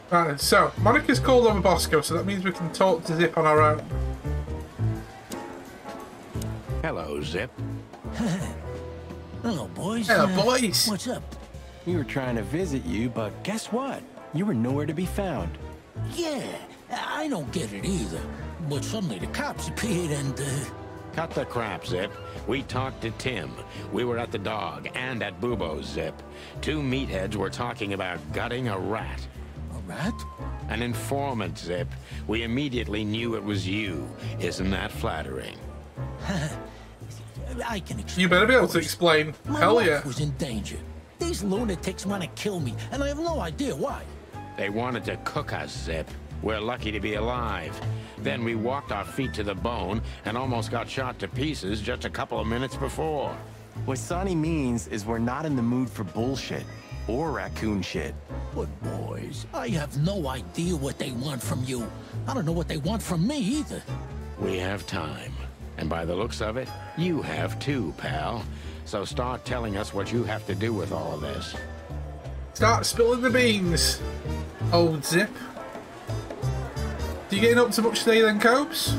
Right then, so Monica's called over Bosco, so that means we can talk to Zip on our own. Hello, Zip. Hello, boys. Hello, boys. What's up? We were trying to visit you, but guess what? You were nowhere to be found. Yeah, I don't get it either. But suddenly the cops appeared and, Cut the crap, Zip. We talked to Tim. We were at the Dog and at Bubo's, Zip. Two meatheads were talking about gutting a rat. A rat? An informant, Zip. We immediately knew it was you. Isn't that flattering? I can explain. You better be able to explain. My Hell wife yeah. was in danger. These lunatics want to kill me, and I have no idea why. They wanted to cook us, Zip. We're lucky to be alive. Then we walked our feet to the bone and almost got shot to pieces just a couple of minutes before. What Sonny means is we're not in the mood for bullshit or raccoon shit. But boys, I have no idea what they want from you. I don't know what they want from me either. We have time. And by the looks of it, you have too, pal. So start telling us what you have to do with all of this. Start spilling the beans, old Zip. You getting up to much today then, Cobes?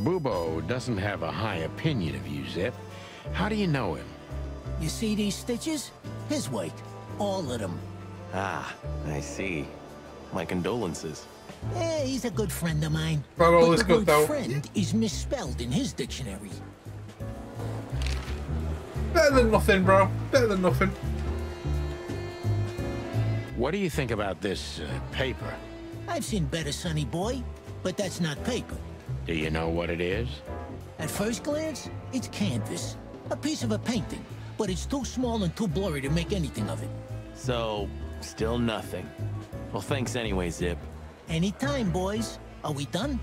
Bubo doesn't have a high opinion of you, Zip. How do you know him? You see these stitches? His weight. All of them. Ah, I see. My condolences. Yeah, he's a good friend of mine. Well, all but is the good, word though. friend is misspelled in his dictionary. Better than nothing, bro. Better than nothing. What do you think about this paper? I've seen better, Sonny boy, but that's not paper. Do you know what it is? At first glance, it's canvas. A piece of a painting, but it's too small and too blurry to make anything of it. So, still nothing. Well, thanks anyway, Zip. Anytime, boys. Are we done?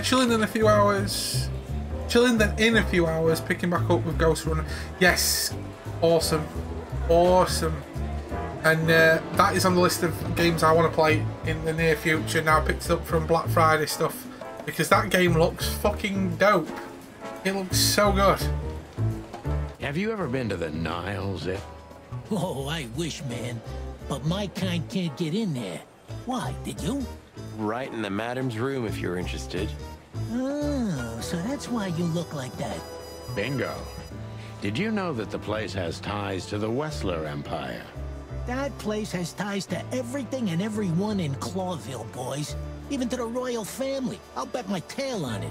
Chilling in a few hours. Chilling then in a few hours, picking back up with Ghost Runner. Yes. Awesome. Awesome. And that is on the list of games I want to play in the near future. Now I picked it up from Black Friday stuff. Because that game looks fucking dope. It looks so good. Have you ever been to the Nile, Zip? Oh, I wish, man. But my kind can't get in there. Why, did you? Right in the madam's room if you're interested. Oh, so that's why you look like that. Bingo. Did you know that the place has ties to the Wessler Empire? That place has ties to everything and everyone in Clawville, boys. Even to the royal family. I'll bet my tail on it.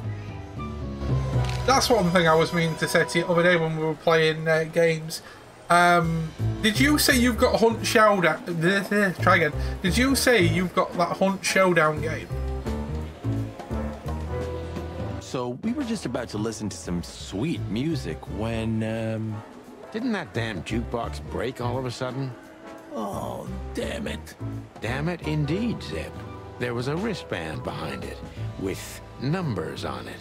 That's one thing I was meaning to say to you the other day when we were playing games. Did you say you've got Hunt Showdown? Try again. Did you say you've got that Hunt Showdown game? So, we were just about to listen to some sweet music when, Didn't that damn jukebox break all of a sudden? Oh, damn it. Damn it, indeed, Zip. There was a wristband behind it, with numbers on it.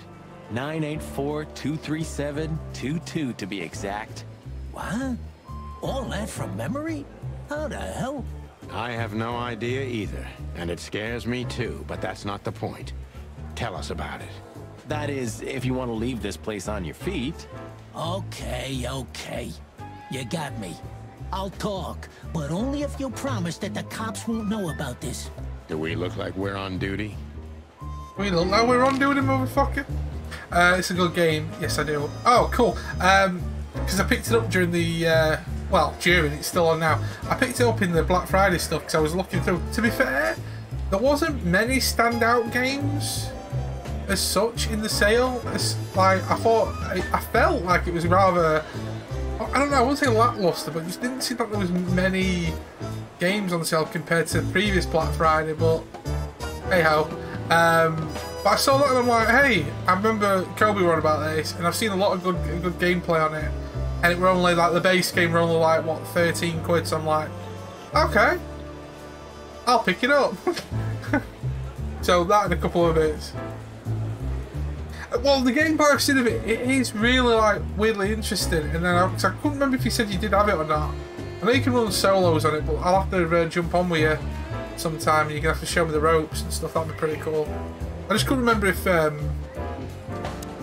984-237-22 to be exact. What? All that from memory? How the hell? I have no idea either, and it scares me too, but that's not the point. Tell us about it. That is, if you want to leave this place on your feet. Okay, okay. You got me. I'll talk, but only if you promise that the cops won't know about this. Do we look like we're on duty? We look like we're on duty, motherfucker. It's a good game. Yes, I do. Oh, cool. Because I picked it up during the... it's still on now. I picked it up in the Black Friday stuff because I was looking through. To be fair, there wasn't many standout games as such in the sale. It's like, I felt like it was rather... I don't know, I wouldn't say lackluster, but it just didn't seem like there was many games on sale compared to the previous Black Friday, but hey-ho. But I saw that and I'm like, hey, I remember Kobe wrote about this, and I've seen a lot of good gameplay on it, and it were only like, the base game were only like, what, 13 quid, so I'm like, okay, I'll pick it up. So that and a couple of bits. Well, the gameplay I've seen of it, it is really like weirdly interesting. And then I couldn't remember if you said you did have it or not. I know you can run solos on it, but I'll have to jump on with you sometime. You're gonna have to show me the ropes and stuff. That'd be pretty cool. I just couldn't remember if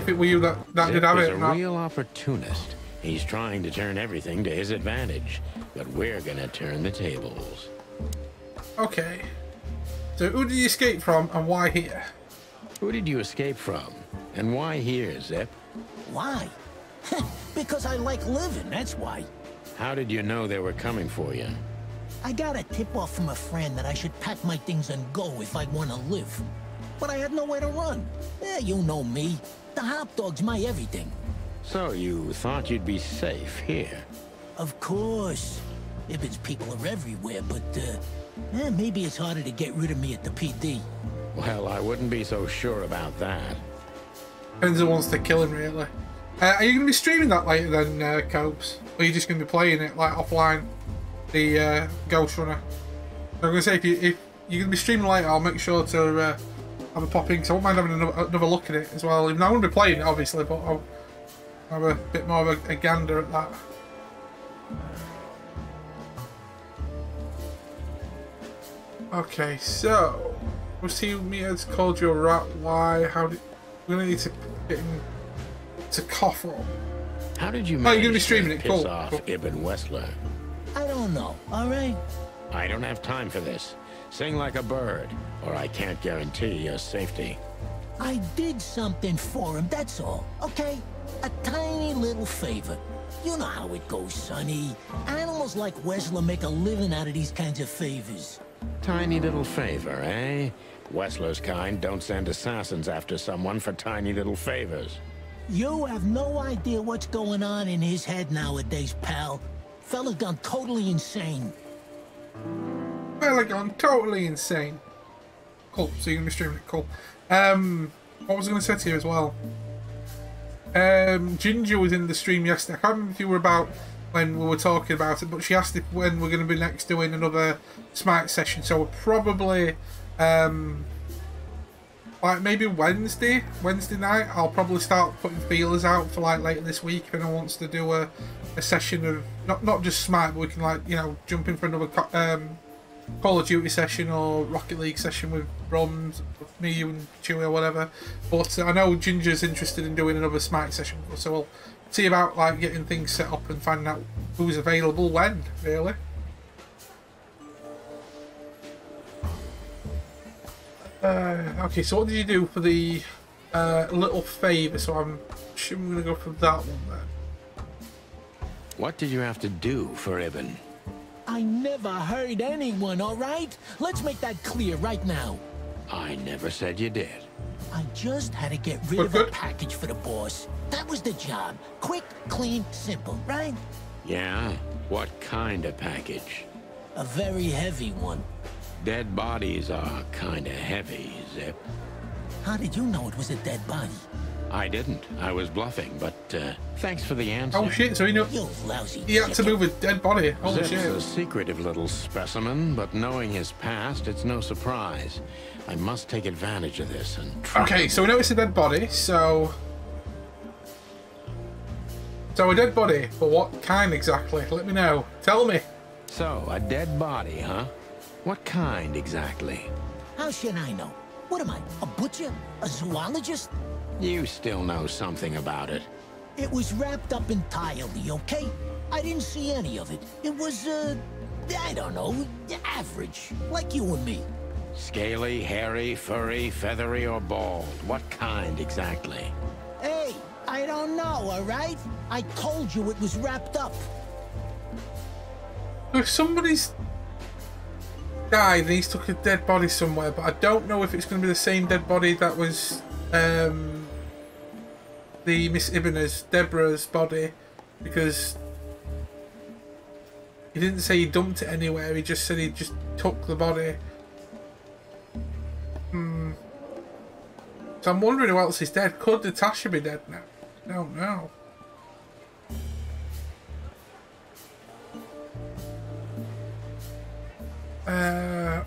it were you that did have it. Zip is a real opportunist. He's trying to turn everything to his advantage, but we're gonna turn the tables. Okay. So who did you escape from and why here? Who did you escape from? And why here, Zip? Why? Because I like living, that's why. How did you know they were coming for you? I got a tip-off from a friend that I should pack my things and go if I want to live. But I had nowhere to run. You know me. The hot dog's my everything. So you thought you'd be safe here? Of course. Ibben's people are everywhere, but, maybe it's harder to get rid of me at the PD. Well, I wouldn't be so sure about that. Depends who wants to kill him, really. Are you going to be streaming that later then, Copes? Or are you just going to be playing it, like, offline? The, Ghost Runner? I'm going to say, if you're going to be streaming later, I'll make sure to, have a pop in, because I won't mind having another look at it as well. Even though I won't be playing it, obviously, but I'll have a bit more of a gander at that. Okay, so... We'll see Meads called you a rat. Why? How did... We're going to need to get him to cough up. How did you manage you're going to be streaming it? piss Cool. off Ibn Wessler? I don't know, alright? I don't have time for this. Sing like a bird, or I can't guarantee your safety. I did something for him, that's all, okay? A tiny little favor. You know how it goes, Sonny. Animals like Wessler make a living out of these kinds of favors. Tiny little favor, eh? Wessler's kind don't send assassins after someone for tiny little favors. You have no idea what's going on in his head nowadays, pal. Fella's gone totally insane. Fella gone totally insane. Cool, so you're going to be streaming it, cool. What was I going to say to you as well? Ginger was in the stream yesterday. I can't remember if you were about when we were talking about it, but she asked if when we're going to be next doing another Smite session, so we're probably, like maybe Wednesday night, I'll probably start putting feelers out for like later this week if anyone wants to do a session of, not just Smite, but we can like, you know, jump in for another Call of Duty session or Rocket League session with Rums, me, you and Chewie or whatever. But I know Ginger's interested in doing another Smite session, so we'll see about like getting things set up and finding out who's available when, really. Okay, so what did you do for the little favour? So I'm assuming we're going to go for that one then. What did you have to do for Ibn? I never hurt anyone, alright? Let's make that clear right now. I never said you did. I just had to get rid of a package for the boss. That was the job. Quick, clean, simple, right? Yeah? What kind of package? A very heavy one. Dead bodies are kinda heavy, Zip. How did you know it was a dead body? I didn't. I was bluffing, but thanks for the answer. Oh shit, so he knew You lousy he had to move a dead body. Holy Zip's shit. a secretive little specimen, but knowing his past, it's no surprise. I must take advantage of this and try. Okay, so we know it's a dead body, so a dead body, but what kind exactly? Let me know. Tell me. So, a dead body, huh? What kind exactly? How should I know? What am I, a butcher? A zoologist? You still know something about it. It was wrapped up entirely, okay? I didn't see any of it. It was, I don't know, average, like you and me. Scaly, hairy, furry, feathery, or bald? What kind exactly? Hey, I don't know, all right? I told you it was wrapped up. If somebody's died and he's took a dead body somewhere, but I don't know if it's going to be the same dead body that was the Miss Ibanez, Deborah's body, because he didn't say he dumped it anywhere, he just said he just took the body. So I'm wondering who else is dead. Could Natasha be dead now? I don't know.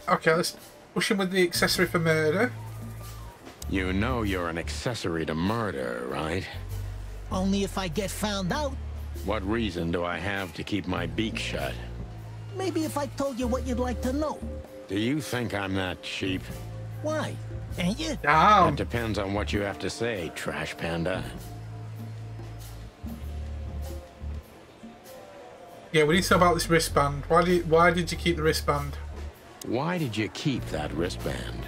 Okay, let's push him with the accessory for murder. You know you're an accessory to murder, right? Only if I get found out. What reason do I have to keep my beak shut? Maybe if I told you what you'd like to know. Do you think I'm that cheap? Why? Ain't you? That depends on what you have to say, trash panda. Yeah, we need to know about this wristband. Why did you keep the wristband? Why did you keep that wristband?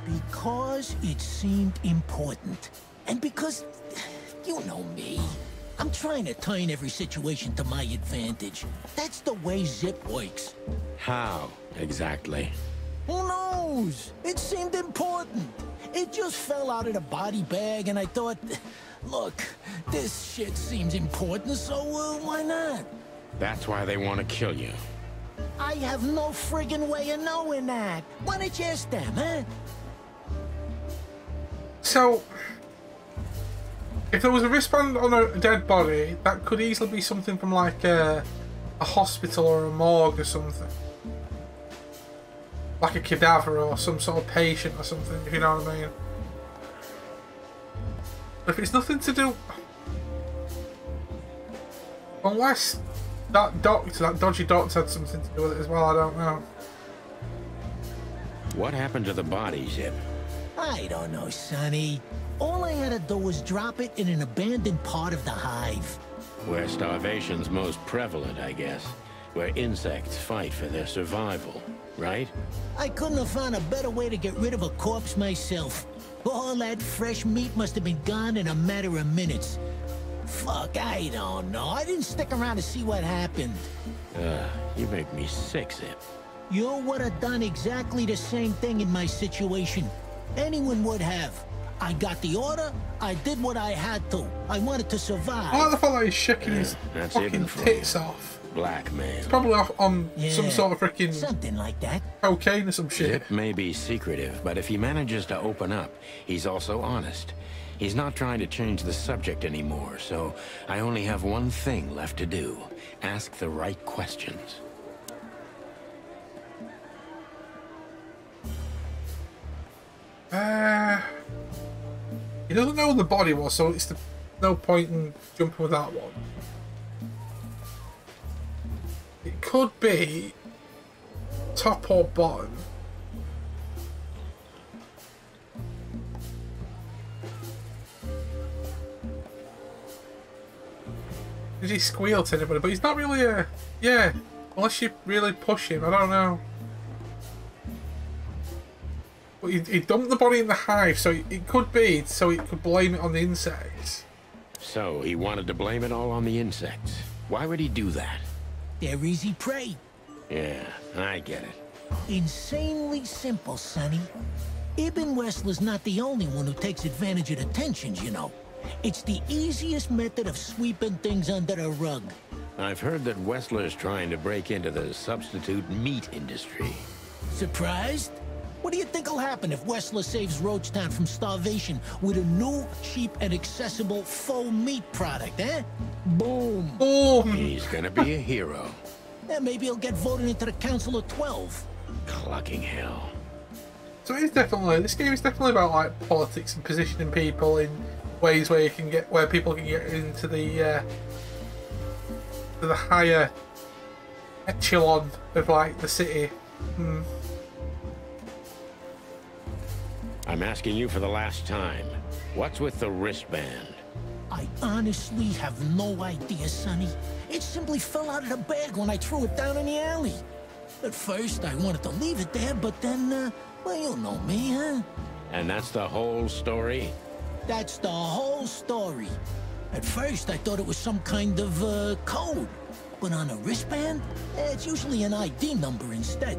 Because it seemed important. And because, you know me, I'm trying to turn every situation to my advantage. That's the way Zip works. How, exactly? Who knows? It seemed important. It just fell out of the body bag, and I thought, look, this shit seems important, so why not? That's why they want to kill you. I have no friggin' way of knowing that. Why don't you ask them, huh? So, if there was a wristband on a dead body, that could easily be something from like a hospital or a morgue or something. Like a cadaver or some sort of patient or something, if you know what I mean. But if it's nothing to do... Unless that doctor, that dodgy doctor had something to do with it as well, I don't know. What happened to the body, Zip? I don't know, Sonny. All I had to do was drop it in an abandoned part of the hive. Where starvation's most prevalent, I guess. Where insects fight for their survival, right? I couldn't have found a better way to get rid of a corpse myself. All that fresh meat must have been gone in a matter of minutes. Fuck, I don't know. I didn't stick around to see what happened. You make me sick, Zip. You would have done exactly the same thing in my situation. Anyone would have. I got the order, I did what I had to. I wanted to survive. I like the fact that he's shaking his that's fucking even for tits you. off. Blackmail. It's probably off on some Yeah, sort of freaking something like that. cocaine or some shit. Zip may be secretive, but if he manages to open up, he's also honest. He's not trying to change the subject anymore, so I only have one thing left to do. Ask the right questions. He doesn't know who the body was, so it's no point in jumping with that one. It could be top or bottom. Did he squeal to anybody? But he's not really a... Yeah, unless you really push him, I don't know. But he dumped the body in the hive, so it could be, so he could blame it on the insects. So, he wanted to blame it all on the insects. Why would he do that? They're easy prey. Yeah, I get it. Insanely simple, Sonny. Ibn Wessler's not the only one who takes advantage of the tensions, you know. It's the easiest method of sweeping things under the rug. I've heard that Wessler's trying to break into the substitute meat industry. Surprised? What do you think will happen if Wessler saves Roachtown from starvation with a new, cheap, and accessible faux meat product, eh? Boom! Boom! He's gonna be a hero. And maybe he'll get voted into the Council of 12. Clucking hell. So it's definitely, this game is definitely about like politics and positioning people in ways where you can get, where people can get into the higher echelon of like the city. I'm asking you for the last time. What's with the wristband? I honestly have no idea, Sonny. It simply fell out of the bag when I threw it down in the alley. At first, I wanted to leave it there, but then, well, you know me, huh? And that's the whole story? That's the whole story. At first, I thought it was some kind of, code. But on a wristband, it's usually an ID number instead.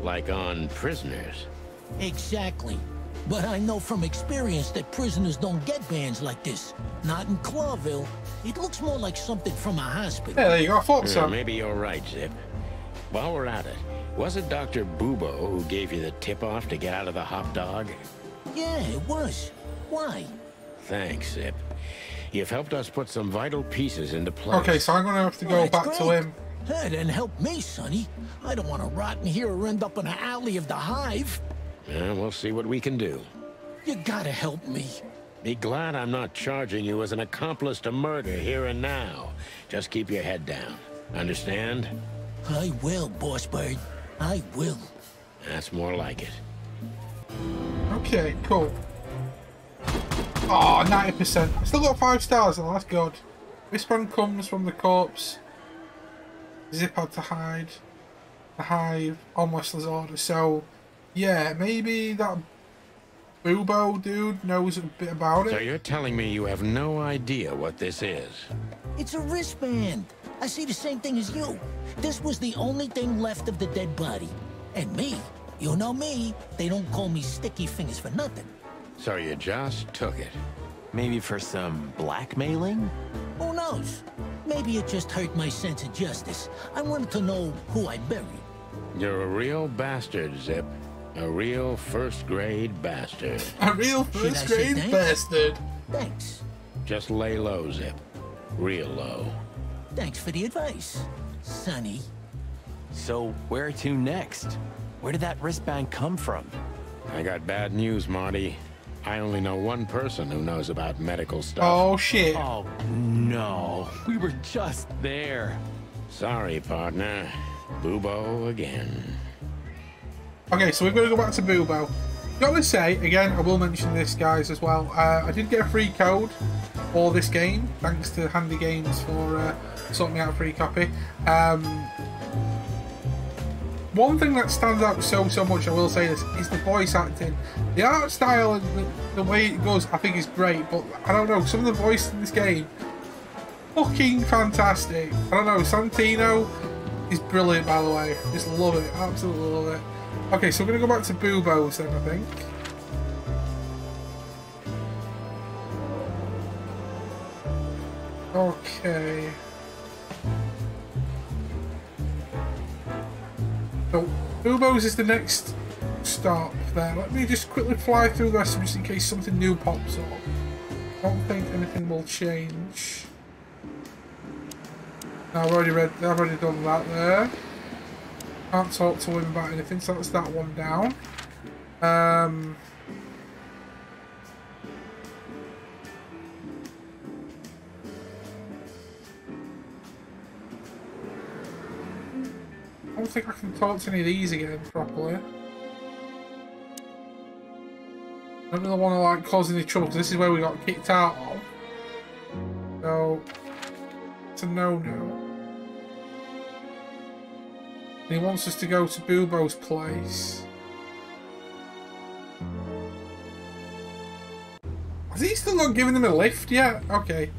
Like on prisoners? Exactly. But I know from experience that prisoners don't get bands like this. Not in Clawville. It looks more like something from a hospital. Yeah, there you go. I thought so. Maybe you're right, Zip. While we're at it, was it Dr. Bubo who gave you the tip-off to get out of the hot dog? Yeah, it was. Why? Thanks, Zip. You've helped us put some vital pieces into place. Okay, so I'm going to have to go back to him. Hey, then help me, Sonny. I don't want to rot in here or end up in the alley of the hive. Yeah, we'll see what we can do. You gotta help me. Be glad I'm not charging you as an accomplice to murder here and now. Just keep your head down. Understand? I will, Boss Bird. I will. That's more like it. Okay, cool. Oh, 90%. Still got 5 stars, and that's good. Wristband comes from the corpse. Zip had to hide the hive on Wesley's order. So, yeah, maybe that Bubo dude knows a bit about it. So you're telling me you have no idea what this is? It's a wristband. I see the same thing as you. This was the only thing left of the dead body. And me, you know me, they don't call me Sticky Fingers for nothing. So you just took it? Maybe for some blackmailing? Who knows? Maybe it just hurt my sense of justice. I wanted to know who I buried. You're a real bastard, Zip. A real first-grade bastard. A real first-grade bastard. Thanks. Just lay low, Zip. Real low. Thanks for the advice, Sonny. So, where to next? Where did that wristband come from? I got bad news, Marty. I only know one person who knows about medical stuff. Oh, shit. Oh, no. We were just there. Sorry, partner. Bubo again. Okay, so we're going to go back to Bubo. Gotta say, again, I will mention this, guys, as well. I did get a free code for this game, thanks to Handy Games for sorting me out a free copy. One thing that stands out so much, I will say this, is the voice acting. The art style and the way it goes, I think is great, but I don't know, some of the voices in this game, fucking fantastic. I don't know, Santino is brilliant, by the way. Just love it, absolutely love it. Okay, so we're going to go back to Bubo's then, I think. Okay. So, Bubo's is the next stop there. Let me just quickly fly through the rest just in case something new pops up. I don't think anything will change. No, I've already done that there. Can't talk to him about anything, so that's that one down. I don't think I can talk to any of these again properly. I don't really want to like cause any trouble because this is where we got kicked out of. So it's a no-no. And he wants us to go to Bubo's place. Has he still not given them a lift yet? Okay.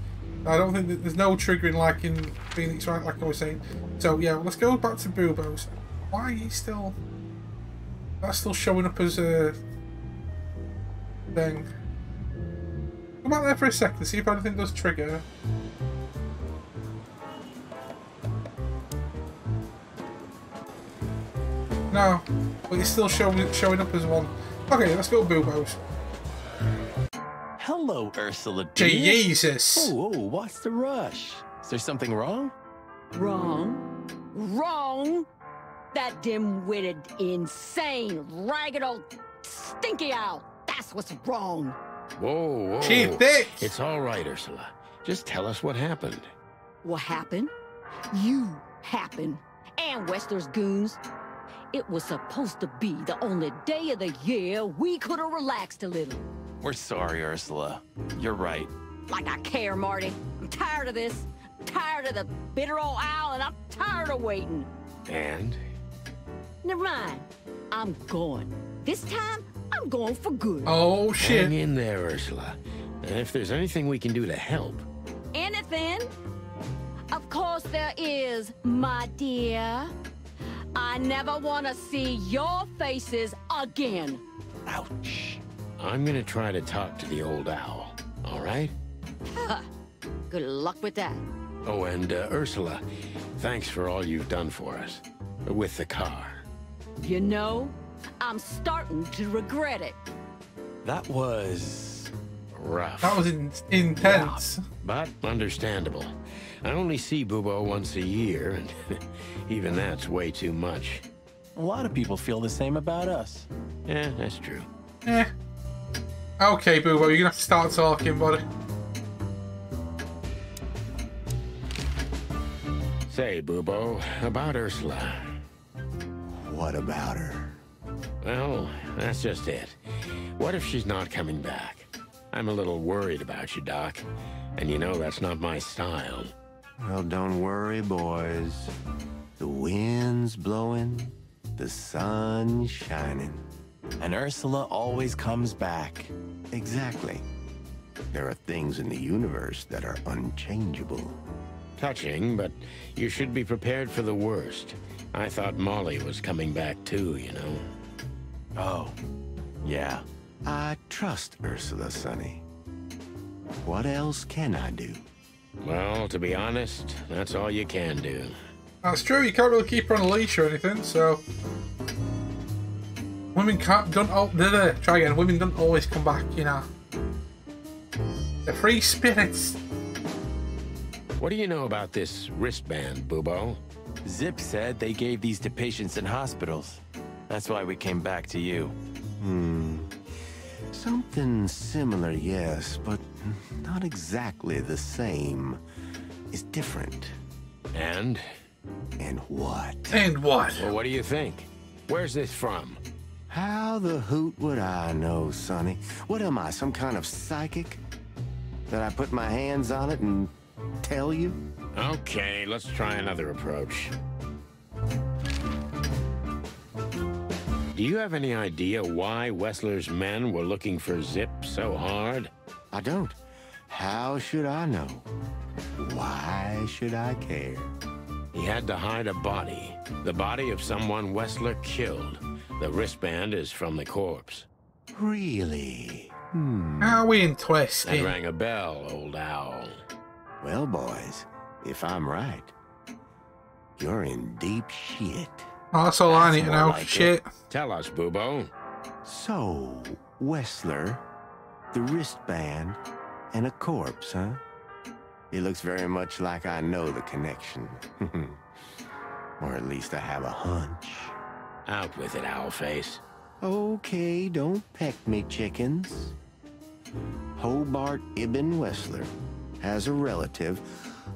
I don't think that there's no triggering like in Phoenix, right? Like I was saying. So yeah, let's go back to Bubo's. Why are you still? That's still showing up as a thing. Go back there for a second, see if anything does trigger. No, but it's still showing up as one. Okay, let's go to Bubo's. Hello, Ursula dear. Jesus! Oh, what's the rush? Is there something wrong? Wrong! That dim-witted, insane, ragged old stinky owl! That's what's wrong! Whoa. Chief Dick! It's all right, Ursula. Just tell us what happened. What happened? You happened. And Wester's goons. It was supposed to be the only day of the year we could have relaxed a little. We're sorry, Ursula. You're right. Like I care, Marty. I'm tired of this. I'm tired of the bitter old owl, and I'm tired of waiting. And? Never mind. I'm going. This time, I'm going for good. Oh, shit. Hang in there, Ursula. And if there's anything we can do to help. Anything? Of course there is, my dear. I never want to see your faces again. Ouch. I'm gonna try to talk to the old owl, all right? Good luck with that. Oh, and Ursula, thanks for all you've done for us. With the car. You know, I'm starting to regret it. That was... rough. That was intense. But understandable. I only see Bubo once a year, and even that's way too much. A lot of people feel the same about us. Yeah, that's true. Eh. Okay, Bubo, you're gonna have to start talking, buddy. Say, Bubo, about Ursula. What about her? Well, that's just it. What if she's not coming back? I'm a little worried about you, Doc. And you know that's not my style. Well, don't worry, boys. wind's blowing, the sun's shining. And Ursula always comes back. Exactly. There are things in the universe that are unchangeable. Touching, but you should be prepared for the worst. I thought Molly was coming back too, you know. Oh, yeah. I trust Ursula, Sonny. What else can I do? Well, to be honest, that's all you can do. That's true, you can't really keep her on a leash or anything, so... Women Women don't always come back, you know. They're free spirits. What do you know about this wristband, Bubo? Zip said they gave these to patients in hospitals. That's why we came back to you. Something similar, yes, but not exactly the same. It's different. And? And what? And what? Well, what do you think? Where's this from? How the hoot would I know, Sonny? What am I, some kind of psychic? That I put my hands on it and tell you? Okay, let's try another approach. Do you have any idea why Wessler's men were looking for Zip so hard? I don't. How should I know? Why should I care? He had to hide a body. The body of someone Wessler killed. The wristband is from the corpse. Really? How are we interested? That rang a bell, old owl. Well, boys, if I'm right, you're in deep shit. Oh, that's all I That's need to more know. like Shit. Tell us, Bubo. So, Wessler, the wristband, and a corpse, huh? It looks very much like I know the connection. Or at least I have a hunch. Out with it, Owlface. Okay, don't peck me, chickens. Hobart Ibn Wessler has a relative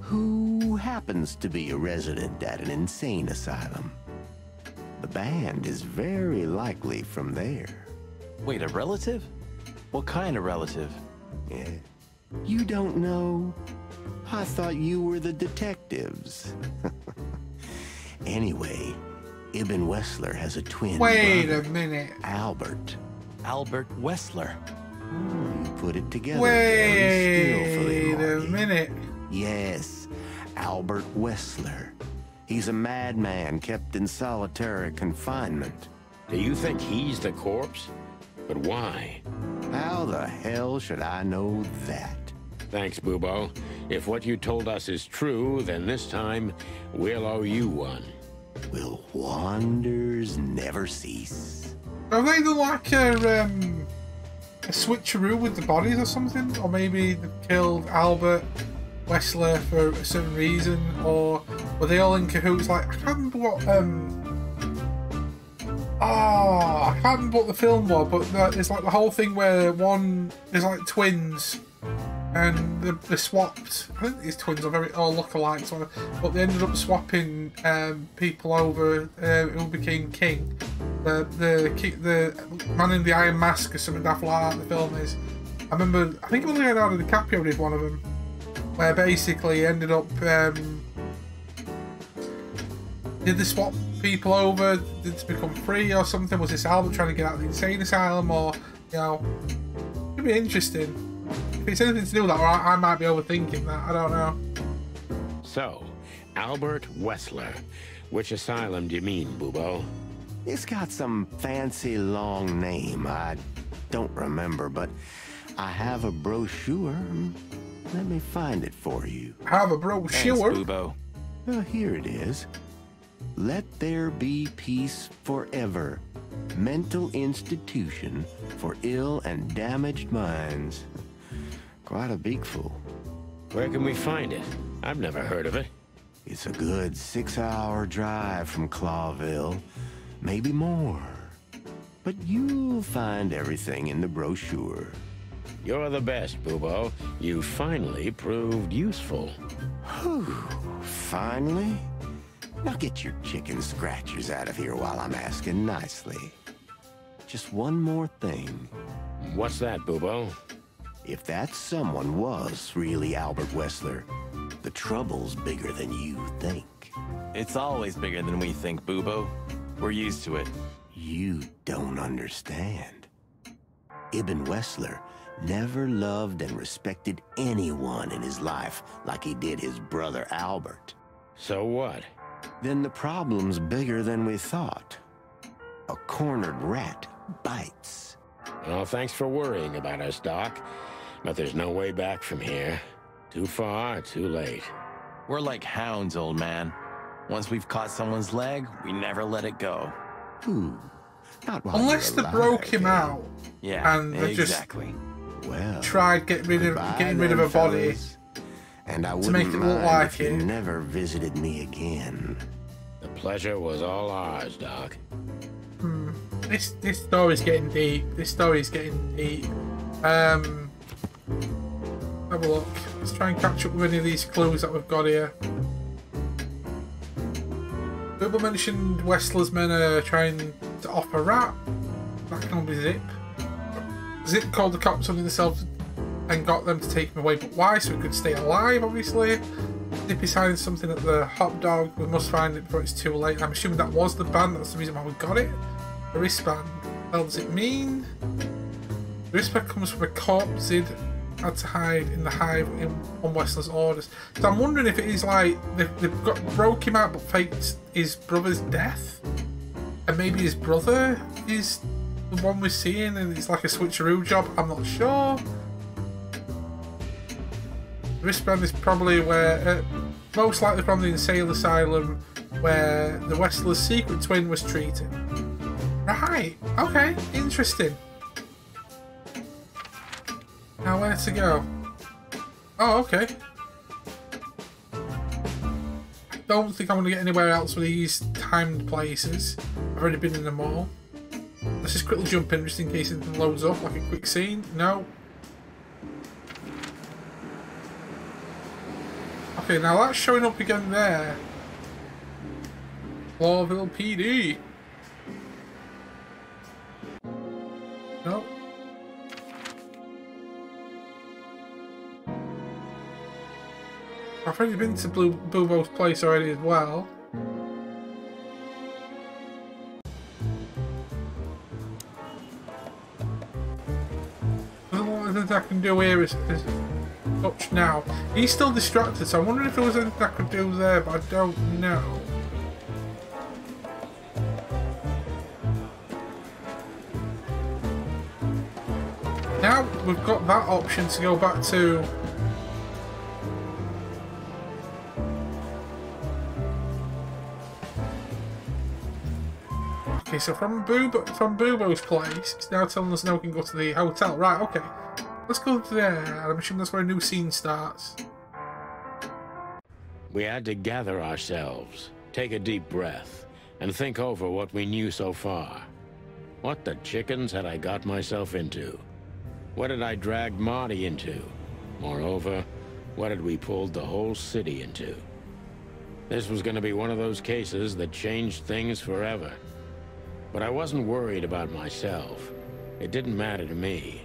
who happens to be a resident at an insane asylum. The band is very likely from there. Wait, a relative? What kind of relative? Yeah. You don't know? I thought you were the detectives. Anyway, Ibn Wessler has a twin Wait brother, a minute. Albert. Albert Wessler. You put it together very skillfully, Wait a Marty. minute. Yes, Albert Wessler. He's a madman kept in solitary confinement. Do you think he's the corpse? But why? How the hell should I know that? Thanks, Bubo. If what you told us is true, then this time we'll owe you one. Will wonders never cease? Have they done like a switcheroo with the bodies or something? Or maybe they killed Albert Wessler for a certain reason? Or were they all in cahoots? Like, I can't remember what I can't remember what the film was, but it's like the whole thing where there's like twins and they're swapped. I think these twins are all lookalikes, but they ended up swapping people over who became king. The man in the iron mask or something daft like that. The film is. I think it was Leonardo DiCaprio did one of them, where basically he ended up did they swap people over? Did they become free or something? Was this Albert trying to get out of the insane asylum, or it could be interesting. If it's anything to do with that, or I might be overthinking that. I don't know. So, Albert Wessler. Which asylum do you mean, Bubo? It's got some fancy long name. I don't remember, but I have a brochure. Let me find it for you. Have a brochure. Thanks, Bubo. Here it is. Let there be peace forever. Mental institution for ill and damaged minds. Quite a big fool. Where can we find it? I've never heard of it. It's a good 6-hour drive from Clawville. Maybe more. But you'll find everything in the brochure. You're the best, Bubo. You finally proved useful. Whew. Finally? Now get your chicken scratchers out of here while I'm asking nicely. Just one more thing. What's that, Bubo? If that someone was really Albert Wessler, the trouble's bigger than you think. It's always bigger than we think, Boobo. We're used to it. You don't understand. Ibn Wessler never loved and respected anyone in his life like he did his brother Albert. So what? Then the problem's bigger than we thought. A cornered rat bites. Well, thanks for worrying about us, Doc. But there's no way back from here. Too far, too late. We're like hounds, old man. Once we've caught someone's leg, we never let it go. Not while Unless you're they alive, broke him out. Yeah, And they exactly. Well, tried getting rid of a body. fellas. And I to make wouldn't it look mind like if you it. never visited me again. The pleasure was all ours, Doc. This story's getting deep. Have a look. Let's try and catch up with any of these clues that we've got here. Bubba mentioned Wessler's men are trying to off a rat. That can be Zip. Zip called the cops on themselves and got them to take him away, but why? So he could stay alive, obviously. Zip is hiding something at the hot dog. We must find it before it's too late. I'm assuming that was the band. That's the reason why we got it. A wristband. What does it mean? The wristband comes from a corpse Zid had to hide in the hive on Wessler's orders. So I'm wondering if it is like they've broke him out but faked his brother's death, and maybe his brother is the one we're seeing, and it's like a switcheroo job. I'm not sure. The wristband is probably where, most likely from the insane asylum where the Wessler's secret twin was treated. Right. Okay. Interesting. Now where to go? Oh, okay. I don't think I'm going to get anywhere else with these timed places. I've already been in them all. Let's just quickly jump in just in case anything loads up, like a quick scene. No. Okay, now that's showing up again there. Clawville PD. No. I've already been to Boobo's place already as well. I can do here is touch now. He's still distracted, so I wonder if there was anything I could do there, but I don't know. Now we've got that option to go back to. Okay, so from Boobo's place, it's now telling us now we can go to the hotel. Right, okay. Let's go to there. I'm assuming that's where a new scene starts. We had to gather ourselves, take a deep breath, and think over what we knew so far. What the chickens had I got myself into? What had I dragged Marty into? Moreover, what had we pulled the whole city into? This was going to be one of those cases that changed things forever. But I wasn't worried about myself. It didn't matter to me.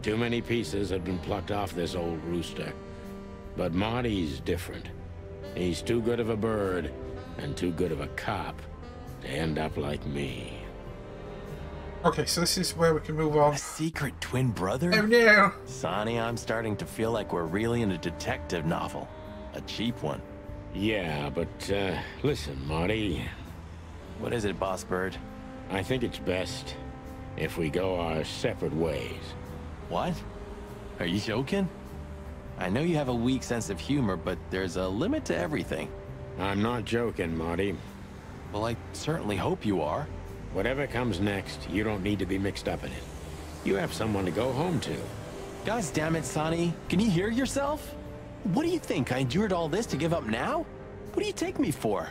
Too many pieces had been plucked off this old rooster. But Marty's different. He's too good of a bird and too good of a cop to end up like me. Okay, so this is where we can move on. A secret twin brother? Oh no! Sonny, I'm starting to feel like we're really in a detective novel. A cheap one. Yeah, but listen, Marty. What is it, Boss Bird? I think it's best if we go our separate ways. What? Are you joking? I know you have a weak sense of humor, but there's a limit to everything. I'm not joking, Marty. Well, I certainly hope you are. Whatever comes next, you don't need to be mixed up in it. You have someone to go home to. Gosh damn it, Sonny. Can you hear yourself? What do you think? I endured all this to give up now? What do you take me for?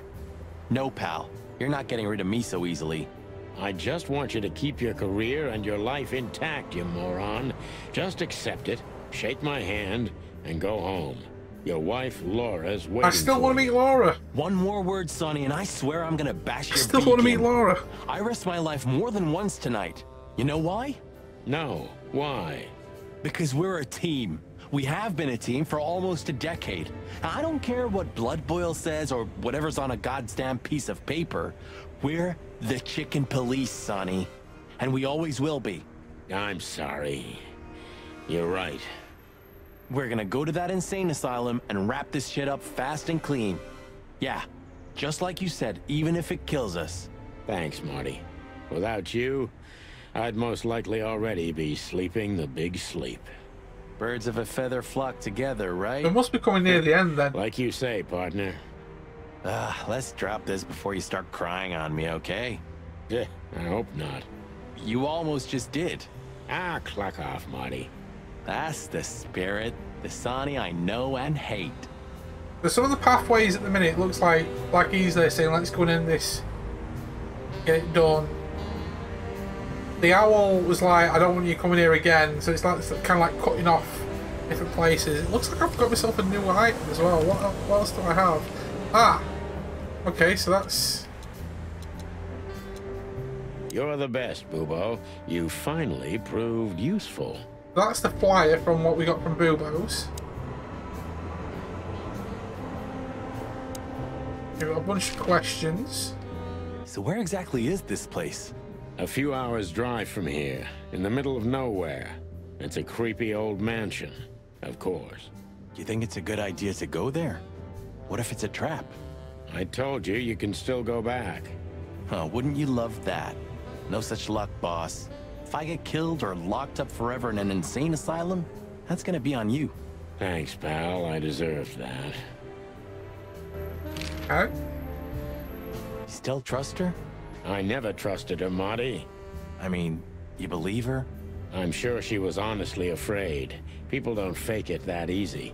No, pal. You're not getting rid of me so easily. I just want you to keep your career and your life intact, you moron. Just accept it, shake my hand, and go home. Your wife, Laura's waiting. I still want to meet Laura. One more word, Sonny, and I swear I'm gonna bash your I still want to meet Laura. I risked my life more than once tonight. You know why? No. Why? Because we're a team. We have been a team for almost a decade. I don't care what Blood Boil says or whatever's on a goddamn piece of paper. We're the Chicken Police, Sonny. And we always will be. I'm sorry. You're right. We're gonna go to that insane asylum and wrap this shit up fast and clean. Yeah, just like you said, even if it kills us. Thanks, Marty. Without you, I'd most likely already be sleeping the big sleep. Birds of a feather flock together, right? We must be coming near the end then. Like you say, partner. Let's drop this before you start crying on me, okay? I hope not. You almost just did. Clock off, Marty. That's the spirit, the Sonny I know and hate. There's some of the pathways at the minute, looks like he's there saying, let's go and end this. Get it done. The owl was like, I don't want you coming here again, so it's like kind of like cutting off different places. It looks like I've got myself a new item as well. What else do I have? Okay, so that's... You're the best, Bubo. You finally proved useful. That's the flyer from what we got from Bubo's. We've got a bunch of questions. So where exactly is this place? A few hours' drive from here, in the middle of nowhere. It's a creepy old mansion, of course. You think it's a good idea to go there? What if it's a trap? I told you, you can still go back. Wouldn't you love that? No such luck, boss. If I get killed or locked up forever in an insane asylum, that's gonna be on you. Thanks, pal. I deserved that. Okay. You still trust her? I never trusted her, Marty. I mean, you believe her? I'm sure she was honestly afraid. People don't fake it that easy.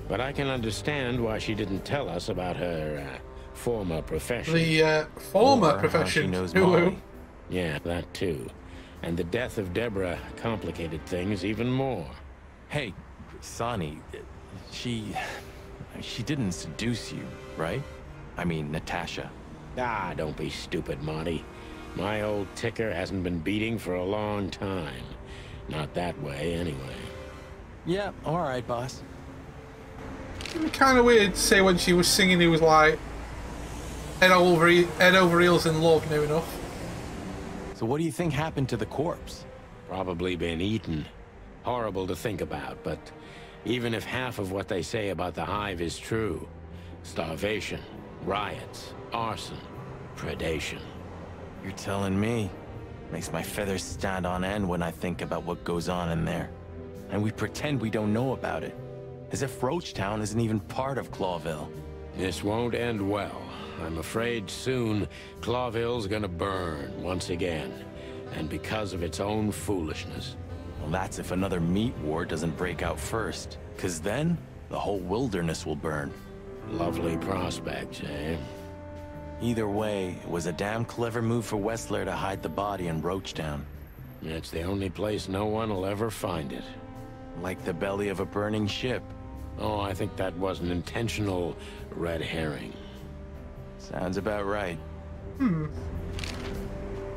But I can understand why she didn't tell us about her, former profession. The, former Or profession. How she knows Who? Molly. Yeah, that too. And the death of Deborah complicated things even more. Hey, Sonny, she didn't seduce you, right? I mean, Natasha. Don't be stupid, Marty. My old ticker hasn't been beating for a long time. Not that way, anyway. Yeah, all right, boss. It'd be kind of weird to say when she was singing he was like head over heels in love, near enough. So what do you think happened to the corpse? Probably been eaten. Horrible to think about, but even if half of what they say about the Hive is true, starvation, riots, arson, predation. You're telling me. Makes my feathers stand on end when I think about what goes on in there. And we pretend we don't know about it. As if Roachtown isn't even part of Clawville. This won't end well. I'm afraid soon Clawville's gonna burn once again. And because of its own foolishness. Well, that's if another meat war doesn't break out first. 'Cause then, the whole wilderness will burn. Lovely prospects, eh? Either way, it was a damn clever move for Wessler to hide the body in Roachtown. It's the only place no one will ever find it. Like the belly of a burning ship. Oh, I think that was an intentional red herring. Sounds about right.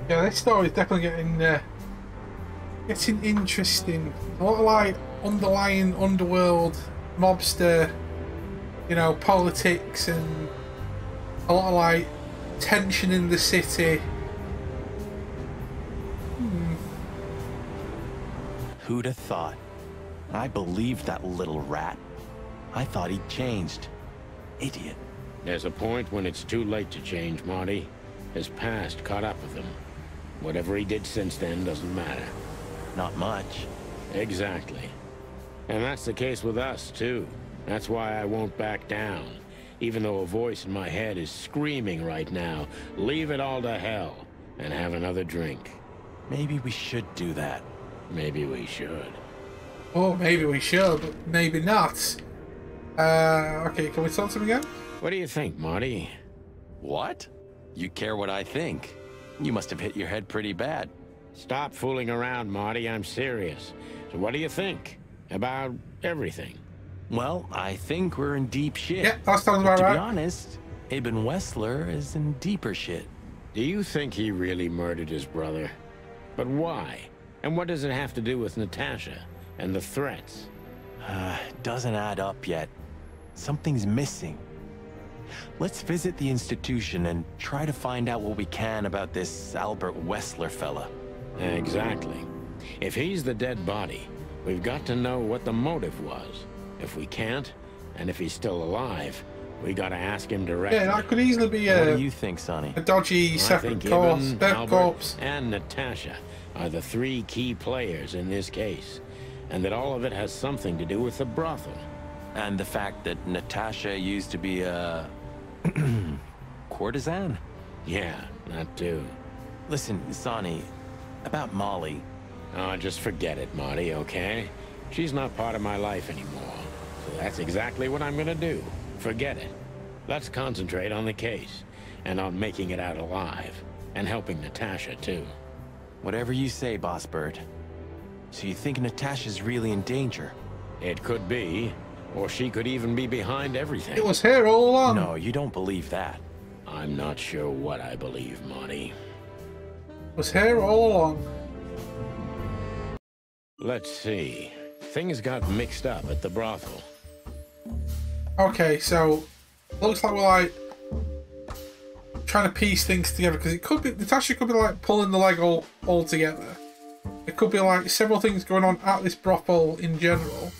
Yeah, this story is definitely getting interesting. A lot of like underlying underworld, mobster, you know, politics, and a lot of like tension in the city. Who'd have thought? I believed that little rat. I thought he'd changed. Idiot. There's a point when it's too late to change, Marty. His past caught up with him. Whatever he did since then doesn't matter. Not much. Exactly. And that's the case with us, too. That's why I won't back down. Even though a voice in my head is screaming right now, leave it all to hell and have another drink. Maybe we should do that. Maybe we should. Oh, maybe we should, but maybe not. Okay, can we talk to him again? What do you think, Marty? What? You care what I think? You must have hit your head pretty bad. Stop fooling around, Marty. I'm serious. So what do you think? About everything? Well, I think we're in deep shit. Yeah, that sounds But about to right. be honest, Ibn Wessler is in deeper shit. Do you think he really murdered his brother? But why? And what does it have to do with Natasha and the threats? Doesn't add up yet. Something's missing. Let's visit the institution and try to find out what we can about this Albert Wessler fella. Exactly. If he's the dead body, we've got to know what the motive was. If we can't, and if he's still alive, we gotta ask him directly. Yeah, that could easily be What do you think, Sonny? a dodgy separate corpse. Albert, and Natasha are the three key players in this case, and that all of it has something to do with the brothel. And the fact that Natasha used to be a courtesan? Yeah, that too. Listen, Sonny, about Molly. Oh, just forget it, Marty, okay? She's not part of my life anymore. So that's exactly what I'm gonna do. Forget it. Let's concentrate on the case, and on making it out alive, and helping Natasha, too. Whatever you say, Boss Bird. So you think Natasha's really in danger? It could be, or she could even be behind everything. It was here all along. No, you don't believe that. I'm not sure what I believe, Marty. It was here all along. Let's see. Things got mixed up at the brothel. Okay, so looks like we're like trying to piece things together, because it could be Natasha could be like pulling the leg all together. It could be like several things going on at this brothel in general.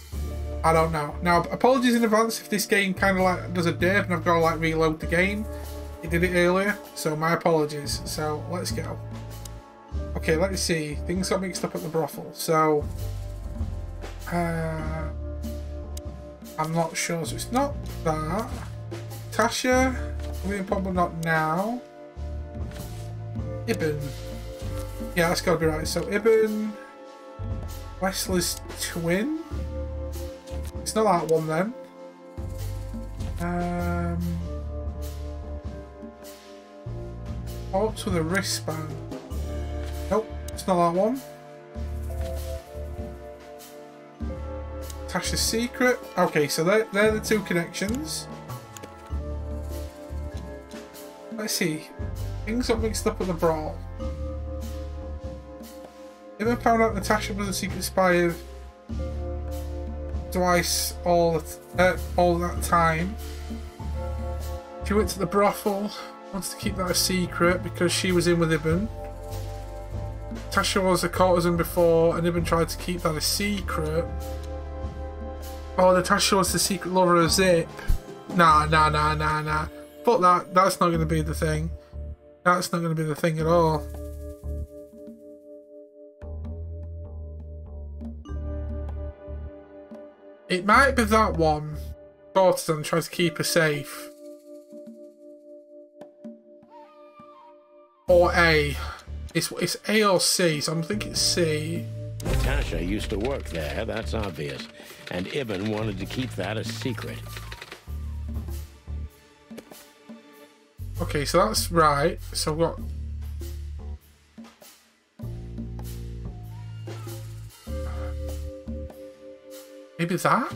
I don't know. Now, apologies in advance if this game kind of like does a derp and I've got to like reload the game. It did it earlier, so my apologies. So let's go. Okay, let's see. Things got mixed up at the brothel. So I'm not sure. So it's not that. Tasha, probably not now. Ibn. Yeah, that's got to be right. So Ibn, Wesley's twin. It's not that one then. What's with a wristband? Nope, it's not that one. Tasha's secret. Okay, so they're the two connections. Let's see. Things got mixed up at the brawl. Even found out Natasha was a secret spy of Dwight all that time. She went to the brothel, wants to keep that a secret because she was in with Ibn. Natasha was a courtesan before, and Ibn tried to keep that a secret. Oh, Natasha was the secret lover of Zip. Nah. Fuck that. That's not going to be the thing. That's not going to be the thing at all. It might be that one. Courtesan tries to keep her safe. Or A. It's A or C, so I'm thinking it's C. Natasha used to work there, that's obvious. And Ibn wanted to keep that a secret. Okay, so that's right. So we've got... Maybe that?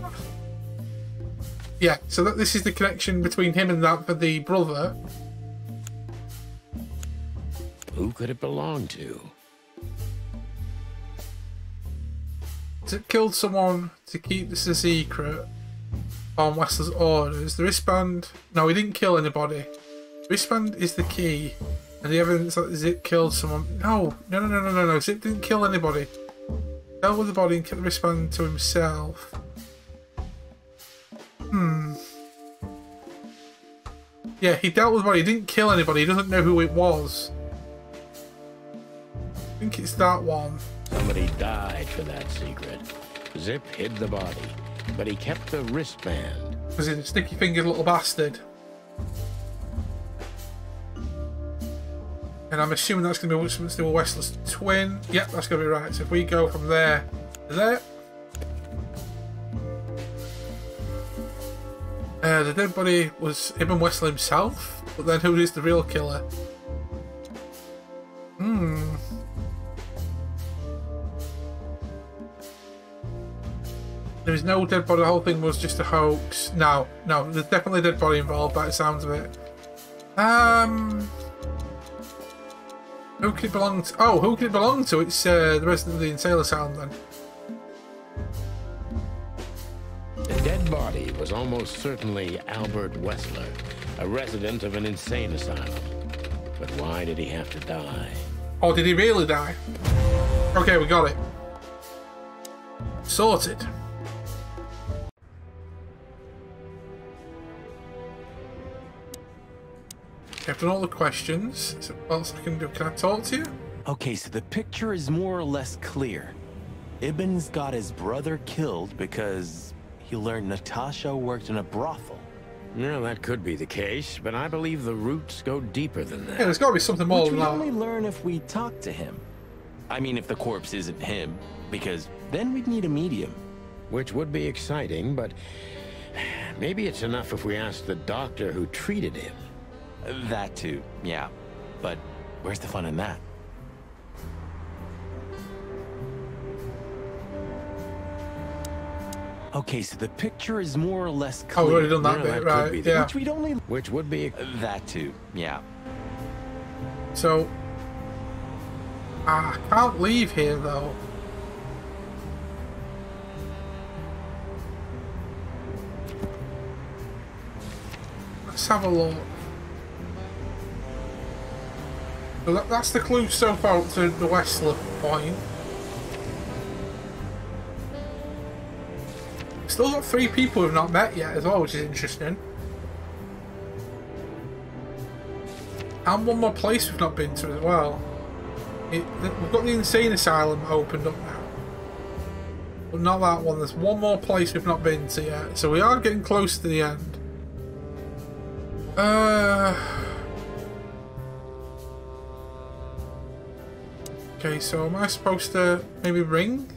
Yeah, so this is the connection between him and that for the brother. Who could it belong to? Killed someone to keep this a secret on Wessler's orders. The wristband... No, he didn't kill anybody. The wristband is the key. And the evidence that Zip killed someone... No. Zip didn't kill anybody. Dealt with the body and kept the wristband to himself. Yeah, he dealt with the body. He didn't kill anybody. He doesn't know who it was. I think it's that one. Somebody died for that secret. Zip hid the body, but he kept the wristband. Was he a sticky-fingered little bastard? And I'm assuming that's going to be something to do with Wessler's twin. Yep, that's going to be right. So if we go from there to there. The dead body was Ibn Wessler himself, but then who is the real killer? There is no dead body, the whole thing was just a hoax. No, there's definitely a dead body involved by the sounds of it. Who could it belong to? Oh, who could it belong to? It's the resident of the Insaler Sound then. body was almost certainly Albert Wessler, a resident of an insane asylum. But why did he have to die? Or did he really die? Okay, we got it. Sorted. I've done all the questions. So what else I can do? Can I talk to you? Okay, so the picture is more or less clear. Ibn's got his brother killed because he learned Natasha worked in a brothel. No, that could be the case, but I believe the roots go deeper than that. Yeah, there's got to be something more Which than we'd that. only learn if we talk to him. I mean, if the corpse isn't him, because then we'd need a medium. Which would be exciting, but maybe it's enough if we ask the doctor who treated him. That too, yeah. But where's the fun in that? Okay, so the picture is more or less clear. Oh, we've already done that Yeah, bit, that could right? be the- Yeah. Which we'd only... Which would be... That too, yeah. So, I can't leave here though. Let's have a look. So that's the clue so far to the Westler point. Still got 3 people we've not met yet as well, which is interesting. And one more place we've not been to as well. We've got the insane asylum opened up now. But not that one. There's one more place we've not been to yet. So we are getting close to the end. Okay, so am I supposed to maybe ring?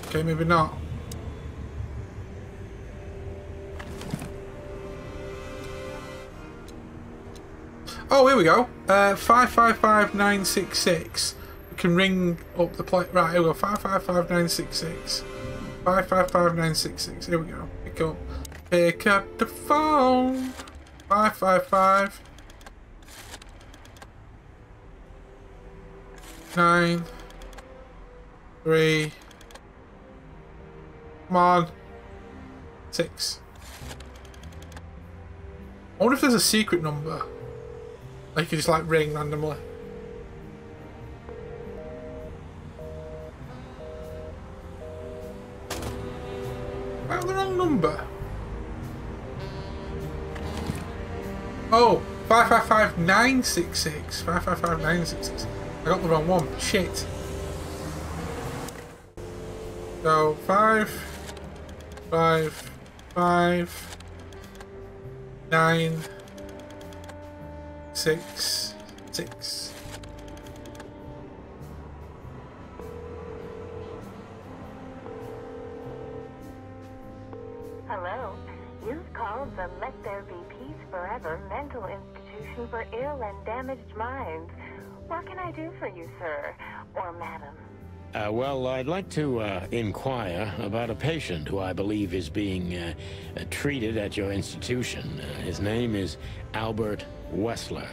Okay, maybe not. Oh, here we go. 555966. We can ring up the plate. Right, here we go. 555966. 555966. Here we go. Pick up. Pick up the phone. 555 9 3. Come on. 6. I wonder if there's a secret number. Like you just like ring randomly. Am I on the wrong number? Oh, 555966. 555966. I got the wrong one. Shit. So 5 5 5 9 6 6. Hello. You've called the Let There Be Peace Forever mental institution for ill and damaged minds. What can I do for you, sir? Or madam? Well, I'd like to inquire about a patient who I believe is being treated at your institution. His name is Albert Wessler.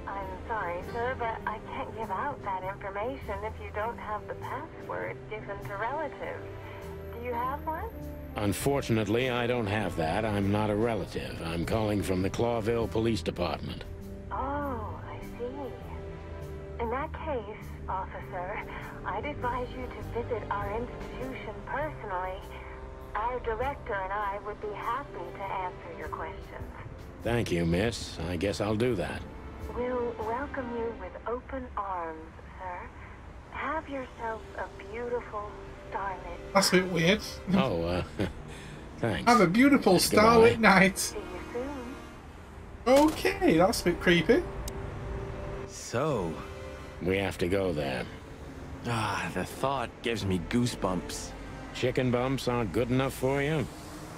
I'm sorry, sir, but I can't give out that information if you don't have the password given to relatives. Do you have one? Unfortunately, I don't have that. I'm not a relative. I'm calling from the Clawville Police Department. Oh, I see. In that case, officer, I'd advise you to visit our institution personally. Our director and I would be happy to answer your questions. Thank you, miss. I guess I'll do that. We'll welcome you with open arms, sir. Have yourself a beautiful starlit. That's a bit weird. Oh, thanks. Have a beautiful starlit night. See you soon. Okay, that's a bit creepy. So, We have to go there. the thought gives me goosebumps. Chicken bumps aren't good enough for you?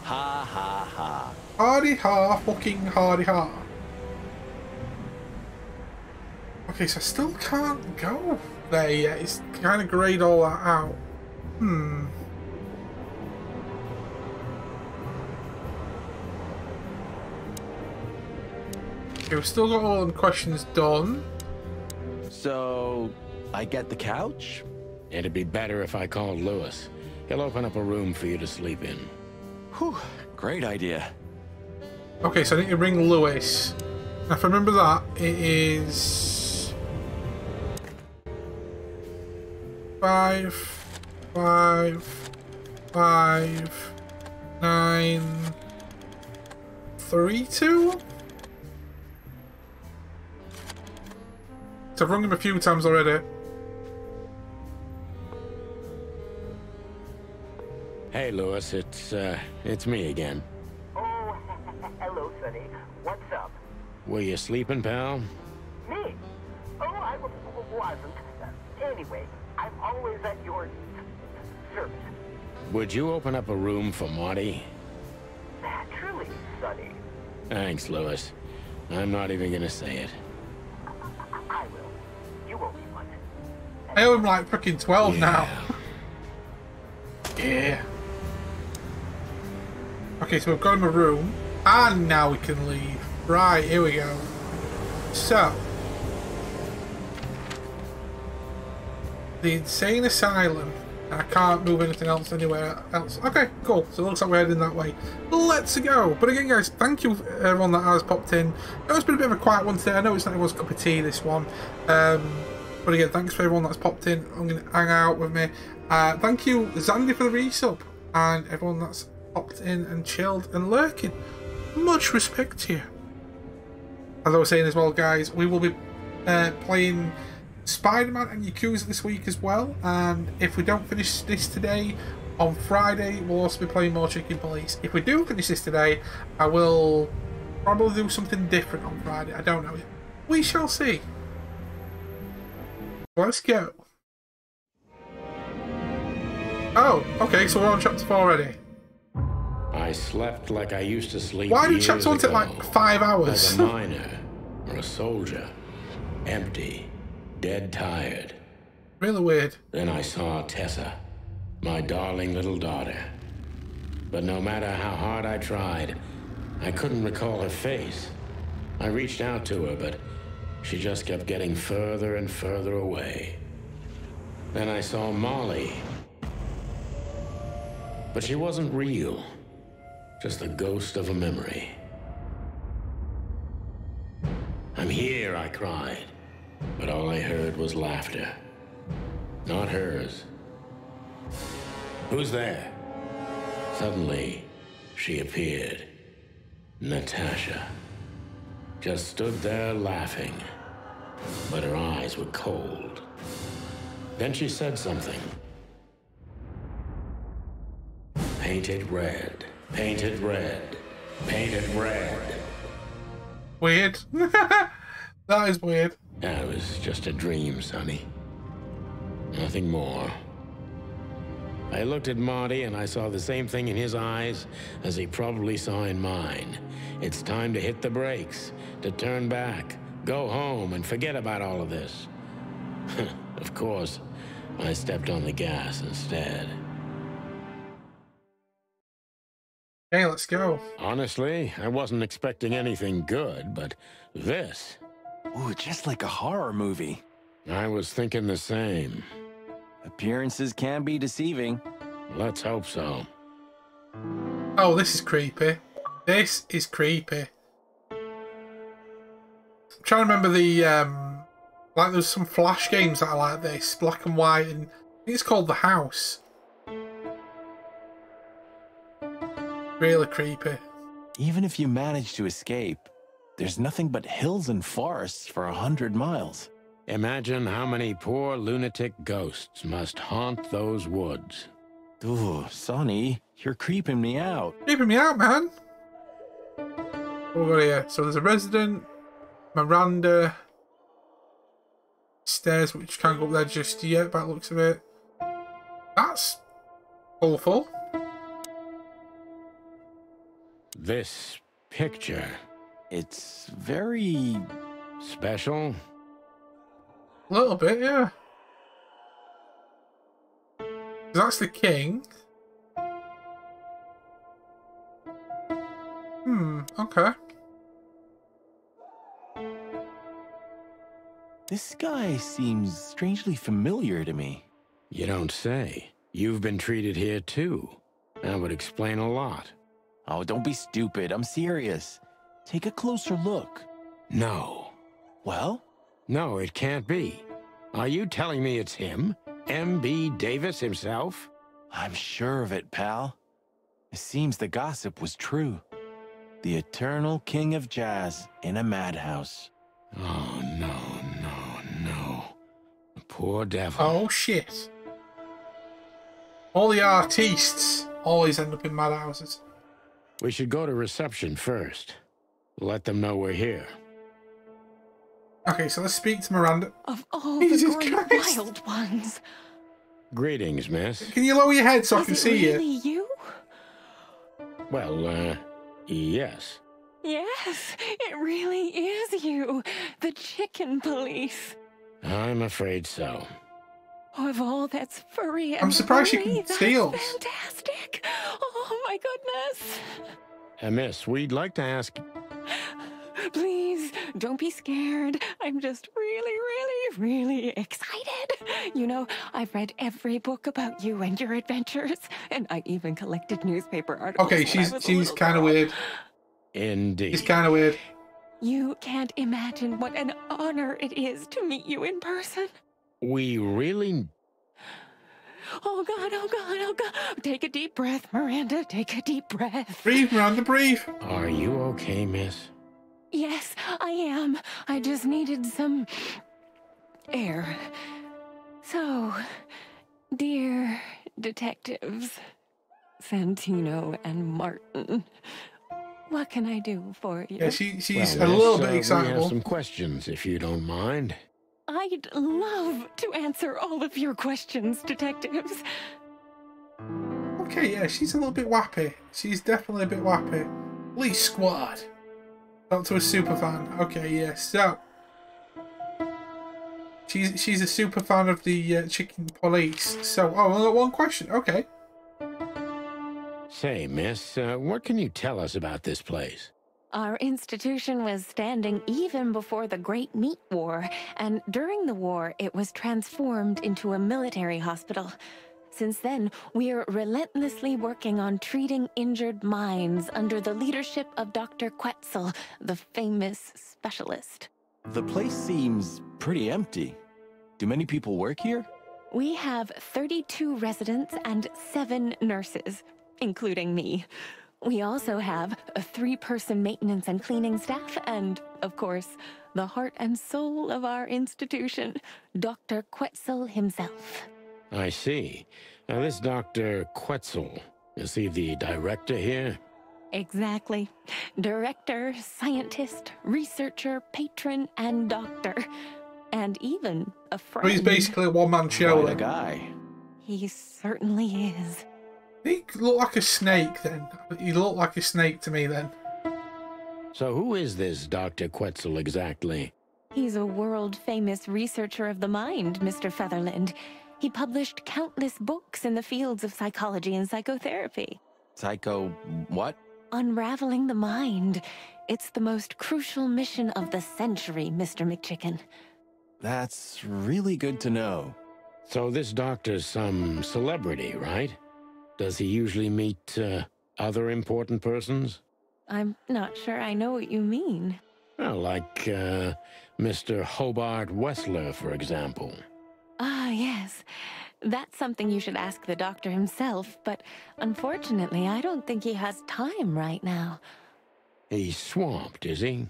Ha ha ha. Hardy ha, fucking hardy ha. Okay, so I still can't go there yet. It's kind of grayed all that out. Okay, we've still got all the questions done. So, I get the couch? It'd be better if I called Lewis. He'll open up a room for you to sleep in. Whew, great idea. Okay, so I need to ring Lewis. Now, if I remember that, it is 5, 5, 5, 9, 3, 2. So I've rung him a few times already. Hey, Lewis, it's me again. Oh, hello, Sonny. What's up? Were you sleeping, pal? Me? Oh, I wasn't. Anyway, I'm always at your service. Would you open up a room for Marty? Naturally, Sonny. Thanks, Lewis. I'm not even gonna say it. I will. You owe me one. I owe him like freaking 12 Yeah. now. Yeah. Okay, so we've got him a room, and now we can leave. Right, here we go. So, the insane asylum. I can't move anything else anywhere else. Okay, cool. So it looks like we're heading that way. Let's go. But again, guys, thank you everyone that has popped in. I know it's been a bit of a quiet one today. I know it's not everyone's cup of tea, this one. But again, thanks for everyone that's popped in. I'm going to hang out with me. Thank you, Zandy, for the resub. And everyone that's popped in and chilled and lurking. Much respect to you. As I was saying as well, guys, we will be playing Spider-Man and Yakuza this week as well. And if we don't finish this today, on Friday, we'll also be playing more Chicken Police. If we do finish this today, I will probably do something different on Friday. I don't know yet. We shall see. Let's go. Oh, okay, so we're on chapter 4 already. I slept like I used to sleep. Why did years chapter 1 take ago. like 5 hours? Like a miner or a soldier. Empty. Dead tired. Really weird. Then I saw Tessa. My darling little daughter. But no matter how hard I tried, I couldn't recall her face. I reached out to her, but she just kept getting further and further away. Then I saw Molly. But she wasn't real. Just the ghost of a memory. I'm here, I cried. But all I heard was laughter. Not hers. Who's there? Suddenly, she appeared. Natasha. Just stood there laughing. But her eyes were cold. Then she said something. Painted red. Painted red. Painted red. Weird. That is weird. That was just a dream, Sonny. Nothing more. I looked at Marty and I saw the same thing in his eyes as he probably saw in mine. It's time to hit the brakes, to turn back, go home and forget about all of this. Of course, I stepped on the gas instead. Hey, let's go. Honestly, I wasn't expecting anything good, but this... Ooh, just like a horror movie. I was thinking the same. Appearances can be deceiving. Let's hope so. Oh, this is creepy. This is creepy. I'm trying to remember the, like there's some Flash games that are like this, black and white, and I think it's called The House. Really creepy. Even if you manage to escape, there's nothing but hills and forests for 100 miles. Imagine how many poor lunatic ghosts must haunt those woods. Ooh, Sonny, you're creeping me out. Creeping me out, man. What we got here? So there's a resident, Miranda, stairs which can't go up there just yet by the looks of it. That's awful. This picture... It's very... special? A little bit, yeah. That's the king. Okay. This guy seems strangely familiar to me. You don't say. You've been treated here too. That would explain a lot. Oh, don't be stupid. I'm serious. Take a closer look. No. Well? No, it can't be. Are you telling me it's him? M.B. Davis himself? I'm sure of it, pal. It seems the gossip was true. The eternal king of jazz in a madhouse. Oh, no. The poor devil. Oh, shit. All the artistes always end up in madhouses. We should go to reception first. Let them know we're here. Okay, so let's speak to Miranda. Of all Jesus the great Christ. wild ones. Greetings, miss. Can you lower your head so I Is can it see really you? you? Well, yes. Yes, it really is you. The chicken police. I'm afraid so. Oh, of all that's furry and I'm surprised you furry, can that's steal. fantastic. Oh, my goodness. Miss, we'd like to ask... Please, don't be scared. I'm just really excited. You know, I've read every book about you and your adventures, and I even collected newspaper articles. Okay, when I was a she's little kind of girl. weird. Indeed. She's kind of weird. You can't imagine what an honor it is to meet you in person. We really... Oh, God, oh, God, oh, God. Take a deep breath, Miranda. Take a deep breath. Breathe, Miranda, breathe. Are you okay, miss? Yes, I am. I just needed some air. So, dear detectives, Santino and Martin, what can I do for you? Yeah, she's Well, a little miss, bit we excitable. have some questions, if you don't mind. I'd love to answer all of your questions, detectives. Okay, yeah, she's a little bit wappy. She's definitely a bit wappy. Police squad. Not to a super fan. Okay, yeah, so she's a super fan of the chicken police. So, oh, I've got one question. Okay. Say, miss, what can you tell us about this place? Our institution was standing even before the Great Meat War, and during the war, it was transformed into a military hospital. Since then, we're relentlessly working on treating injured minds under the leadership of Dr. Quetzal, the famous specialist. The place seems pretty empty. Do many people work here? We have 32 residents and 7 nurses, including me. We also have a 3-person maintenance and cleaning staff, and, of course, the heart and soul of our institution, Dr. Quetzal himself. I see. Now, this Dr. Quetzal, is he the director here? Exactly. Director, scientist, researcher, patron, and doctor. And even a friend. So he's basically a one-man show. Quite a then. guy. He certainly is. He looked like a snake then. He looked like a snake to me then. So who is this Dr. Quetzal exactly? He's a world-famous researcher of the mind, Mr. Featherland. He published countless books in the fields of psychology and psychotherapy. Psycho... what? Unraveling the mind. It's the most crucial mission of the century, Mr. MacChicken. That's really good to know. So this doctor's some celebrity, right? Does he usually meet other important persons? I'm not sure I know what you mean. Well, like Mr. Hobart Wessler, for example. Ah, yes. That's something you should ask the doctor himself, but unfortunately, I don't think he has time right now. He's swamped, is he?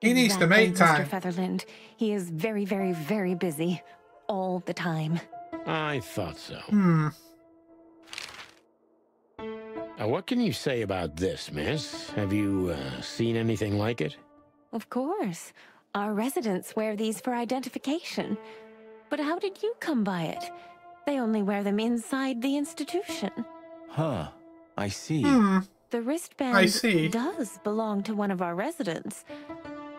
He needs to make time. Mr. Featherland. He is very, very, very busy. All the time. I thought so. Now, what can you say about this, miss? Have you seen anything like it? Of course. Our residents wear these for identification. But how did you come by it? They only wear them inside the institution. Huh. I see. The wristband I see. does belong to one of our residents.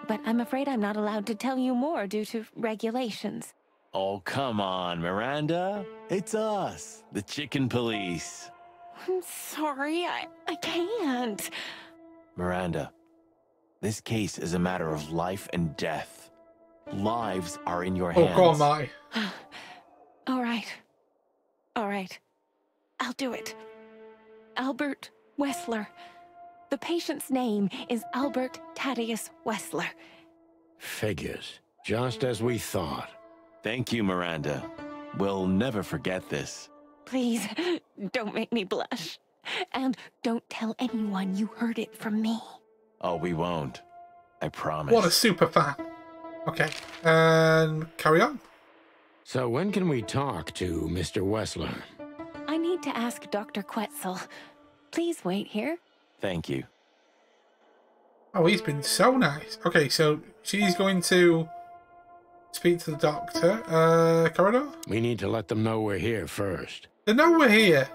But I'm afraid I'm not allowed to tell you more due to regulations. Oh, come on, Miranda. It's us, the chicken police. I'm sorry, I can't. Miranda, this case is a matter of life and death. Lives are in your Oh, hands. go on, Marty. All right. All right. I'll do it. Albert Wessler. The patient's name is Albert Thaddeus Wessler. Figures. Just as we thought. Thank you, Miranda. We'll never forget this. Please, don't make me blush. And don't tell anyone you heard it from me. Oh, we won't. I promise. What a super fan. Okay, and carry on. So when can we talk to Mr. Wessler? I need to ask Dr. Quetzal. Please wait here. Thank you. Oh, he's been so nice. Okay, so she's going to speak to the doctor. Corridor? We need to let them know we're here first. They know we're here.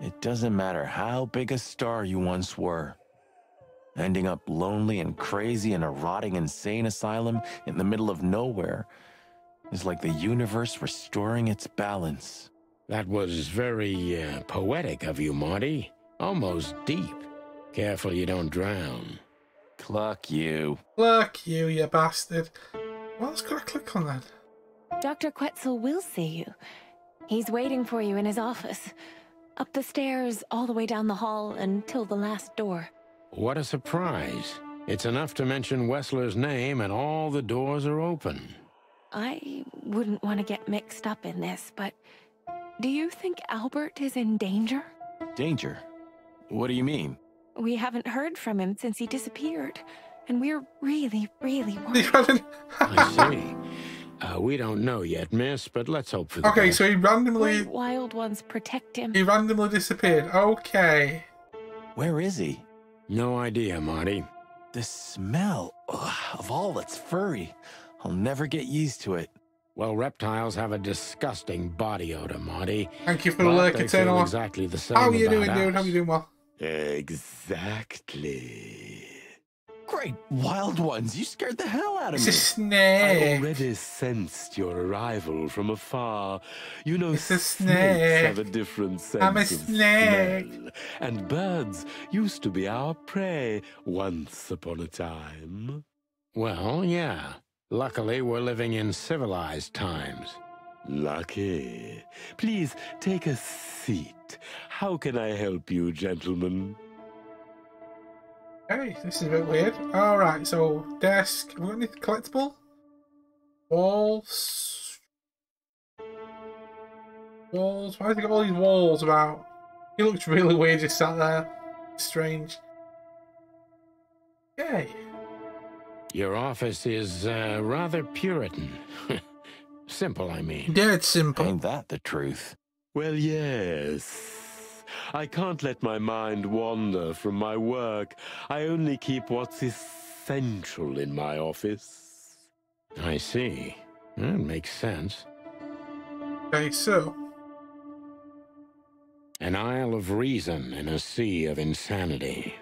It doesn't matter how big a star you once were. Ending up lonely and crazy in a rotting insane asylum in the middle of nowhere is like the universe restoring its balance. That was very poetic of you, Marty. Almost deep. Careful you don't drown. Cluck you. Look, you bastard. What else could I click on then? Dr. Quetzal will see you. He's waiting for you in his office. Up the stairs, all the way down the hall until the last door. What a surprise. It's enough to mention Wessler's name and all the doors are open. I wouldn't want to get mixed up in this, but do you think Albert is in danger? Danger? What do you mean? We haven't heard from him since he disappeared, and we're really, really worried. I see. We don't know yet, miss, but let's hope for the Okay, best. so he randomly... Great wild ones protect him. He randomly disappeared. Okay. Where is he? No idea, Marty. The smell of all that's furry. I'll never get used to it. Well, reptiles have a disgusting body odor, Marty. Thank you for the But lurk, they Eternal. feel exactly the same How are you about doing, dude? us. How are you doing well? Exactly. Great wild ones, you scared the hell out of It's me. a snake. already sensed your arrival from afar. You know, It's a snakes snake. have a different sense I'm a of snake. smell. And birds used to be our prey once upon a time. Well, yeah. Luckily, we're living in civilized times. Lucky. Please, take a seat. How can I help you, gentlemen? Okay, this is a bit weird. Alright, so desk. Have we got any collectible? Walls. Walls. Why has he got all these walls about? He looks really weird just sat there. Strange. Okay. Your office is rather Puritan. Simple, I mean. Dead simple. Ain't that the truth? Well, yes. I can't let my mind wander from my work. I only keep what's essential in my office. I see. That makes sense. Okay, so. An isle of reason in a sea of insanity.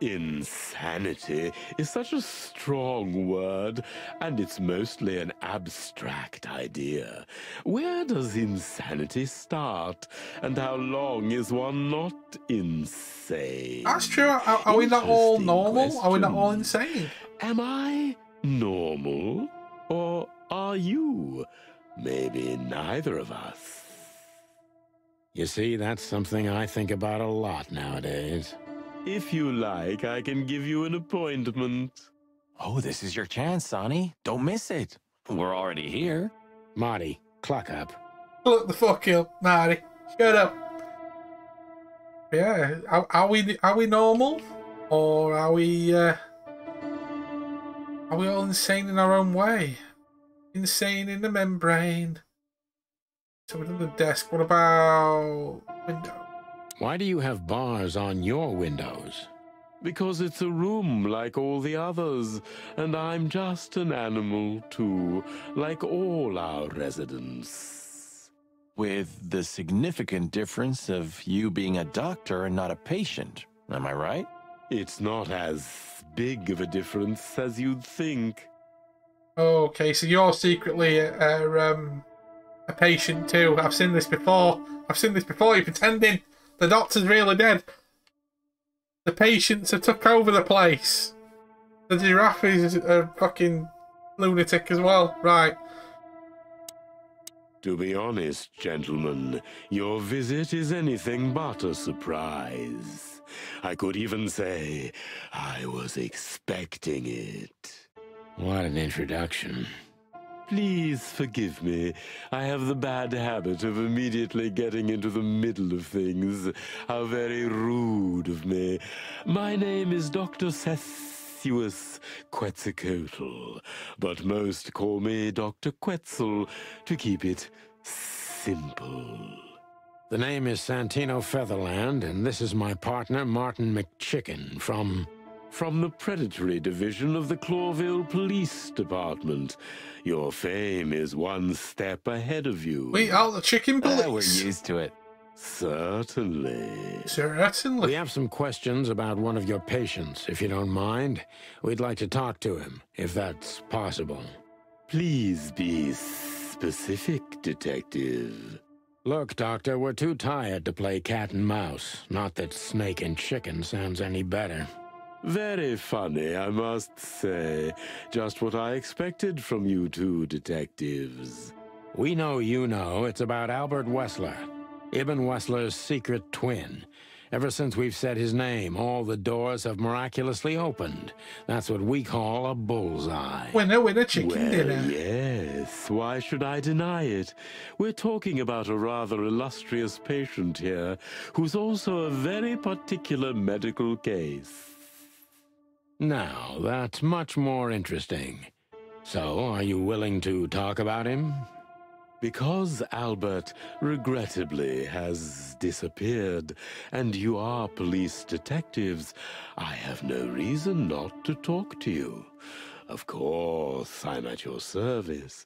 Insanity is such a strong word, and it's mostly an abstract idea. Where does insanity start, and how long is one not insane? That's true. Are we not all Interesting normal? Are we not all question. insane? Am I normal, or are you? Maybe neither of us. You see, that's something I think about a lot nowadays. If you like, I can give you an appointment. Oh, this is your chance, Sonny. Don't miss it. We're already here. Marty, clock up. Look the fuck up, Marty. Shut up. Yeah, are we normal, or are we all insane in our own way? Insane in the membrane. So we're on the desk. What about window? Why do you have bars on your windows? Because it's a room like all the others, and I'm just an animal too, like all our residents. With the significant difference of you being a doctor and not a patient. Am I right? It's not as big of a difference as you'd think. Okay, so you're secretly a patient too. I've seen this before. You're pretending the doctor's really dead. The patients have took over the place. The giraffe is a fucking lunatic as well. Right. To be honest, gentlemen, your visit is anything but a surprise. I could even say I was expecting it. What an introduction. Please forgive me. I have the bad habit of immediately getting into the middle of things. How very rude of me. My name is Dr. Sessuous Quetzalcoatl, but most call me Dr. Quetzal to keep it simple. The name is Santino Featherland, and this is my partner, Martin MacChicken, From the predatory division of the Clawville Police Department. Your fame is one step ahead of you. We are the chicken police. We're used to it. Certainly. Certainly. We have some questions about one of your patients, if you don't mind. We'd like to talk to him, if that's possible. Please be specific, Detective. Look, Doctor, we're too tired to play cat and mouse. Not that snake and chicken sounds any better. Very funny, I must say. Just what I expected from you two detectives. We know you know it's about Albert Wessler, Ibn Wessler's secret twin. Ever since we've said his name, all the doors have miraculously opened. That's what we call a bullseye. Winner, chicken dinner. Yes, why should I deny it? We're talking about a rather illustrious patient here, who's also a very particular medical case. Now, that's much more interesting. So, are you willing to talk about him? Because Albert, regrettably, has disappeared, and you are police detectives, I have no reason not to talk to you. Of course, I'm at your service,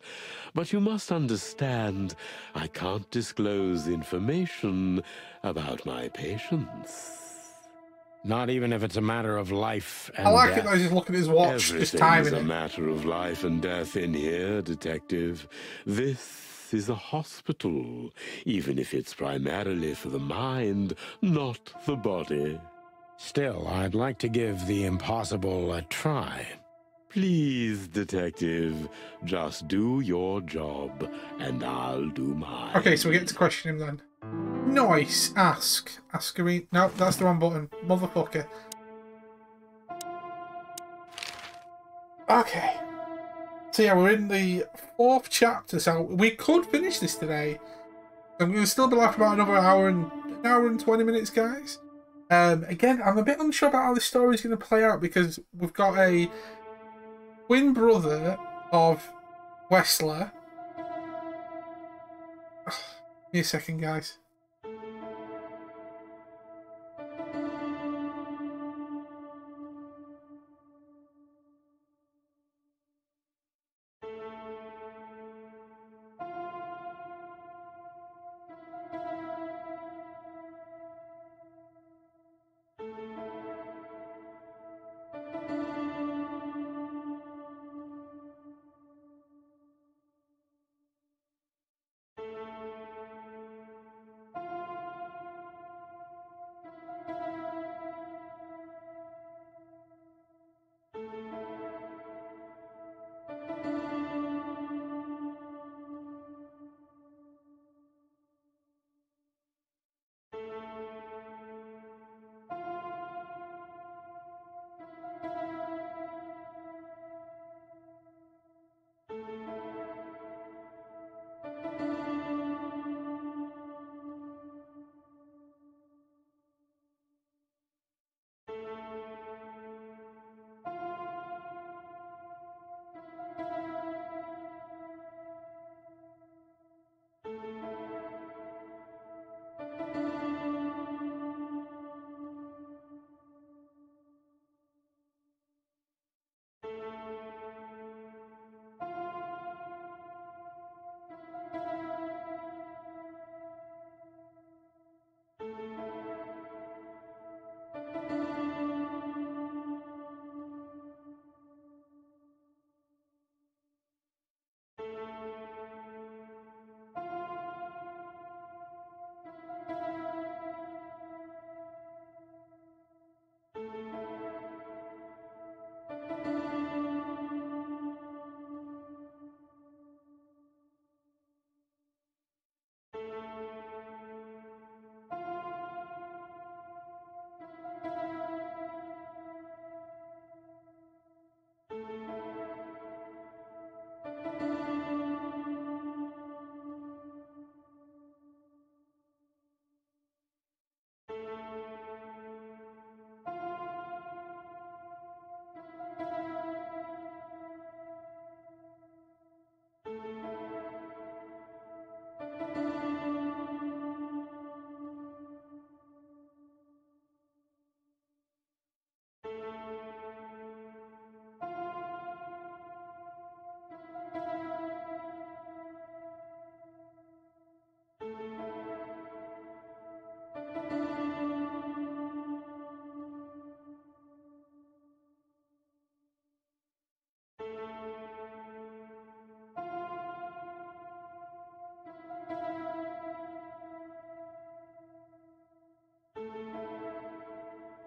but you must understand I can't disclose information about my patients. Not even if it's a matter of life and I like death. it though, he's looking at his watch, just Everything's timing a it. matter of life and death in here, Detective. This is a hospital, even if it's primarily for the mind, not the body. Still, I'd like to give the impossible a try. Please, Detective, just do your job, and I'll do mine. Okay, so we get to question him then. Nice. Ask. Askery. No, that's the wrong button. Motherfucker. Okay. So yeah, we're in the 4th chapter, so we could finish this today. I'm going to still be like about another hour and 20 minutes, guys. Again, I'm a bit unsure about how this story is going to play out because we've got a twin brother of Wessler. Give me a second, guys.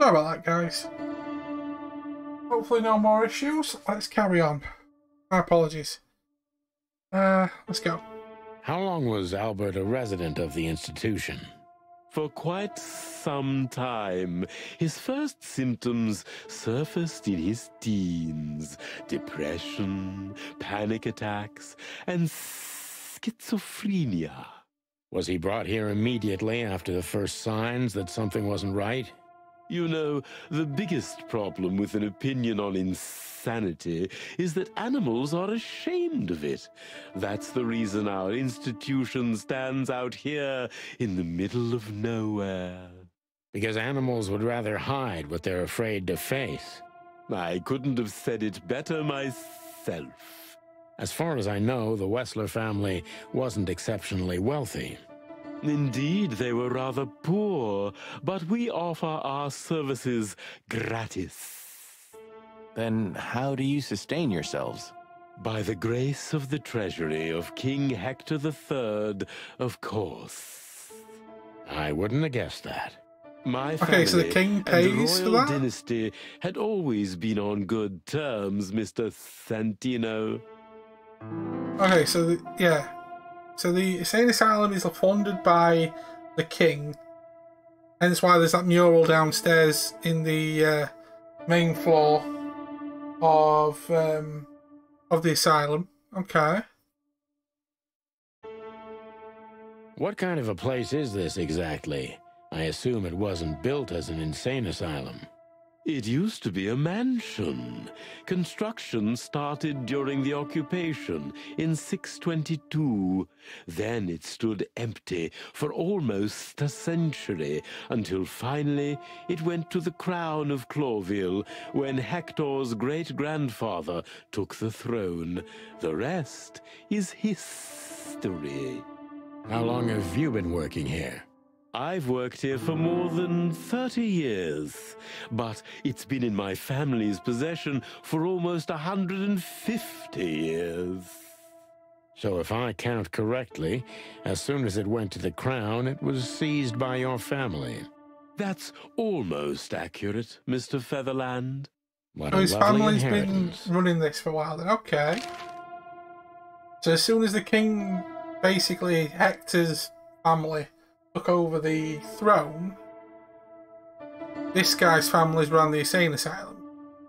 Sorry about that, guys. Hopefully no more issues. Let's carry on. My apologies. Let's go. How long was Albert a resident of the institution? For quite some time. His first symptoms surfaced in his teens. Depression, panic attacks, and schizophrenia. Was he brought here immediately after the first signs that something wasn't right? You know, the biggest problem with an opinion on insanity is that animals are ashamed of it. That's the reason our institution stands out here in the middle of nowhere. Because animals would rather hide what they're afraid to face. I couldn't have said it better myself. As far as I know, the Wessler family wasn't exceptionally wealthy. Indeed, they were rather poor, but we offer our services gratis. Then how do you sustain yourselves? By the grace of the treasury of King Hector III, of course. I wouldn't have guessed that. My family Okay, so the king pays and for the royal that? dynasty had always been on good terms, Mr. Santino. Okay, so yeah. So the insane asylum is funded by the king. Hence why there's that mural downstairs in the main floor of the asylum. Okay. What kind of a place is this exactly? I assume it wasn't built as an insane asylum. It used to be a mansion. Construction started during the occupation in 622. Then it stood empty for almost a century, until finally it went to the crown of Clawville when Hector's great-grandfather took the throne. The rest is history. How long have you been working here? I've worked here for more than 30 years, but it's been in my family's possession for almost 150 years. So if I count correctly, as soon as it went to the crown, it was seized by your family. That's almost accurate, Mr. Featherland. What So a his lovely family's been inheritance. running this for a while then. Okay. So as soon as the king, basically Hector's family, took over the throne, this guy's family's ran the insane asylum.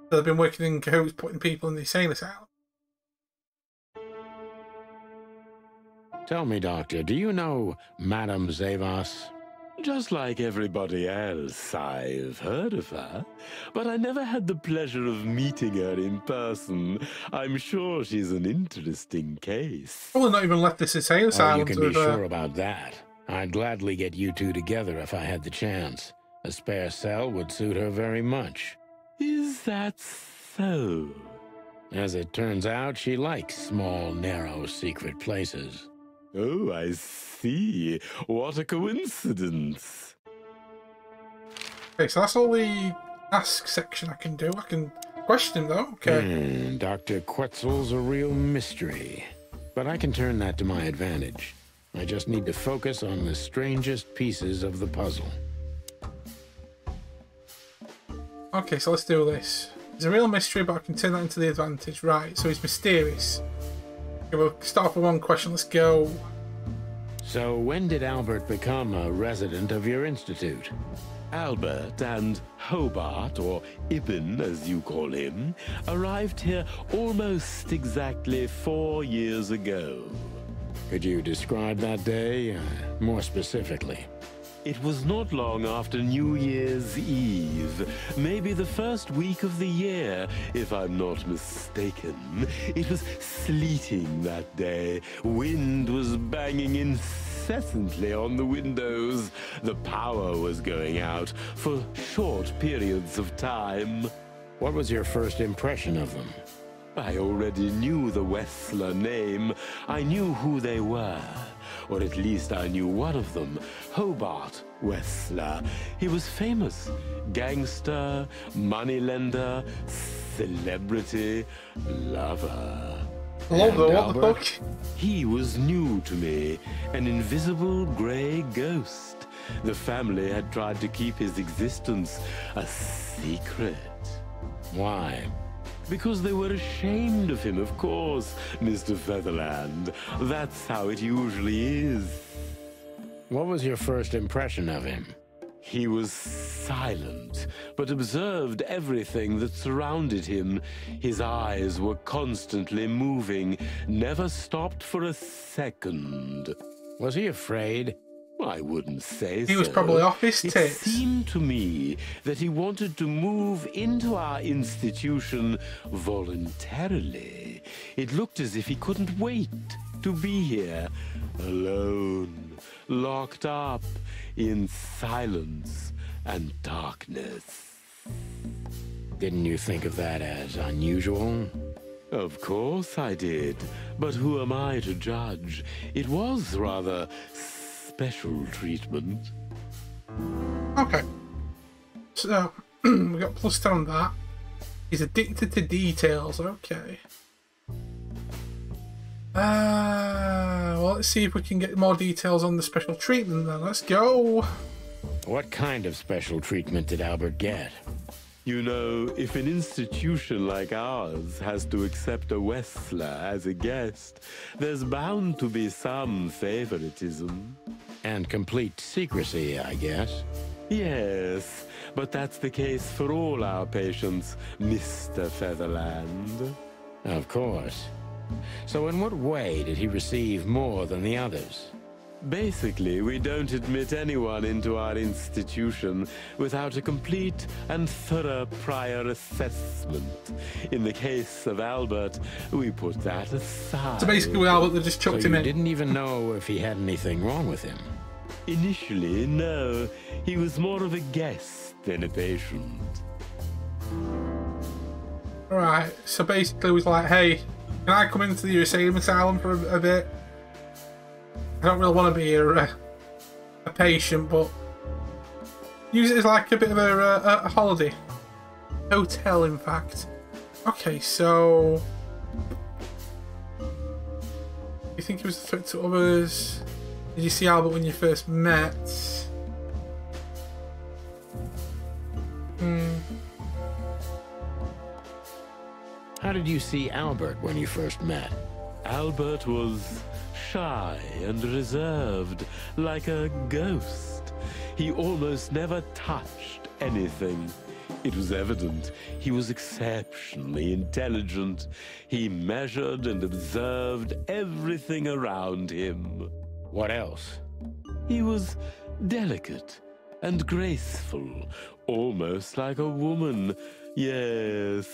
So they've been working in cahoots putting people in the insane asylum. Tell me, Doctor, do you know Madame Zavas? Just like everybody else, I've heard of her, but I never had the pleasure of meeting her in person. I'm sure she's an interesting case. Probably not even left this insane Oh, asylum. you can to be have, sure about that. I'd gladly get you two together if I had the chance. A spare cell would suit her very much. Is that so? As it turns out, she likes small, narrow, secret places. Oh, I see. What a coincidence. Okay, so that's all the ask section I can do. I can question him though. Okay. Dr. Quetzal's a real mystery. But I can turn that to my advantage. I just need to focus on the strangest pieces of the puzzle. Okay, so let's do this. It's a real mystery, but I can turn that into the advantage. Right, so he's mysterious. Okay, we'll start off with one question. Let's go. So when did Albert become a resident of your institute? Albert and Hobart, or Ibn as you call him, arrived here almost exactly 4 years ago. Could you describe that day more specifically? It was not long after New Year's Eve, maybe the first week of the year, if I'm not mistaken. It was sleeting that day. Wind was banging incessantly on the windows. The power was going out for short periods of time. What was your first impression of them? I already knew the Wessler name. I knew who they were. Or at least I knew one of them, Hobart Wessler. He was famous. Gangster, moneylender, celebrity, lover. Lover, what Albert? the fuck? He was new to me, an invisible grey ghost. The family had tried to keep his existence a secret. Why? Because they were ashamed of him, of course, Mr. Featherland. That's how it usually is. What was your first impression of him? He was silent, but observed everything that surrounded him. His eyes were constantly moving, never stopped for a second. Was he afraid? I wouldn't say so. He was probably off his tits. It seemed to me that he wanted to move into our institution voluntarily. It looked as if he couldn't wait to be here, alone, locked up in silence and darkness. Didn't you think of that as unusual? Of course I did, but who am I to judge? It was rather special treatment. Okay. So, we got +10 on that. He's addicted to details. Okay. Well, let's see if we can get more details on the special treatment then. Let's go. What kind of special treatment did Albert get? You know, if an institution like ours has to accept a Wessler as a guest, there's bound to be some favoritism. And complete secrecy, I guess. Yes, but that's the case for all our patients, Mr. Featherland. Of course. So in what way did he receive more than the others? Basically, we don't admit anyone into our institution without a complete and thorough prior assessment. In the case of Albert, we put that aside. So basically with Albert, they just chucked him in. You didn't even know if he had anything wrong with him? Initially, no. He was more of a guest than a patient. Alright, so basically it was like, hey, can I come into the asylum for a bit? I don't really want to be a patient, but use it as like a bit of a holiday. Hotel, in fact. Okay, so... You think he was a threat to others? Did you see Albert when you first met? How did you see Albert when you first met? Albert was shy and reserved, like a ghost. He almost never touched anything. It was evident he was exceptionally intelligent. He measured and observed everything around him. What else? He was delicate and graceful, almost like a woman. Yes,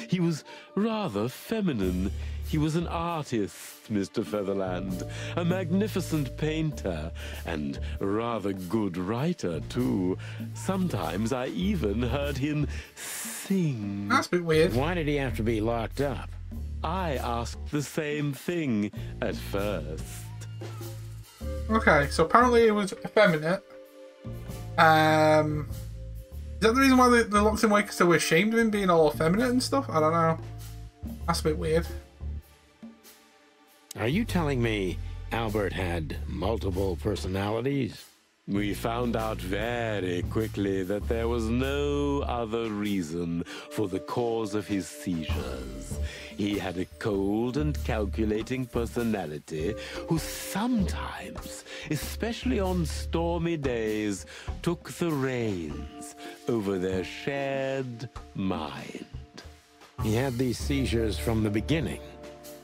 he was rather feminine. He was an artist, Mr. Featherland, a magnificent painter, and rather good writer, too. Sometimes I even heard him sing. That's a bit weird. Why did he have to be locked up? I asked the same thing at first. Okay, so apparently it was effeminate. Is that the reason why they locked him away? Because they were ashamed of him being all effeminate and stuff? I don't know. That's a bit weird. Are you telling me Albert had multiple personalities? We found out very quickly that there was no other reason for the cause of his seizures. He had a cold and calculating personality who sometimes, especially on stormy days, took the reins over their shared mind. He had these seizures from the beginning.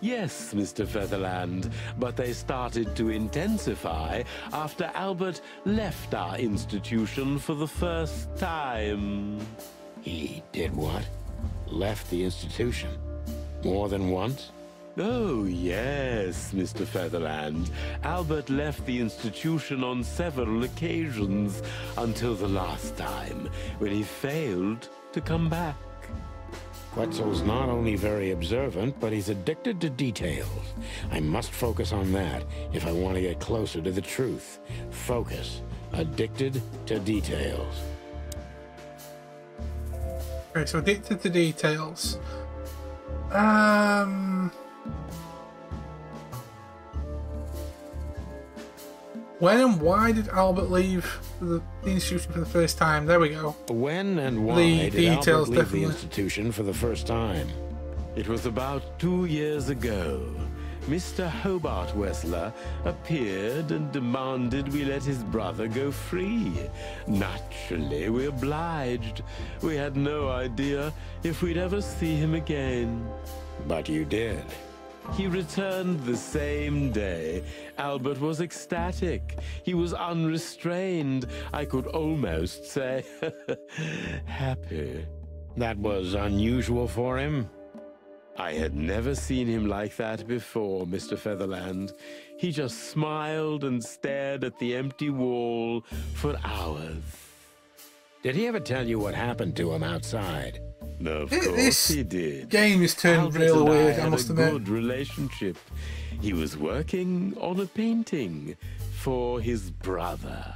Yes, Mr. Featherland, but they started to intensify after Albert left our institution for the first time. He did what? Left the institution? More than once? Oh, yes, Mr. Featherland. Albert left the institution on several occasions until the last time, when he failed to come back. Quetzal's not only very observant, but he's addicted to details. I must focus on that if I want to get closer to the truth. Focus. Addicted to details. Okay, so addicted to details. When and why did Albert leave the institution for the first time? There we go. When and why The did Albert details, leave definitely. the institution for the first time? It was about 2 years ago. Mr. Hobart Wessler appeared and demanded we let his brother go free. Naturally, we obliged. We had no idea if we'd ever see him again. But you did. He returned the same day. Albert was ecstatic. He was unrestrained. I could almost say happy. That was unusual for him. I had never seen him like that before, Mr. Featherland. He just smiled and stared at the empty wall for hours. Did he ever tell you what happened to him outside? Of This course he did. game is turned Albert real and weird, I had must a admit. good relationship. He was working on a painting for his brother.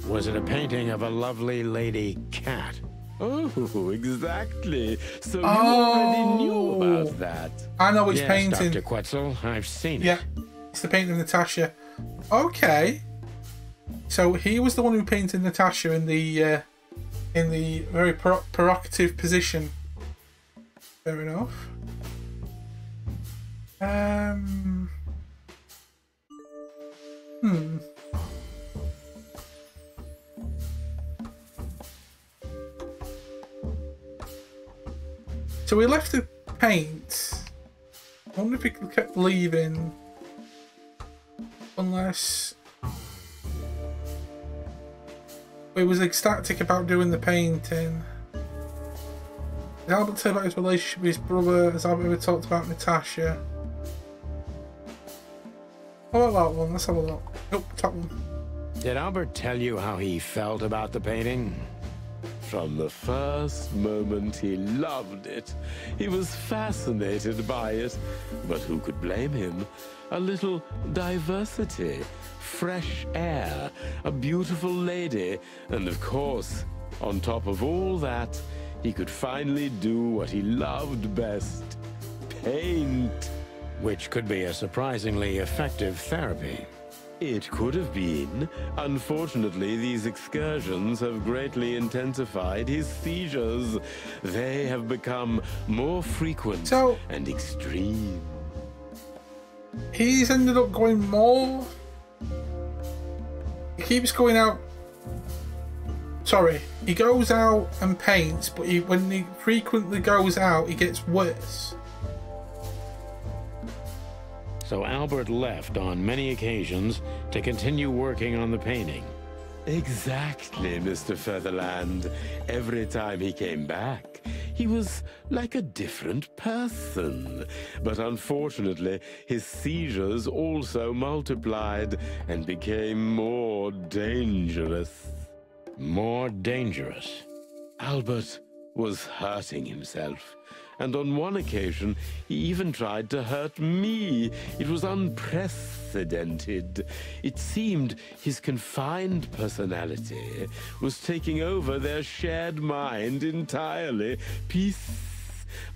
Was it a painting of a lovely lady cat? Oh, exactly. So you already knew about that. I know which Yes, painting. Dr. Quetzal, I've seen Yeah, it. it's the painting of Natasha. Okay. So he was the one who painted Natasha in the very provocative position. Fair enough. So we left the paint. I wonder if we kept leaving. Unless he was ecstatic about doing the painting. Did Albert tell about his relationship with his brother? Has Albert ever talked about Natasha? How about that one? Let's have a look. Nope, top one. Did Albert tell you how he felt about the painting? From the first moment, he loved it. He was fascinated by it. But who could blame him? A little diversity, fresh air, a beautiful lady, and of course, on top of all that, he could finally do what he loved best: paint. Which could be a surprisingly effective therapy. It could have been. Unfortunately, these excursions have greatly intensified his seizures. They have become more frequent and extreme. He's ended up going more. He keeps going out. Sorry, he goes out and paints, but when he frequently goes out, he gets worse. So Albert left on many occasions to continue working on the painting. Exactly, Mr. Featherland. Every time he came back, he was like a different person. But unfortunately, his seizures also multiplied and became more dangerous. More dangerous? Albert was hurting himself. And on one occasion, he even tried to hurt me. It was unprecedented. It seemed his confined personality was taking over their shared mind entirely, piece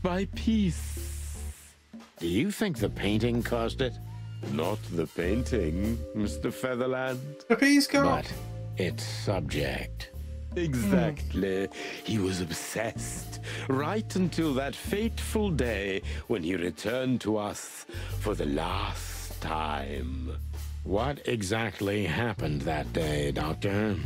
by piece. Do you think the painting caused it? Not the painting, Mr. Featherland. But he's got... But its subject. Exactly. He was obsessed, right until that fateful day when he returned to us for the last time. What exactly happened that day, Doctor?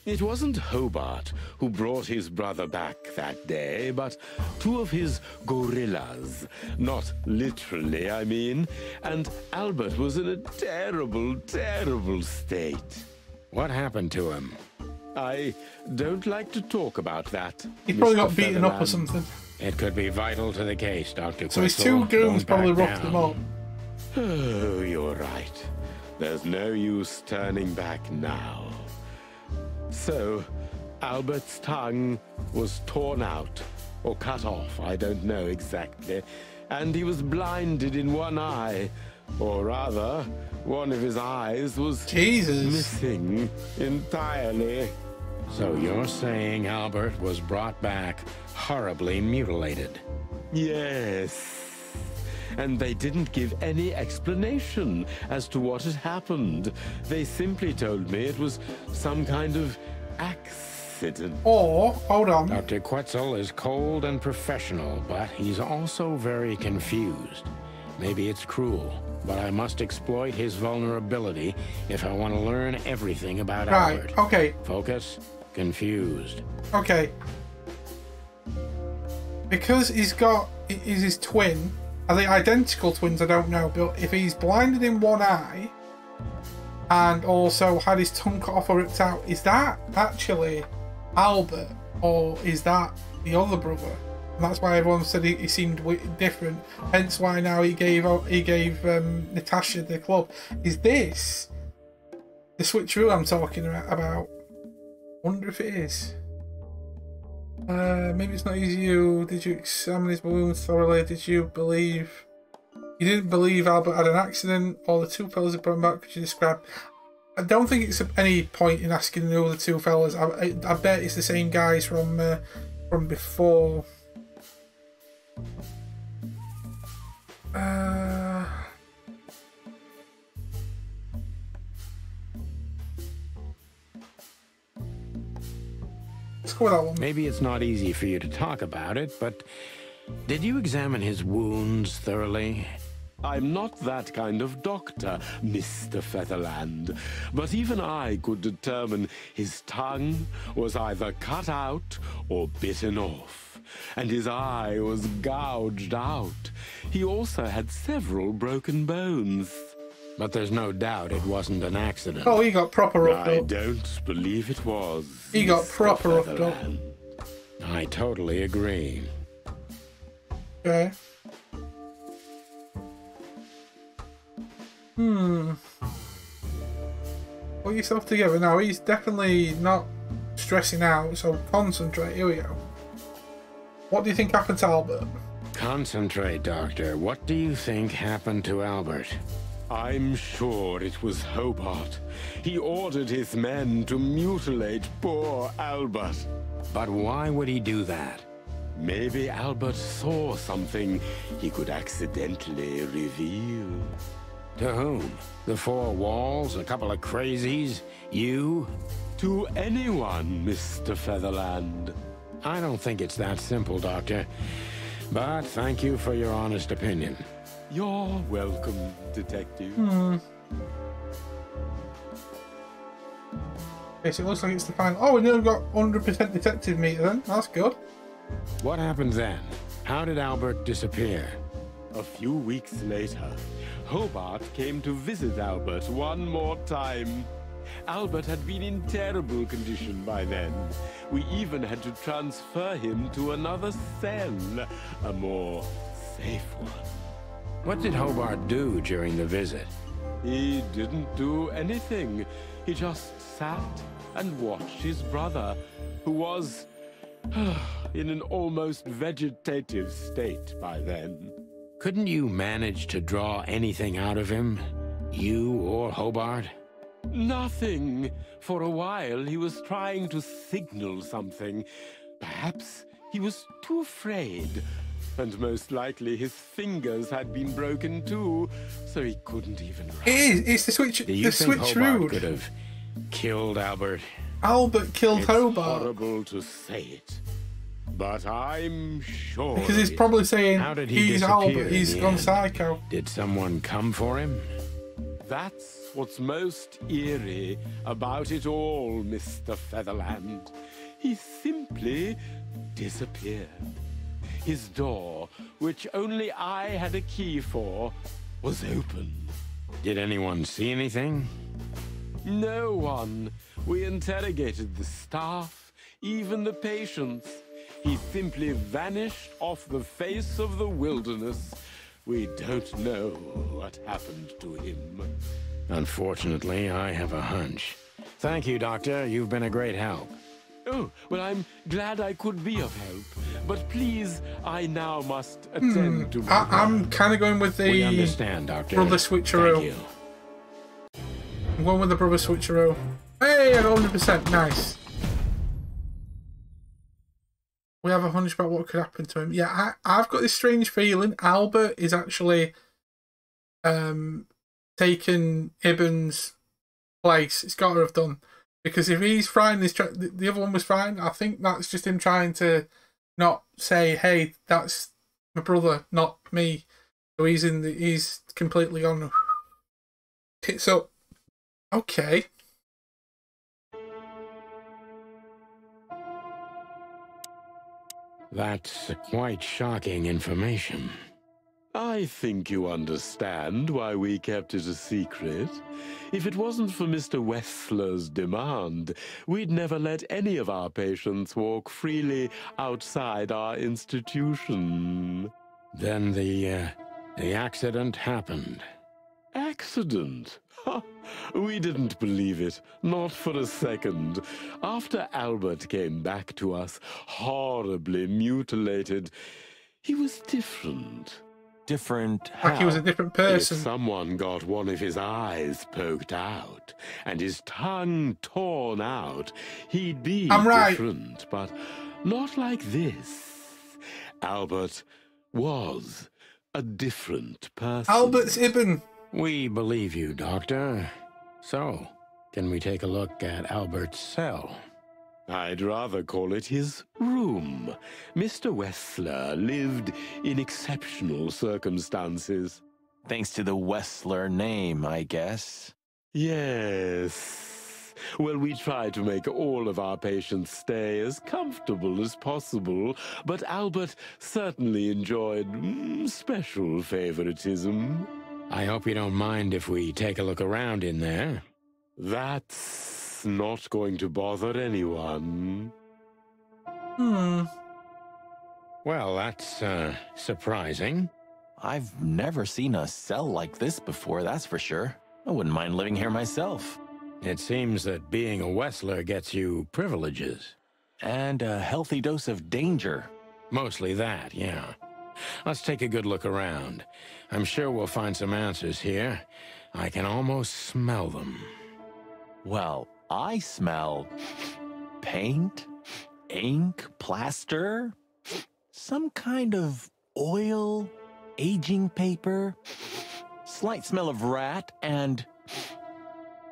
It wasn't Hobart who brought his brother back that day, but two of his gorillas. Not literally, I mean. And Albert was in a terrible, terrible state. What happened to him? I don't like to talk about that. He probably Mr. got beaten up or Featherland. something. It could be vital to the case, Dr. So his Quetzal. two goons Don't back probably rocked him down. up. Oh, you're right. There's no use turning back now. So, Albert's tongue was torn out, or cut off, I don't know exactly, and he was blinded in one eye. Or rather, one of his eyes was missing entirely. So you're saying Albert was brought back horribly mutilated? Yes. and they didn't give any explanation as to what had happened. They simply told me it was some kind of accident. Or, hold on. Dr. Quetzal is cold and professional, but he's also very confused. Maybe it's cruel, but I must exploit his vulnerability if I want to learn everything about Albert. Right, okay. Focus, confused. Okay. Because he's his twin. Are they identical twins? I don't know. But if he's blinded in one eye and also had his tongue cut off or ripped out, is that actually Albert or is that the other brother? And that's why everyone said he seemed different. Hence why now he gave Natasha the club. Is this the switcheroo I'm talking about? Wonder if it is. Maybe it's not easy. Did you examine his wounds thoroughly? Did you believe... You didn't believe Albert had an accident or the two fellas had brought him back? Could you describe... I don't think it's any point in asking who the two fellas... I bet it's the same guys from before. Let's go with that one. Maybe it's not easy for you to talk about it, but did you examine his wounds thoroughly? I'm not that kind of doctor, Mr. Featherland, but even I could determine his tongue was either cut out or bitten off, and his eye was gouged out. He also had several broken bones. But there's no doubt it wasn't an accident. Oh, he got proper roughed I up. don't believe it was. He got Mr. proper roughed up. Featherland. I totally agree. Okay. Put yourself together now. He's definitely not stressing out, so concentrate. Here we go. What do you think happened to Albert? Concentrate, Doctor. What do you think happened to Albert? I'm sure it was Hobart. He ordered his men to mutilate poor Albert. But why would he do that? Maybe Albert saw something he could accidentally reveal. To whom? The four walls? A couple of crazies? You? To anyone, Mr. Featherland. I don't think it's that simple, Doctor. But thank you for your honest opinion. You're welcome, Detective. Okay, so it looks like it's the final. Oh, we nearly got 100% detective meter then. That's good. What happened then? How did Albert disappear? A few weeks later, Hobart came to visit Albert one more time. Albert had been in terrible condition by then. We even had to transfer him to another cell, a more safe one. What did Hobart do during the visit? He didn't do anything. He just sat and watched his brother, who was in an almost vegetative state by then. Couldn't you manage to draw anything out of him? You or Hobart? Nothing. For a while, he was trying to signal something. Perhaps he was too afraid. And most likely his fingers had been broken too, so he couldn't even write. It's the switch. Do you think Hobart switcheroo could have killed Albert? Albert killed It's Hobart. horrible to say it, but I'm sure. Because he's probably saying How did he he's disappear Albert, in he's the gone end? psycho. Did someone come for him? That's what's most eerie about it all, Mr. Featherland. He simply disappeared. His door, which only I had a key for, was open. Did anyone see anything? No one. We interrogated the staff, even the patients. He simply vanished off the face of the wilderness. We don't know what happened to him. Unfortunately, I have a hunch. Thank you, Doctor. You've been a great help. Oh, well, I'm glad I could be of help. But please, I now must attend to my I'm kind of going with the We understand, Doctor. brother switcheroo. Thank you. I'm going with the brother switcheroo. Hey, I got 100%. Nice. We have a hunch about what could happen to him. Yeah, I've got this strange feeling Albert is actually taken Ibben's place. It's got to have done. Because if he's frying this, the other one was frying, I think that's just him trying to not say, hey, that's my brother, not me. So he's completely gone. So, okay. That's quite shocking information. I think you understand why we kept it a secret. If it wasn't for Mr. Wessler's demand, we'd never let any of our patients walk freely outside our institution. Then the accident happened. Accident? Ha! We didn't believe it, not for a second. After Albert came back to us, horribly mutilated, he was different. Different how? Like he was a different person. If someone got one of his eyes poked out and his tongue torn out, he'd be different, but not like this. Albert was a different person. Albert's Ibben. We believe you, Doctor. So, can we take a look at Albert's cell? I'd rather call it his room. Mr. Wessler lived in exceptional circumstances. Thanks to the Wessler name, I guess. Yes. Well, we try to make all of our patients stay as comfortable as possible, but Albert certainly enjoyed special favoritism. I hope you don't mind if we take a look around in there. That's not going to bother anyone. Well, that's surprising. I've never seen a cell like this before, that's for sure. I wouldn't mind living here myself. It seems that being a Wessler gets you privileges. And a healthy dose of danger. Mostly that, yeah. Let's take a good look around. I'm sure we'll find some answers here. I can almost smell them. Well, I smell paint, ink, plaster, some kind of oil, aging paper, slight smell of rat, and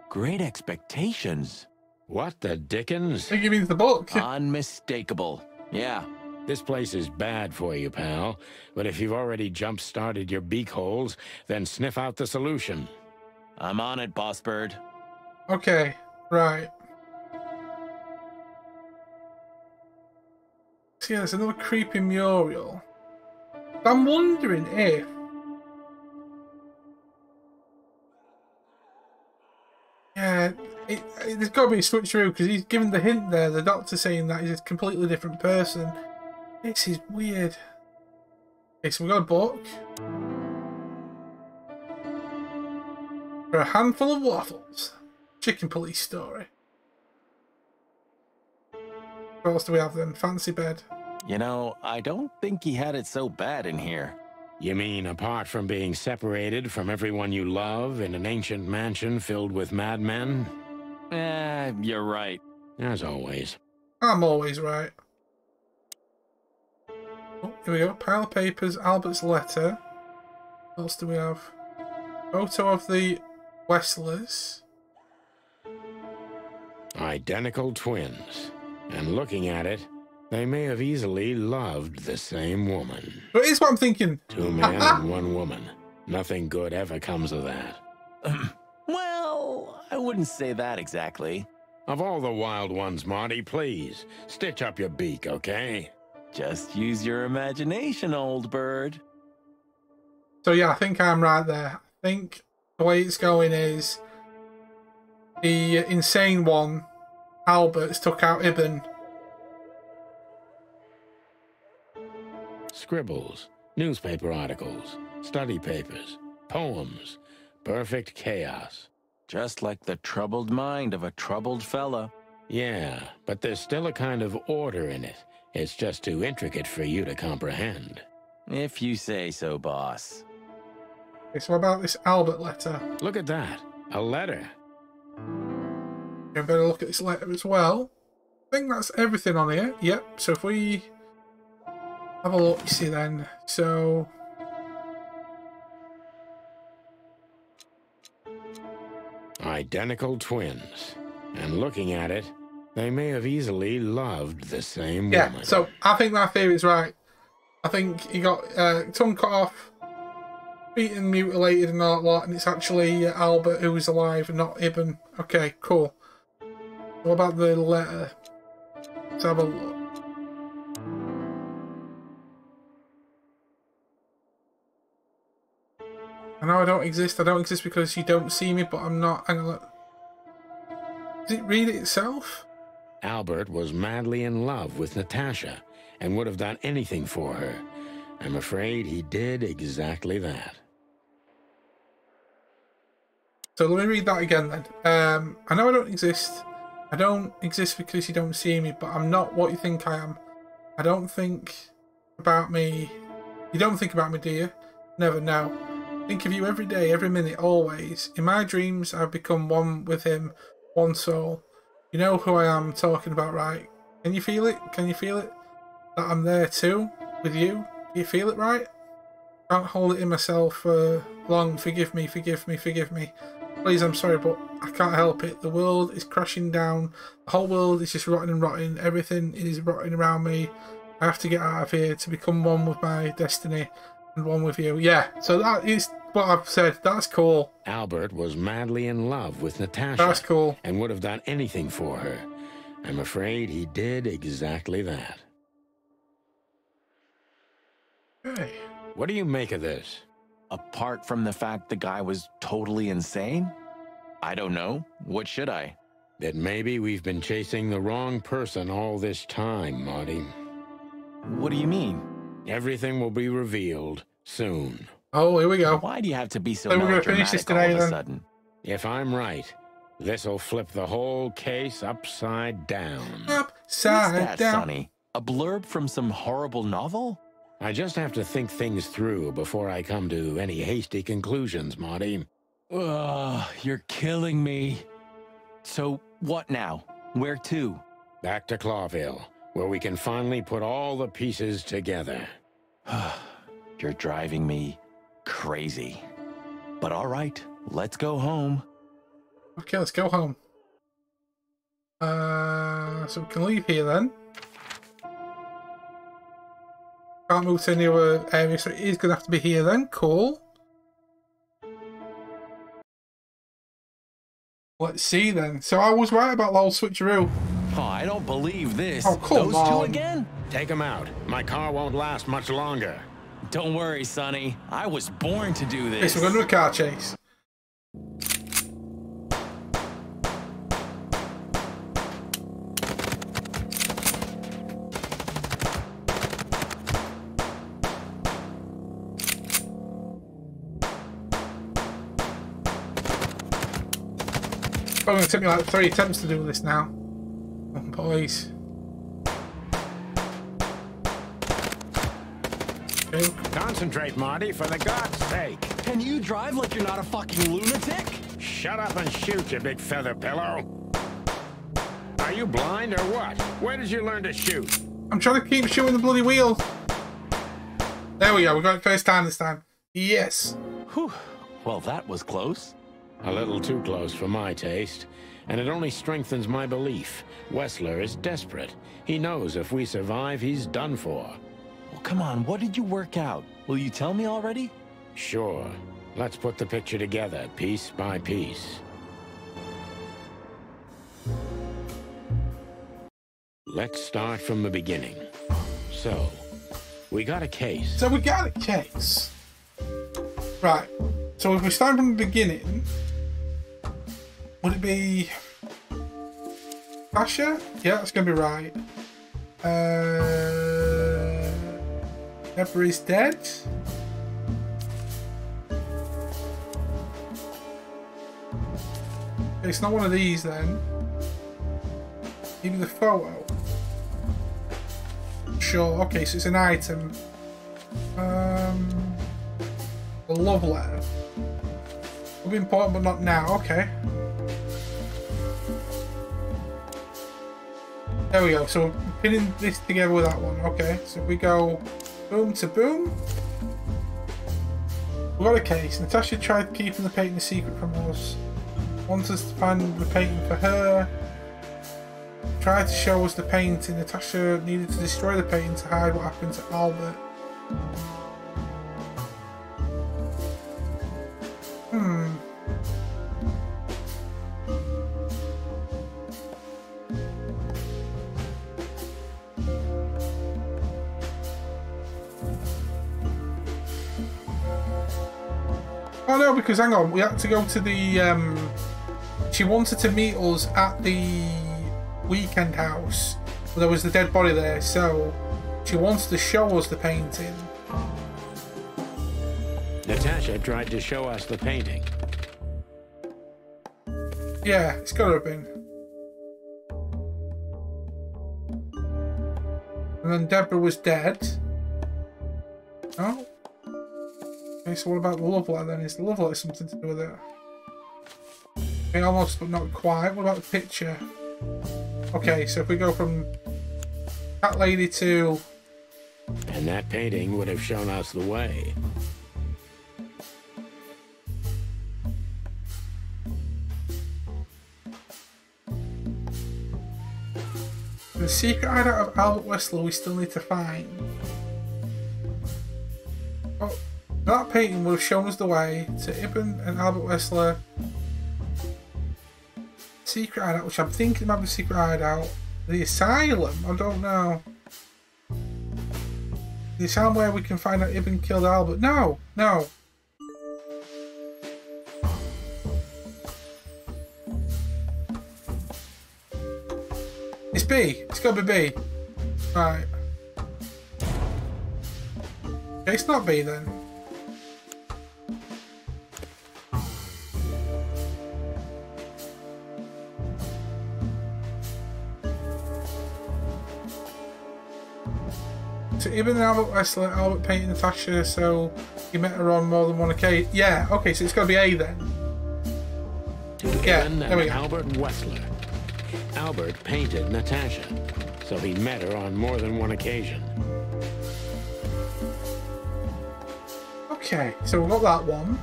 great expectations. What the dickens? I think you mean the book. Unmistakable. Yeah. This place is bad for you, pal. But if you've already jump-started your beak holes, then sniff out the solution. I'm on it, Boss Bird. Okay, right. So yeah, there's another creepy mural. I'm wondering if... Yeah, there's got to be a switcheroo, because he's given the hint there, the doctor saying that he's a completely different person. This is weird. Okay, so we've got a book. For a handful of waffles. Chicken police story. What else do we have then? Fancy bed. You know, I don't think he had it so bad in here. You mean apart from being separated from everyone you love in an ancient mansion filled with madmen? You're right. As always. I'm always right. Oh, here we go. Pile of papers. Albert's letter. What else do we have? Photo of the Westlers. Identical twins. And looking at it, they may have easily loved the same woman. But here's what I'm thinking. 2 men and 1 woman. Nothing good ever comes of that. Well, I wouldn't say that exactly. Of all the wild ones, Marty, please, stitch up your beak, okay? Just use your imagination, old bird. So yeah, I think I'm right there. I think the way it's going is the insane one, Albert's took out Ibben. Scribbles, newspaper articles, study papers, poems, perfect chaos. Just like the troubled mind of a troubled fella. Yeah, but there's still a kind of order in it. It's just too intricate for you to comprehend. If you say so, boss. Okay, so what about this Albert letter? Look at that. A letter. You better look at this letter as well. I think that's everything on here. Yep, so if we Have a look, you see then. So... Identical twins. And looking at it, they may have easily loved the same yeah, woman. So I think my theory is right. I think he got tongue cut off, beaten, mutilated and all that lot, and it's actually Albert who was alive and not Ibn. Okay, cool. What about the letter? Let's have a look. I know I don't exist. I don't exist because you don't see me, but I'm not. Hang on, look. Does it read it itself? Albert was madly in love with Natasha and would have done anything for her. I'm afraid he did exactly that. So let me read that again then. I know I don't exist. I don't exist because you don't see me, but I'm not what you think I am. I don't think about me. You don't think about me, do you? Never, no. Think of you every day, every minute, always. In my dreams, I've become one with him, one soul. You know who I am talking about, right? Can you feel it? Can you feel it? That I'm there too, with you? Do you feel it, right? Can't hold it in myself for long. Forgive me, forgive me, forgive me. Please, I'm sorry, but I can't help it. The world is crashing down. The whole world is just rotting and rotting. Everything is rotting around me. I have to get out of here to become one with my destiny and one with you. Yeah, so that is what I've said. That's cool. Albert was madly in love with Natasha. That's cool. And would have done anything for her. I'm afraid he did exactly that. Hey. What do you make of this? Apart from the fact the guy was totally insane? I don't know. What should I? That maybe we've been chasing the wrong person all this time, Marty. What do you mean? Everything will be revealed soon. Oh, here we go. Why do you have to be so we're gonna finish this today, all of a then. sudden? If I'm right, this'll flip the whole case upside down. Upside What's that, down. Sonny? A blurb from some horrible novel? I just have to think things through before I come to any hasty conclusions, Marty. Ugh, you're killing me. So, what now? Where to? Back to Clawville, where we can finally put all the pieces together. You're driving me crazy. But all right, let's go home. Okay, let's go home. So we can leave here then. Can't move to any other area, so it is going to have to be here then. Cool. Let's see then. So I was right about the whole switcheroo. Oh, I don't believe this. Oh, come Those on. two again? Take them out. My car won't last much longer. Don't worry, Sonny. I was born to do Okay, this. so we're going to do a car chase. It's going to take me like 3 attempts to do this now. Come on, boys. Okay. Concentrate, Marty, for the God's sake. Can you drive like you're not a fucking lunatic? Shut up and shoot, you big feather pillow. Are you blind or what? Where did you learn to shoot? I'm trying to keep shooting the bloody wheel. There we go. We got it first time this time. Yes. Whew. Well, that was close. A little too close for my taste, and it only strengthens my belief. Wessler is desperate. He knows if we survive, he's done for. Well, come on, what did you work out? Will you tell me already? Sure. Let's put the picture together, piece by piece. Let's start from the beginning. So, we got a case. So we got a case. Right. So if we start from the beginning, would it be Pasha? Yeah, that's going to be right. Deborah is dead. It's not one of these then. Maybe the photo. Sure. Okay, so it's an item. A love letter. Will be important, but not now. Okay. There we go. So we're pinning this together with that one. Okay. So if we go Boom to boom. We've got a case. Natasha tried keeping the painting a secret from us. Wants us to find the painting for her. Tried to show us the painting. Natasha needed to destroy the painting to hide what happened to Albert. Oh no, because hang on, we had to go to the she wanted to meet us at the weekend house. There was the dead body there, so she wants to show us the painting. Natasha tried to show us the painting. Yeah, it's gotta have been. And then Deborah was dead. Oh. Okay, so what about the love letter then? Is the love letter something to do with it? Okay, almost, but not quite. What about the picture? Okay, so if we go from that lady to... And that painting would have shown us the way. The secret hideout of Albert Wetzler we still need to find. Oh, that painting would have shown us the way to Ibn and Albert Wetzler. Secret hideout, which I'm thinking might be secret hideout. The asylum, I don't know. The asylum where we can find out Ibn killed Albert. No, no. It's B. It's got to be B. Right. Okay, it's not B then. So Ibn and Albert Wetzler, Albert painted Natasha, so you met her on more than one occasion. Yeah, okay, so it's got to be A then. Yeah, there we go. Albert Wetzler. Albert painted Natasha, so he met her on more than one occasion. Okay, so we've got that one.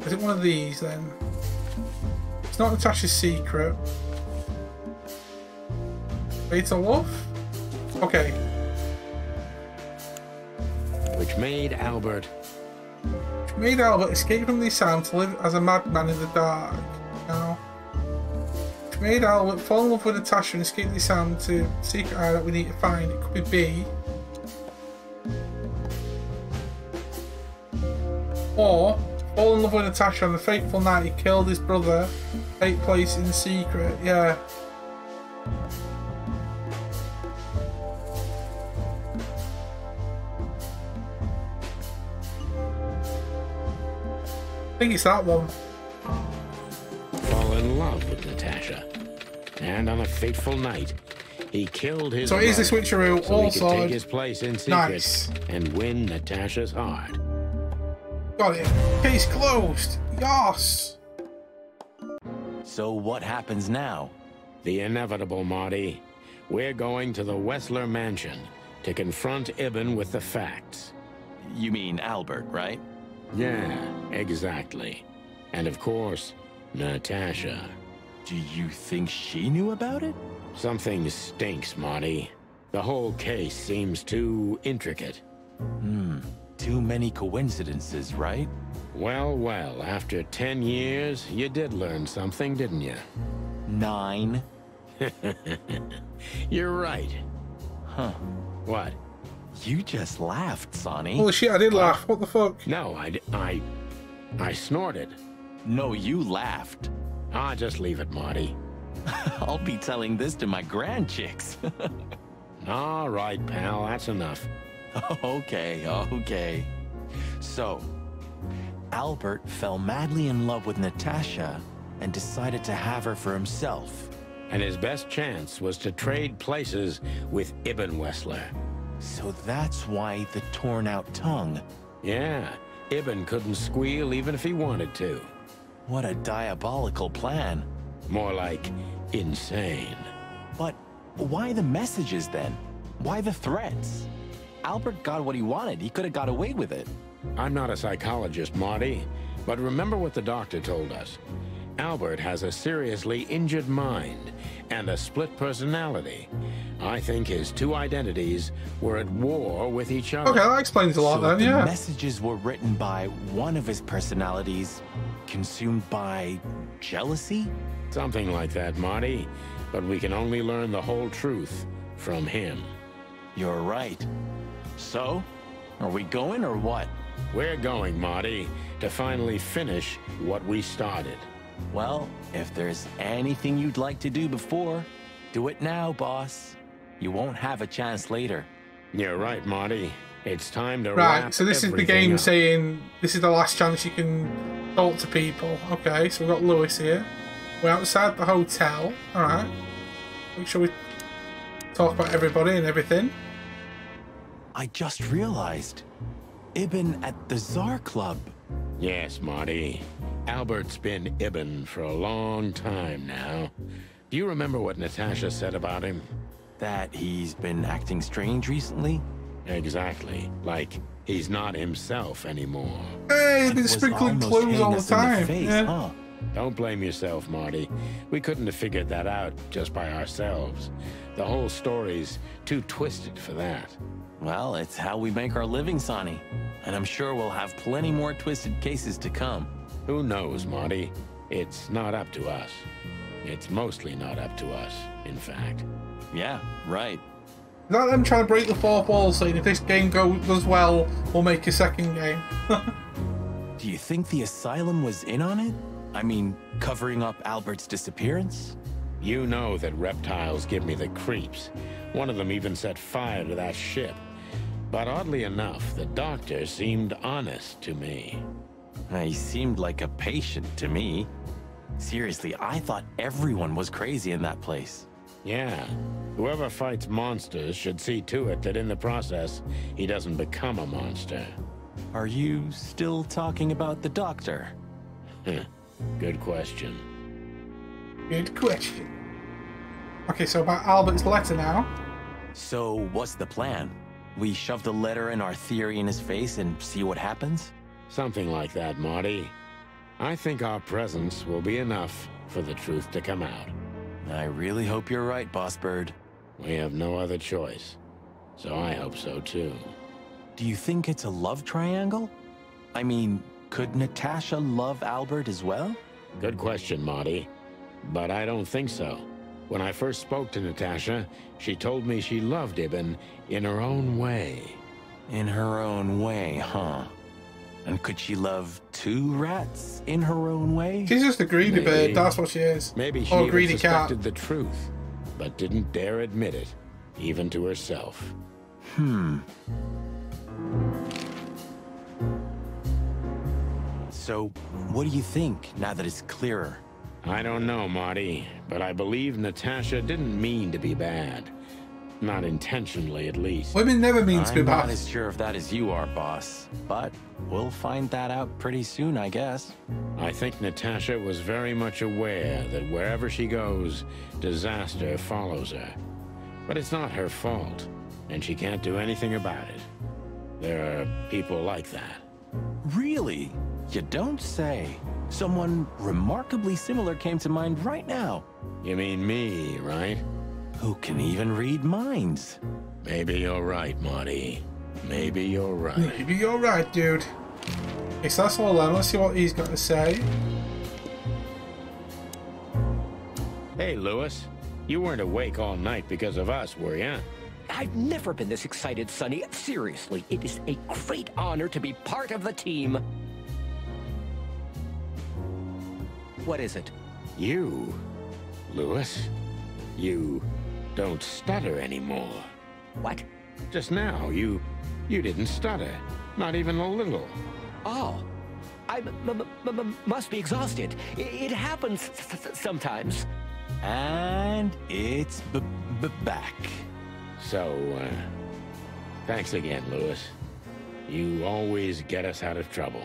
Is it one of these then? It's not Natasha's secret. Fatal Love? Okay. Which made Albert escape from the asylum to live as a madman in the dark. Now, which made Albert fall in love with Natasha and escape the asylum to secret hideout we need to find. It could be B. Or fall in love with Natasha on the fateful night he killed his brother. Take place in secret. Yeah. I think it's that one. Fall in love with Natasha, and on a fateful night, he killed his. So here's the switcheroo. So Also, he could take his place in secret nice. And win Natasha's heart. Got it. Case closed. Yes. So what happens now? The inevitable, Marty. We're going to the Wetzler mansion to confront Ibn with the facts. You mean Albert, right? Yeah, exactly. And of course, Natasha. Do you think she knew about it? Something stinks, Marty. The whole case seems too intricate. Too many coincidences, right? Well, well, after 10 years, you did learn something, didn't you? 9. You're right. Huh. What? You just laughed, Sonny. Holy shit, I did laugh. What the fuck? No, I snorted. No, you laughed. Ah, just leave it, Marty. I'll be telling this to my grandchicks. All right, pal, that's enough. Okay. So, Albert fell madly in love with Natasha and decided to have her for himself. And his best chance was to trade places with Ibn Wetzler. So that's why the torn-out tongue. Yeah, Ibn couldn't squeal even if he wanted to. What a diabolical plan. More like insane. But why the messages then? why the threats? Albert got what he wanted. He could have got away with it. I'm not a psychologist, Marty, but remember what the doctor told us. Albert has a seriously injured mind and a split personality. I think his two identities were at war with each other. Okay, that explains a lot then, the yeah. messages were written by one of his personalities, consumed by jealousy? Something like that, Marty. But we can only learn the whole truth from him. You're right. So, are we going or what? We're going, Marty, to finally finish what we started. Well, if there's anything you'd like to do before, do it now, boss. You won't have a chance later. You're right, Marty. It's time to Right, wrap so this is the everything game up. saying this is the last chance you can talk to people. Okay, so we've got Lewis here. We're outside the hotel. Alright. Make sure we talk about everybody and everything. I just realized. Ibn at the Tsar Club. Yes, Marty. Albert's been Ibn for a long time now. Do you remember what Natasha said about him? That he's been acting strange recently? Exactly. Like he's not himself anymore. Hey, he's been sprinkling clues all the time. Yeah. Huh? Don't blame yourself, Marty. We couldn't have figured that out just by ourselves. The whole story's too twisted for that. Well, it's how we make our living, Sonny. And I'm sure we'll have plenty more twisted cases to come. Who knows, Marty? It's not up to us. It's mostly not up to us, in fact. Yeah, right. Is that them trying to break the fourth wall, saying if this game does well, we'll make a second game? Do you think the asylum was in on it? I mean, covering up Albert's disappearance? You know that reptiles give me the creeps. One of them even set fire to that ship. But oddly enough, the doctor seemed honest to me. He seemed like a patient to me. Seriously, I thought everyone was crazy in that place. Yeah. Whoever fights monsters should see to it that in the process, he doesn't become a monster. Are you still talking about the doctor? Good question. Good question. Okay, so about Albert's letter now. So, what's the plan? We shove the letter and our theory in his face and see what happens? Something like that, Marty. I think our presence will be enough for the truth to come out. I really hope you're right, Boss Bird. We have no other choice. So I hope so, too. Do you think it's a love triangle? I mean, could Natasha love Albert as well? Good question, Marty. But I don't think so. When I first spoke to Natasha, she told me she loved Ibn in her own way. In her own way, huh? And could she love two rats in her own way? She's just a greedy bird, that's what she is. Maybe she or a even greedy suspected cat. the truth, but didn't dare admit it, even to herself. So, what do you think, now that it's clearer? I don't know, Marty, but I believe Natasha didn't mean to be bad. Not intentionally, at least. Women never mean to be I'm bad. not as sure of that as you are, boss. But we'll find that out pretty soon, I guess. I think Natasha was very much aware that wherever she goes, disaster follows her. But it's not her fault, and she can't do anything about it. There are people like that. Really? You don't say. Someone remarkably similar came to mind right now. You mean me, right? Who can even read minds? Maybe you're right, Marty. Maybe you're right. Maybe you're right, dude. Okay, so that's all then. Let's see what he's got to say. Hey, Lewis. You weren't awake all night because of us, were you? I've never been this excited, Sonny. Seriously, it is a great honor to be part of the team. What is it? You, Lewis, you don't stutter anymore. What? Just now, you didn't stutter. Not even a little. Oh, I must be exhausted. It happens sometimes. And it's back. So, thanks again, Lewis. You always get us out of trouble.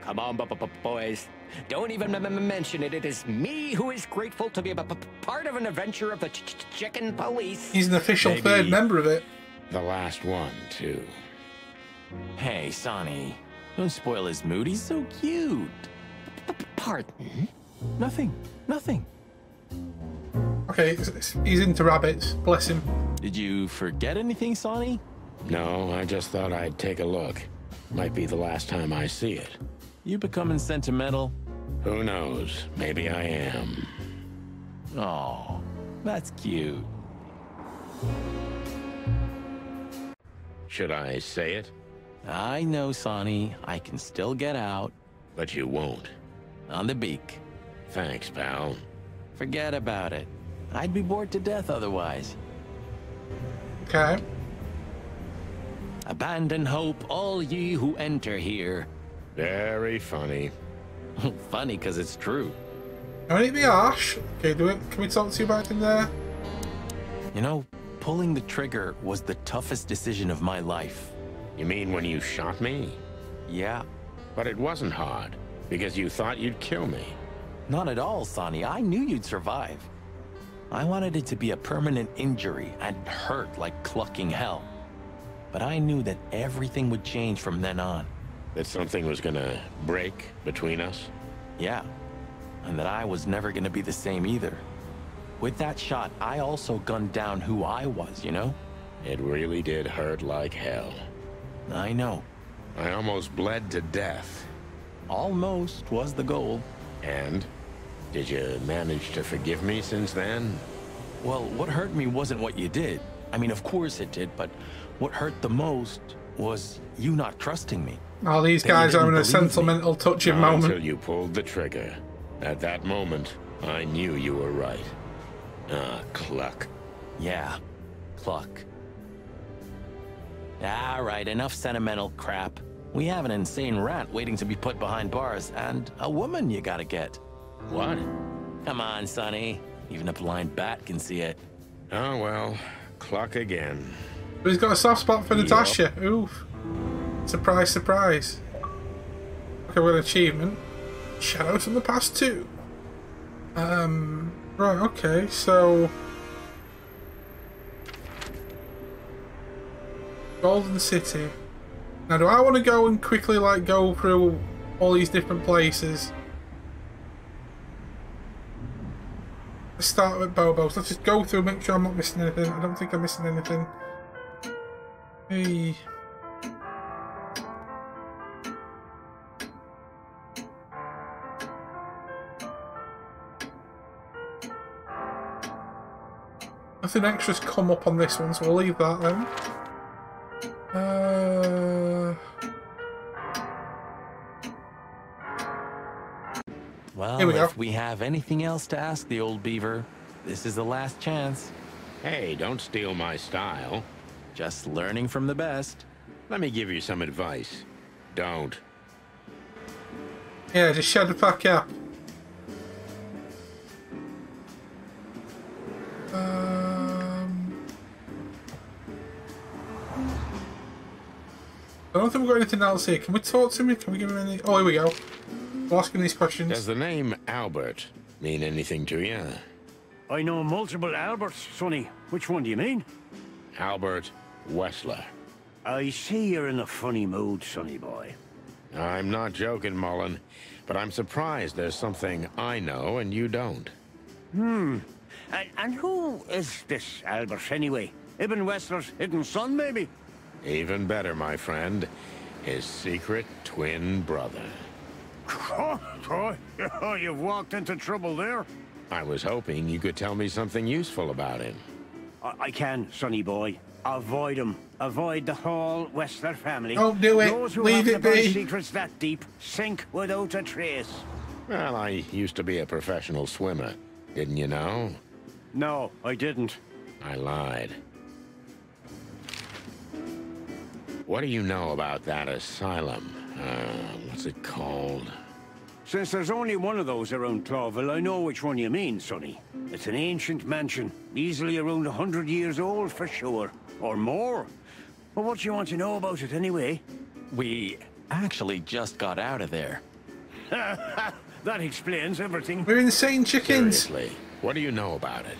Come on, boys. Don't even mention it. It is me who is grateful to be a part of an adventure of the Chicken Police. He's an official third member of it. The last one, too. Hey, Sonny. Don't spoil his mood. He's so cute. Pardon? Nothing. Nothing. Okay, he's into rabbits. Bless him. Did you forget anything, Sonny? No, I just thought I'd take a look. Might be the last time I see it. You becoming sentimental? Who knows? Maybe I am. Oh, that's cute. Should I say it? I know, Sonny. I can still get out. But you won't. On the beak. Thanks, pal. Forget about it. I'd be bored to death otherwise. Okay. Abandon hope, all ye who enter here. Very funny. Funny, because it's true. Don't it be harsh. Okay, do it. Can we talk to you about him there? You know, pulling the trigger was the toughest decision of my life. You mean when you shot me? Yeah. But it wasn't hard, because you thought you'd kill me. Not at all, Sonny. I knew you'd survive. I wanted it to be a permanent injury and hurt like clucking hell. But I knew that everything would change from then on. That something was gonna break between us? Yeah. And that I was never gonna be the same either. With that shot, I also gunned down who I was, you know? It really did hurt like hell. I know. I almost bled to death. Almost was the goal. And? Did you manage to forgive me since then? Well, what hurt me wasn't what you did. I mean, of course it did, but what hurt the most was you not trusting me. Oh, these guys are in a sentimental touching moment. Until you pulled the trigger. At that moment, I knew you were right. Ah, cluck. Yeah, cluck. All right, enough sentimental crap. We have an insane rat waiting to be put behind bars, and a woman you gotta get. What? Come on, Sonny. Even a blind bat can see it. Oh, well, cluck again. But he's got a soft spot for Natasha. Oof. Surprise, surprise. Okay, we're an achievement. Shadows from the past 2. Right, okay, so... Golden City. Now, do I want to go and quickly, like, go through all these different places? Let's start with Bobo's. Let's just go through, make sure I'm not missing anything. I don't think I'm missing anything. Hey... Nothing extra's come up on this one, so we'll leave that then. Well, here we go. If we have anything else to ask the old beaver, this is the last chance. Hey, don't steal my style. Just learning from the best. Let me give you some advice. Don't. Yeah, just shut the fuck up. I don't think we've got anything else here. Can we talk to him? Can we give him any... Oh, here we go. We'll ask him these questions. Does the name Albert mean anything to you? I know multiple Alberts, Sonny. Which one do you mean? Albert Wessler. I see you're in a funny mood, Sonny boy. I'm not joking, Mullen, but I'm surprised there's something I know and you don't. And who is this Albert, anyway? Ibn Wessler's hidden son, maybe? Even better, my friend. His secret twin brother. Oh, you've walked into trouble there. I was hoping you could tell me something useful about him. I can, Sonny boy. Avoid him. Avoid the whole Wessler family. Don't do it. Those who Leave it be. Secrets that deep sink without a trace. Well, I used to be a professional swimmer. Didn't you know? No, I didn't. I lied. What do you know about that asylum? What's it called? Since there's only one of those around Clawville, I know which one you mean, Sonny. It's an ancient mansion, easily around 100 years old for sure. Or more. Well, what do you want to know about it anyway? We actually just got out of there. That explains everything. We're insane chickens. Seriously, what do you know about it?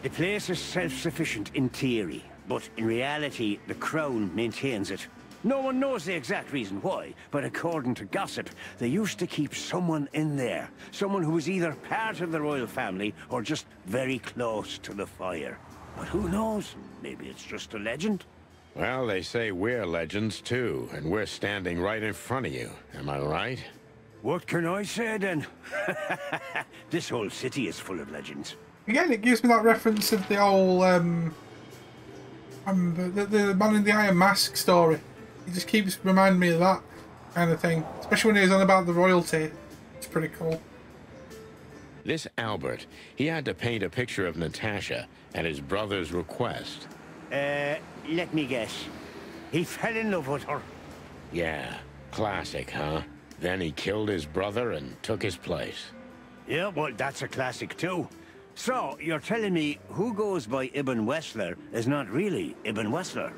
The place is self-sufficient in theory, But in reality, the Crown maintains it. No one knows the exact reason why, but according to gossip, they used to keep someone in there. Someone who was either part of the royal family or just very close to the fire. But who knows? Maybe it's just a legend. Well, they say we're legends too, and we're standing right in front of you. Am I right? What can I say then? This whole city is full of legends. Again, it gives me that reference of the old the Man in the Iron Mask story. It just keeps reminding me of that kind of thing, especially when he was on about the royalty. It's pretty cool. This Albert, he had to paint a picture of Natasha at his brother's request. Let me guess. He fell in love with her. Yeah, classic, huh? Then he killed his brother and took his place. Yeah, well, that's a classic too. So, you're telling me who goes by Ibn Wessler is not really Ibn Wessler?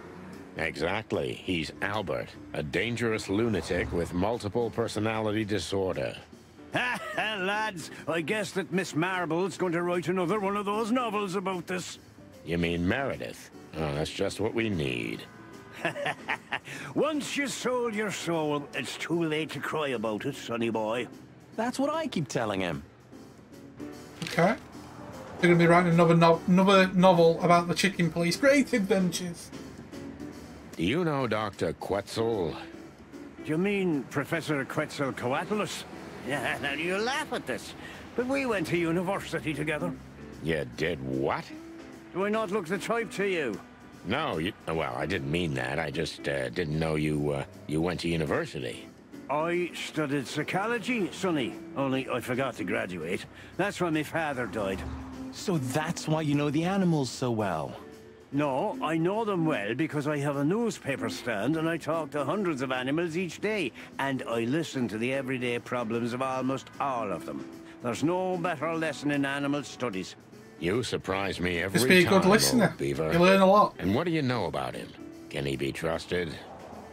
Exactly. He's Albert, a dangerous lunatic with multiple personality disorder. Ha ha, lads! I guess that Miss Marble's going to write another one of those novels about this. You mean Meredith? Oh, that's just what we need. Once you sold your soul, it's too late to cry about it, sonny boy. That's what I keep telling him. Okay. They're going to be writing another novel about the Chicken Police. Great adventures. Do you know Dr. Quetzal? Do you mean Professor Quetzalcoatlus? Yeah, now you laugh at this, but we went to university together. You did what? Do I not look the type to you? No, well, I didn't mean that. I just didn't know you went to university. I studied psychology, Sonny, only I forgot to graduate. That's when my father died. So that's why you know the animals so well? No, I know them well because I have a newspaper stand and I talk to hundreds of animals each day. And I listen to the everyday problems of almost all of them. There's no better lesson in animal studies. You surprise me every time, just be a good listener. Beaver. You learn a lot. And what do you know about him? Can he be trusted?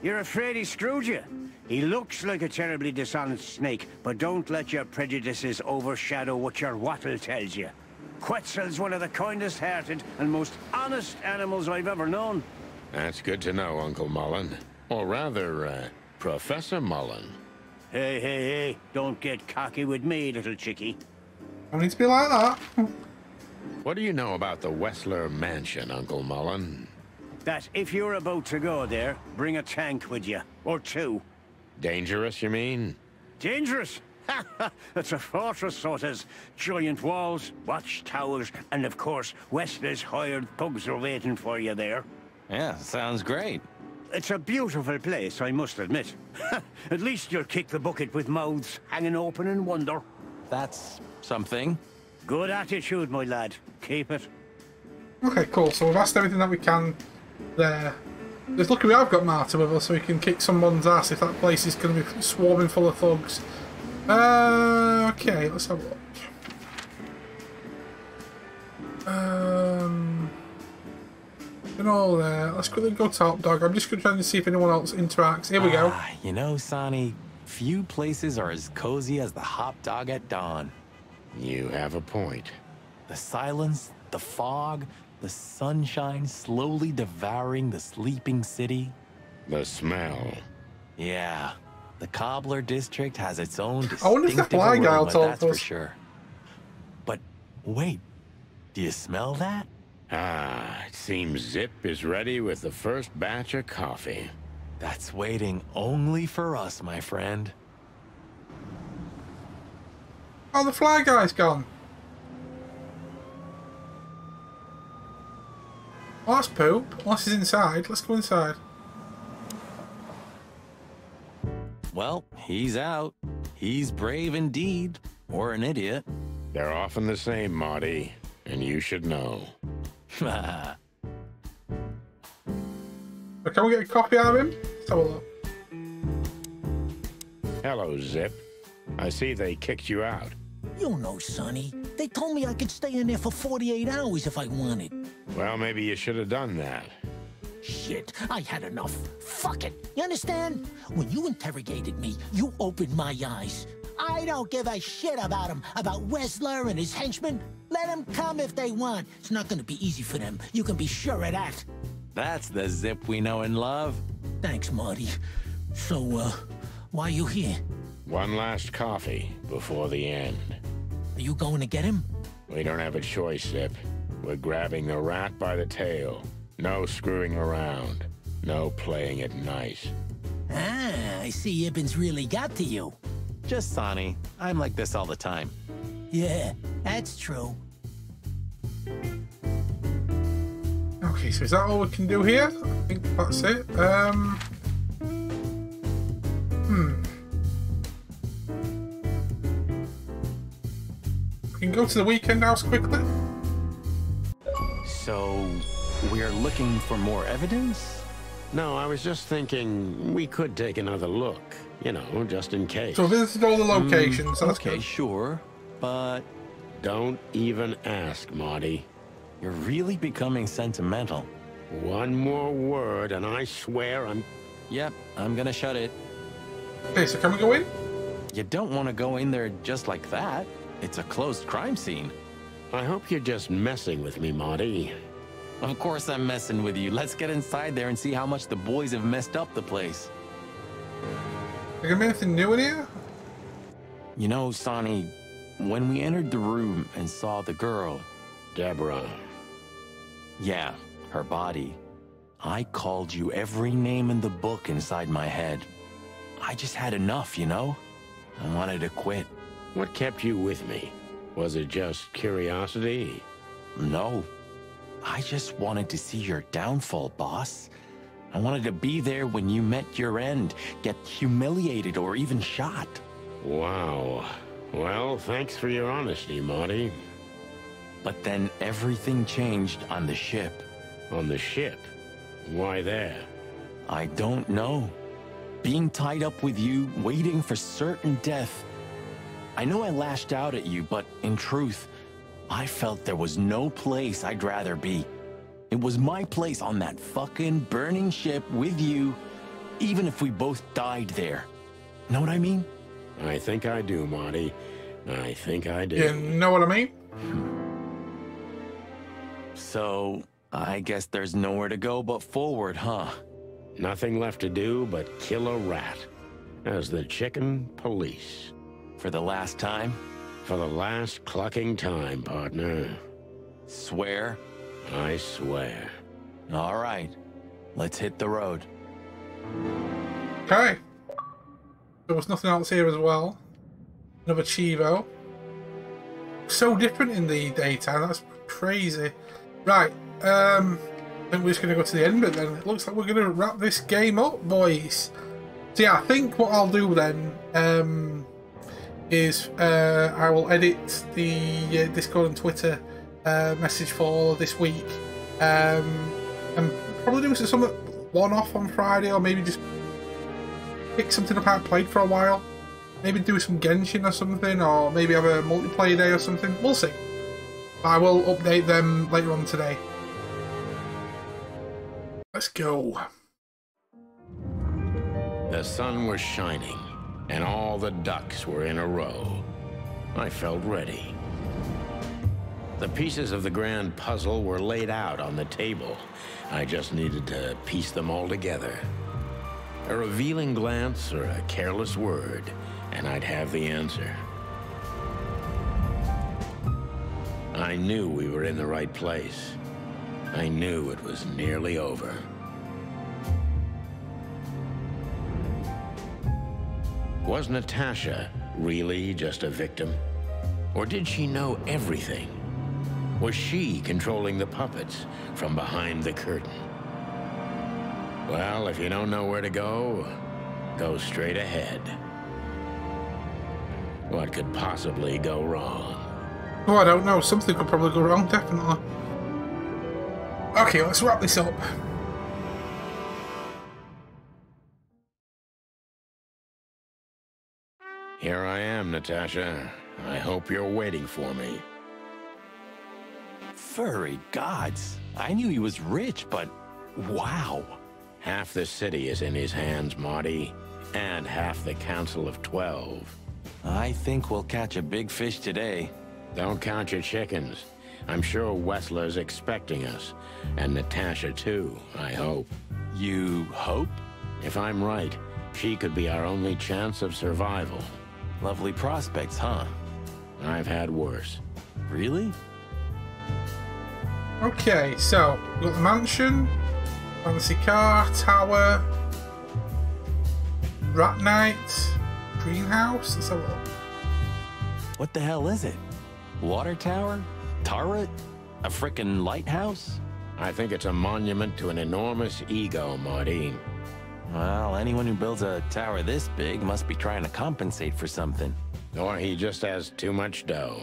You're afraid he screwed you? He looks like a terribly dishonest snake, but don't let your prejudices overshadow what your wattle tells you. Quetzal's one of the kindest-hearted and most honest animals I've ever known. That's good to know, Uncle Mullen. Or rather, Professor Mullen. Hey, hey, hey, don't get cocky with me, little chickie. Don't need to be like that. What do you know about the Wessler Mansion, Uncle Mullen? That if you're about to go there, bring a tank with you. Or two. Dangerous, you mean? Dangerous? It's a fortress, so it is. Giant walls, watchtowers, and of course, Wessler's hired thugs are waiting for you there. Yeah, sounds great. It's a beautiful place, I must admit. At least you'll kick the bucket with mouths hanging open in wonder. That's something. Good attitude, my lad. Keep it. Okay, cool. So we've asked everything that we can there. Just lucky we have got Marty with us so we can kick someone's ass if that place is going to be swarming full of thugs. Okay, let's have a look. You know, let's quickly go top dog. I'm just going to try and see if anyone else interacts. Here we go. You know, Sonny, few places are as cozy as the hot dog at dawn. You have a point. The silence, the fog, the sunshine slowly devouring the sleeping city. The smell. Yeah. The Cobbler District has its own distinctive I wonder if the fly guy will talk that's to for us. sure. But wait, do you smell that? Ah, it seems Zip is ready with the first batch of coffee. That's waiting only for us, my friend. Oh, the fly guy's gone. Oh, that's poop. Unless he's inside. Let's go inside. Well, he's out. He's brave indeed, or an idiot. They're often the same, Marty, and you should know. But can we get a copy out of him? Let's have a look. Hello, Zip. I see they kicked you out. You know, Sonny. They told me I could stay in there for 48 hours if I wanted. Well, maybe you should have done that. Shit, I had enough. Fuck it. You understand? When you interrogated me, you opened my eyes. I don't give a shit about him, about Wessler and his henchmen. Let them come if they want. It's not gonna be easy for them. You can be sure of that. That's the Zip we know and love. Thanks, Marty. So, why are you here? One last coffee before the end. Are you going to get him? We don't have a choice, Zip. We're grabbing the rat by the tail. No screwing around. No playing it nice. Ah, I see Ibben's really got to you. Just Sonny. I'm like this all the time. Yeah, that's true. Okay, so is that all we can do here? I think that's it. We can go to the weekend house quickly. So, we're looking for more evidence? No, I was just thinking we could take another look. You know, just in case. So visited all the locations. That's okay, good. sure. But don't even ask, Marty. You're really becoming sentimental. One more word and I swear I'm... Yep, I'm gonna shut it. Okay, so can we go in? You don't want to go in there just like that. It's a closed crime scene. I hope you're just messing with me, Marty. Of course I'm messing with you. Let's get inside there and see how much the boys have messed up the place. There gonna be anything new in here? You know, Sonny, when we entered the room and saw the girl... Deborah. Yeah, her body. I called you every name in the book inside my head. I just had enough, you know? I wanted to quit. What kept you with me? Was it just curiosity? No. I just wanted to see your downfall, boss. I wanted to be there when you met your end, get humiliated or even shot. Wow. Well, thanks for your honesty, Marty. But then everything changed on the ship. On the ship? Why there? I don't know. Being tied up with you, waiting for certain death. I know I lashed out at you, but in truth, I felt there was no place I'd rather be. It was my place on that fucking burning ship with you, even if we both died there. Know what I mean? I think I do, Marty. I think I do. You know what I mean? So, I guess there's nowhere to go but forward, huh? Nothing left to do but kill a rat. As the chicken police. For the last time? For the last clucking time, partner. Swear? I swear. All right. Let's hit the road. Okay. There was nothing else here as well. Another Chivo. So different in the daytime. That's crazy. Right. I think we're just going to go to the end of it then. It looks like we're going to wrap this game up, boys. So yeah, I think what I'll do then is I will edit the Discord and Twitter message for this week. And probably do some one-off on Friday, or maybe just pick something up I haven't played for a while. Maybe do some Genshin or something, or maybe have a multiplayer day or something. We'll see. I will update them later on today. Let's go. The sun was shining, and all the ducks were in a row. I felt ready. The pieces of the grand puzzle were laid out on the table. I just needed to piece them all together. A revealing glance or a careless word, and I'd have the answer. I knew we were in the right place. I knew it was nearly over. Was Natasha really just a victim? Or did she know everything? Was she controlling the puppets from behind the curtain? Well, if you don't know where to go, go straight ahead. What could possibly go wrong? Oh, I don't know. Something could probably go wrong, definitely. Okay, let's wrap this up. Here I am, Natasha. I hope you're waiting for me. Furry gods. I knew he was rich, but wow. Half the city is in his hands, Marty, and half the Council of 12. I think we'll catch a big fish today. Don't count your chickens. I'm sure Wessler's expecting us. And Natasha, too, I hope. You hope? If I'm right, she could be our only chance of survival. Lovely prospects, huh? I've had worse. Really? Okay, so we've got the mansion, fancy car, tower, rat night, greenhouse. Let's have a look. What the hell is it? Water tower? Turret? A frickin' lighthouse? I think it's a monument to an enormous ego, Marty. Well, anyone who builds a tower this big must be trying to compensate for something. Or he just has too much dough.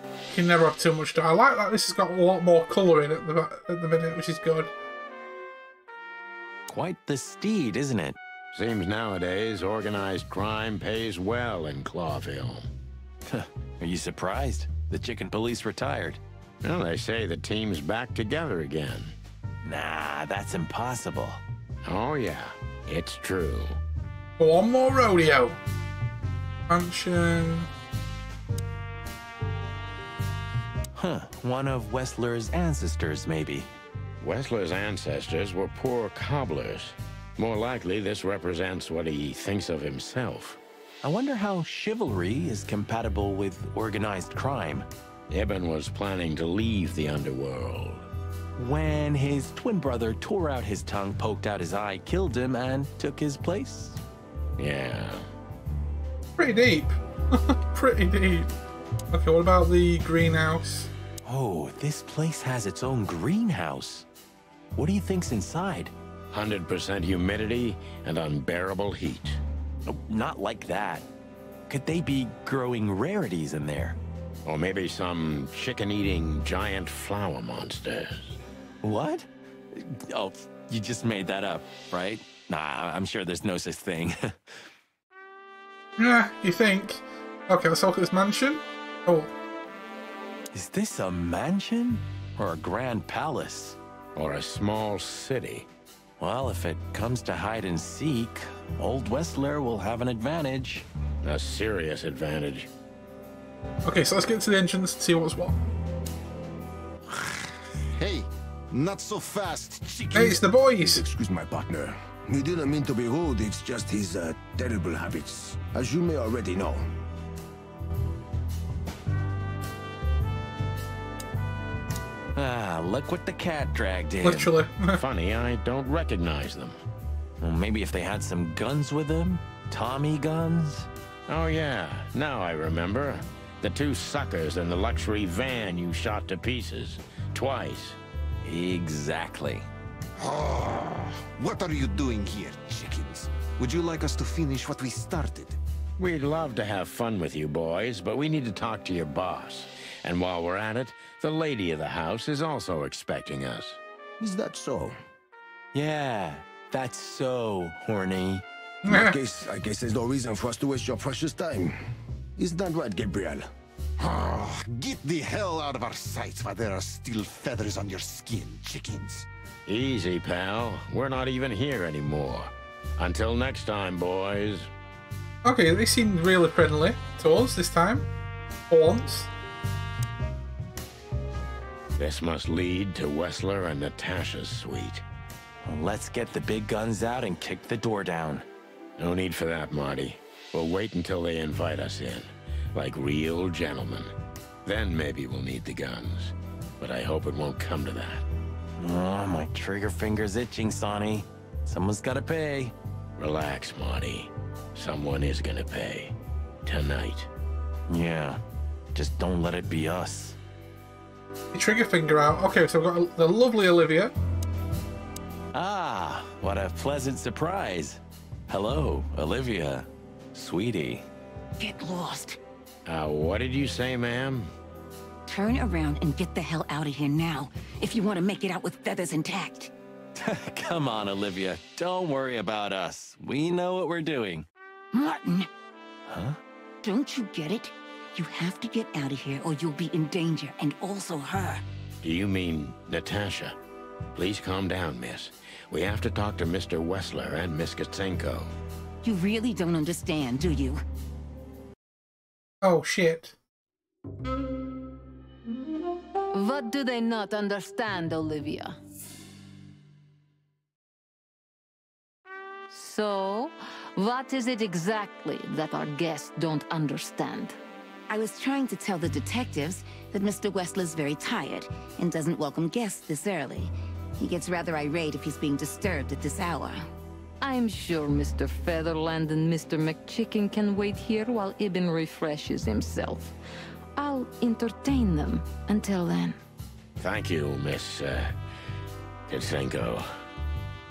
You can never have too much. I like that this has got a lot more colour in at the minute, which is good. Quite the steed, isn't it? Seems nowadays organized crime pays well in Clawville. Are you surprised? The chicken police retired. Well, they say the team's back together again. Nah, that's impossible. Oh yeah, it's true. One more rodeo. Mansion. Huh, one of Wessler's ancestors, maybe. Wessler's ancestors were poor cobblers. More likely, this represents what he thinks of himself. I wonder how chivalry is compatible with organized crime. Ibn was planning to leave the underworld. When his twin brother tore out his tongue, poked out his eye, killed him, and took his place? Yeah. Pretty deep. Pretty deep. Okay, what about the greenhouse? Oh, this place has its own greenhouse. What do you think's inside? 100% humidity and unbearable heat. Oh, not like that. Could they be growing rarities in there? Or maybe some chicken-eating giant flower monsters. What? Oh, you just made that up, right? Nah, I'm sure there's no such thing. Yeah, you think? Okay, let's look at this mansion. Oh. Is this a mansion? Or a grand palace? Or a small city? Well, if it comes to hide and seek, old Wessler will have an advantage. A serious advantage. Okay, so let's get to the entrance and see what's what. Hey, not so fast, chicken. Hey, it's the boys. Excuse my partner. We didn't mean to be rude, it's just his terrible habits, as you may already know. Ah, look what the cat dragged in. Literally. Funny, I don't recognize them. Well, maybe if they had some guns with them? Tommy guns? Oh yeah, now I remember. The two suckers in the luxury van you shot to pieces. Twice. Exactly. What are you doing here, chickens? Would you like us to finish what we started? We'd love to have fun with you boys, but we need to talk to your boss. And while we're at it, the lady of the house is also expecting us. Is that so? Yeah, that's so horny. In that case, I guess there's no reason for us to waste your precious time. Isn't that right, Gabriel? Get the hell out of our sight while there are still feathers on your skin, chickens. Easy, pal. We're not even here anymore. Until next time, boys. Okay, they seem really friendly to us this time. For once. This must lead to Wessler and Natasha's suite. Well, let's get the big guns out and kick the door down. No need for that, Marty. We'll wait until they invite us in, like real gentlemen. Then maybe we'll need the guns. But I hope it won't come to that. Oh, my trigger finger's itching, Sonny. Someone's gotta pay. Relax, Marty. Someone is gonna pay. Tonight. Yeah, just don't let it be us. The trigger finger out. Okay, so we've got the lovely Olivia. Ah, what a pleasant surprise. Hello, Olivia. Sweetie. Get lost. What did you say, ma'am? Turn around and get the hell out of here now, if you want to make it out with feathers intact. Come on, Olivia. Don't worry about us. We know what we're doing. Martin! Huh? Don't you get it? You have to get out of here or you'll be in danger, and also her. Do you mean Natasha? Please calm down, miss. We have to talk to Mr. Wessler and Miss Katsenko. You really don't understand, do you? Oh, shit. What do they not understand, Olivia? So, what is it exactly that our guests don't understand? I was trying to tell the detectives that Mr. Wessler's very tired and doesn't welcome guests this early. He gets rather irate if he's being disturbed at this hour. I'm sure Mr. Featherland and Mr. MacChicken can wait here while Ibn refreshes himself. I'll entertain them until then. Thank you, Miss Kitsenko.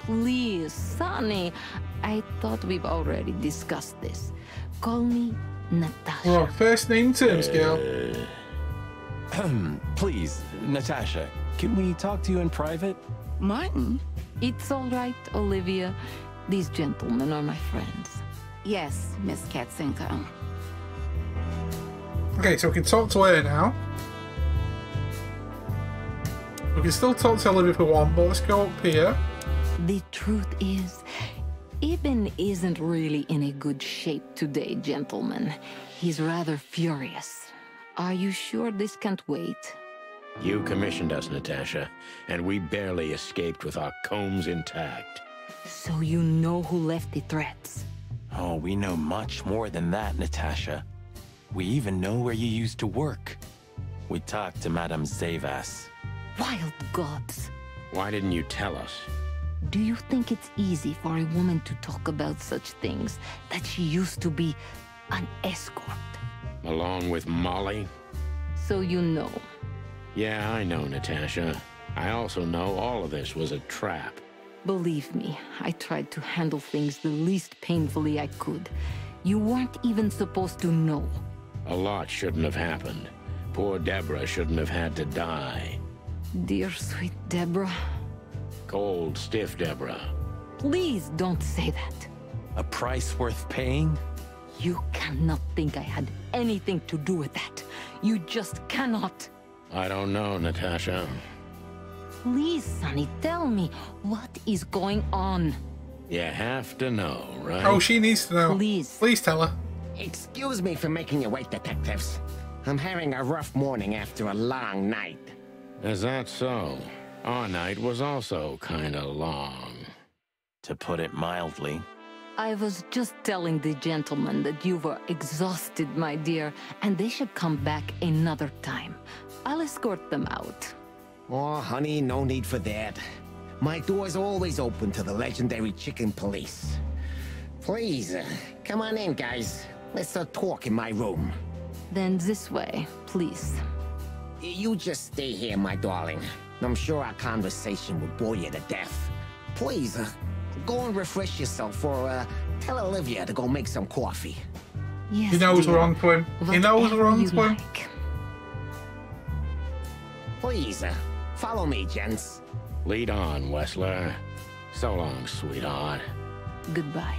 Please, Sonny. I thought we've already discussed this. Call me Natasha. Well, first name terms, girl. Please, Natasha, can we talk to you in private? Martin? It's all right, Olivia. These gentlemen are my friends. Yes, Miss Katsenko. Okay, so we can talk to her now. We can still talk to Olivia if we want, but let's go up here. The truth is, Ibn isn't really in a good shape today, gentlemen. He's rather furious. Are you sure this can't wait? You commissioned us, Natasha, and we barely escaped with our combs intact. So you know who left the threats? Oh, we know much more than that, Natasha. We even know where you used to work. We talked to Madame Zavas. Wild gods! Why didn't you tell us? Do you think it's easy for a woman to talk about such things, that she used to be an escort? Along with Molly? So you know. Yeah, I know, Natasha. I also know all of this was a trap. Believe me, I tried to handle things the least painfully I could. You weren't even supposed to know. A lot shouldn't have happened. Poor Deborah shouldn't have had to die. Dear sweet Deborah. Cold, stiff Deborah. Please don't say that. A price worth paying? You cannot think I had anything to do with that. You just cannot. I don't know, Natasha. Please, Sonny, tell me, what is going on? You have to know, right? Oh, she needs to know. Please. Please tell her. Excuse me for making you wait, detectives. I'm having a rough morning after a long night. Is that so? Our night was also kinda long. To put it mildly. I was just telling the gentlemen that you were exhausted, my dear, and they should come back another time. I'll escort them out. Oh, honey, no need for that. My door's always open to the legendary chicken police. Please, come on in, guys. Let's talk in my room. Then this way, please. You just stay here, my darling. I'm sure our conversation will bore you to death. Please, go and refresh yourself, or tell Olivia to go make some coffee. Yes, he knows dear. we're on to him. He knows we're on to him. Like. Please, follow me, gents. Lead on, Wessler. So long, sweetheart. Goodbye.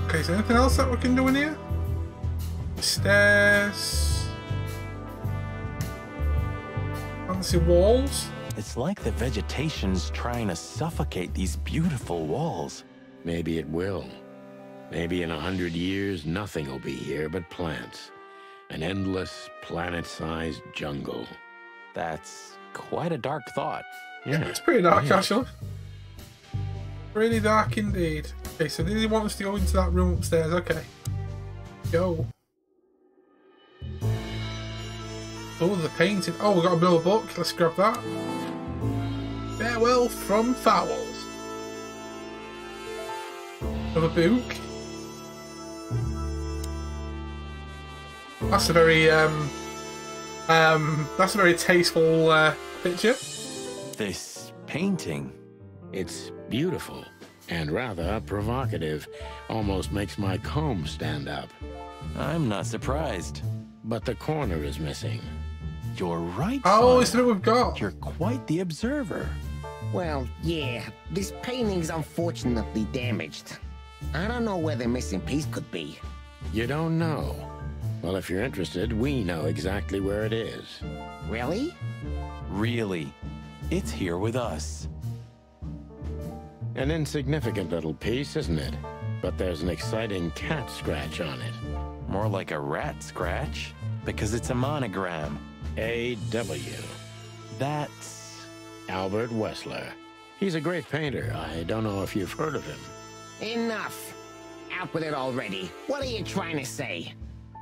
Okay, is there anything else that we can do in here? Stairs. Fancy walls. It's like the vegetation's trying to suffocate these beautiful walls. Maybe it will. Maybe in 100 years, nothing will be here but plants. An endless, planet-sized jungle. That's quite a dark thought. Yeah, it's pretty dark, actually. Really dark indeed. Okay, so did he want us to go into that room upstairs? Okay. Go. Oh, the painting. Oh, we got another book. Let's grab that. Farewell from Fowls. Another book. That's a very tasteful picture. This painting. It's beautiful and rather provocative. Almost makes my comb stand up. I'm not surprised. But the corner is missing. You're right, Oh, son. it's what we've got. You're quite the observer. Well, yeah, this painting's unfortunately damaged. I don't know where the missing piece could be. You don't know? Well, if you're interested, we know exactly where it is. Really? Really. It's here with us. An insignificant little piece, isn't it? But there's an exciting cat scratch on it. More like a rat scratch, because it's a monogram. A.W. That's... Albert Wessler. He's a great painter. I don't know if you've heard of him. Enough. Out with it already. What are you trying to say?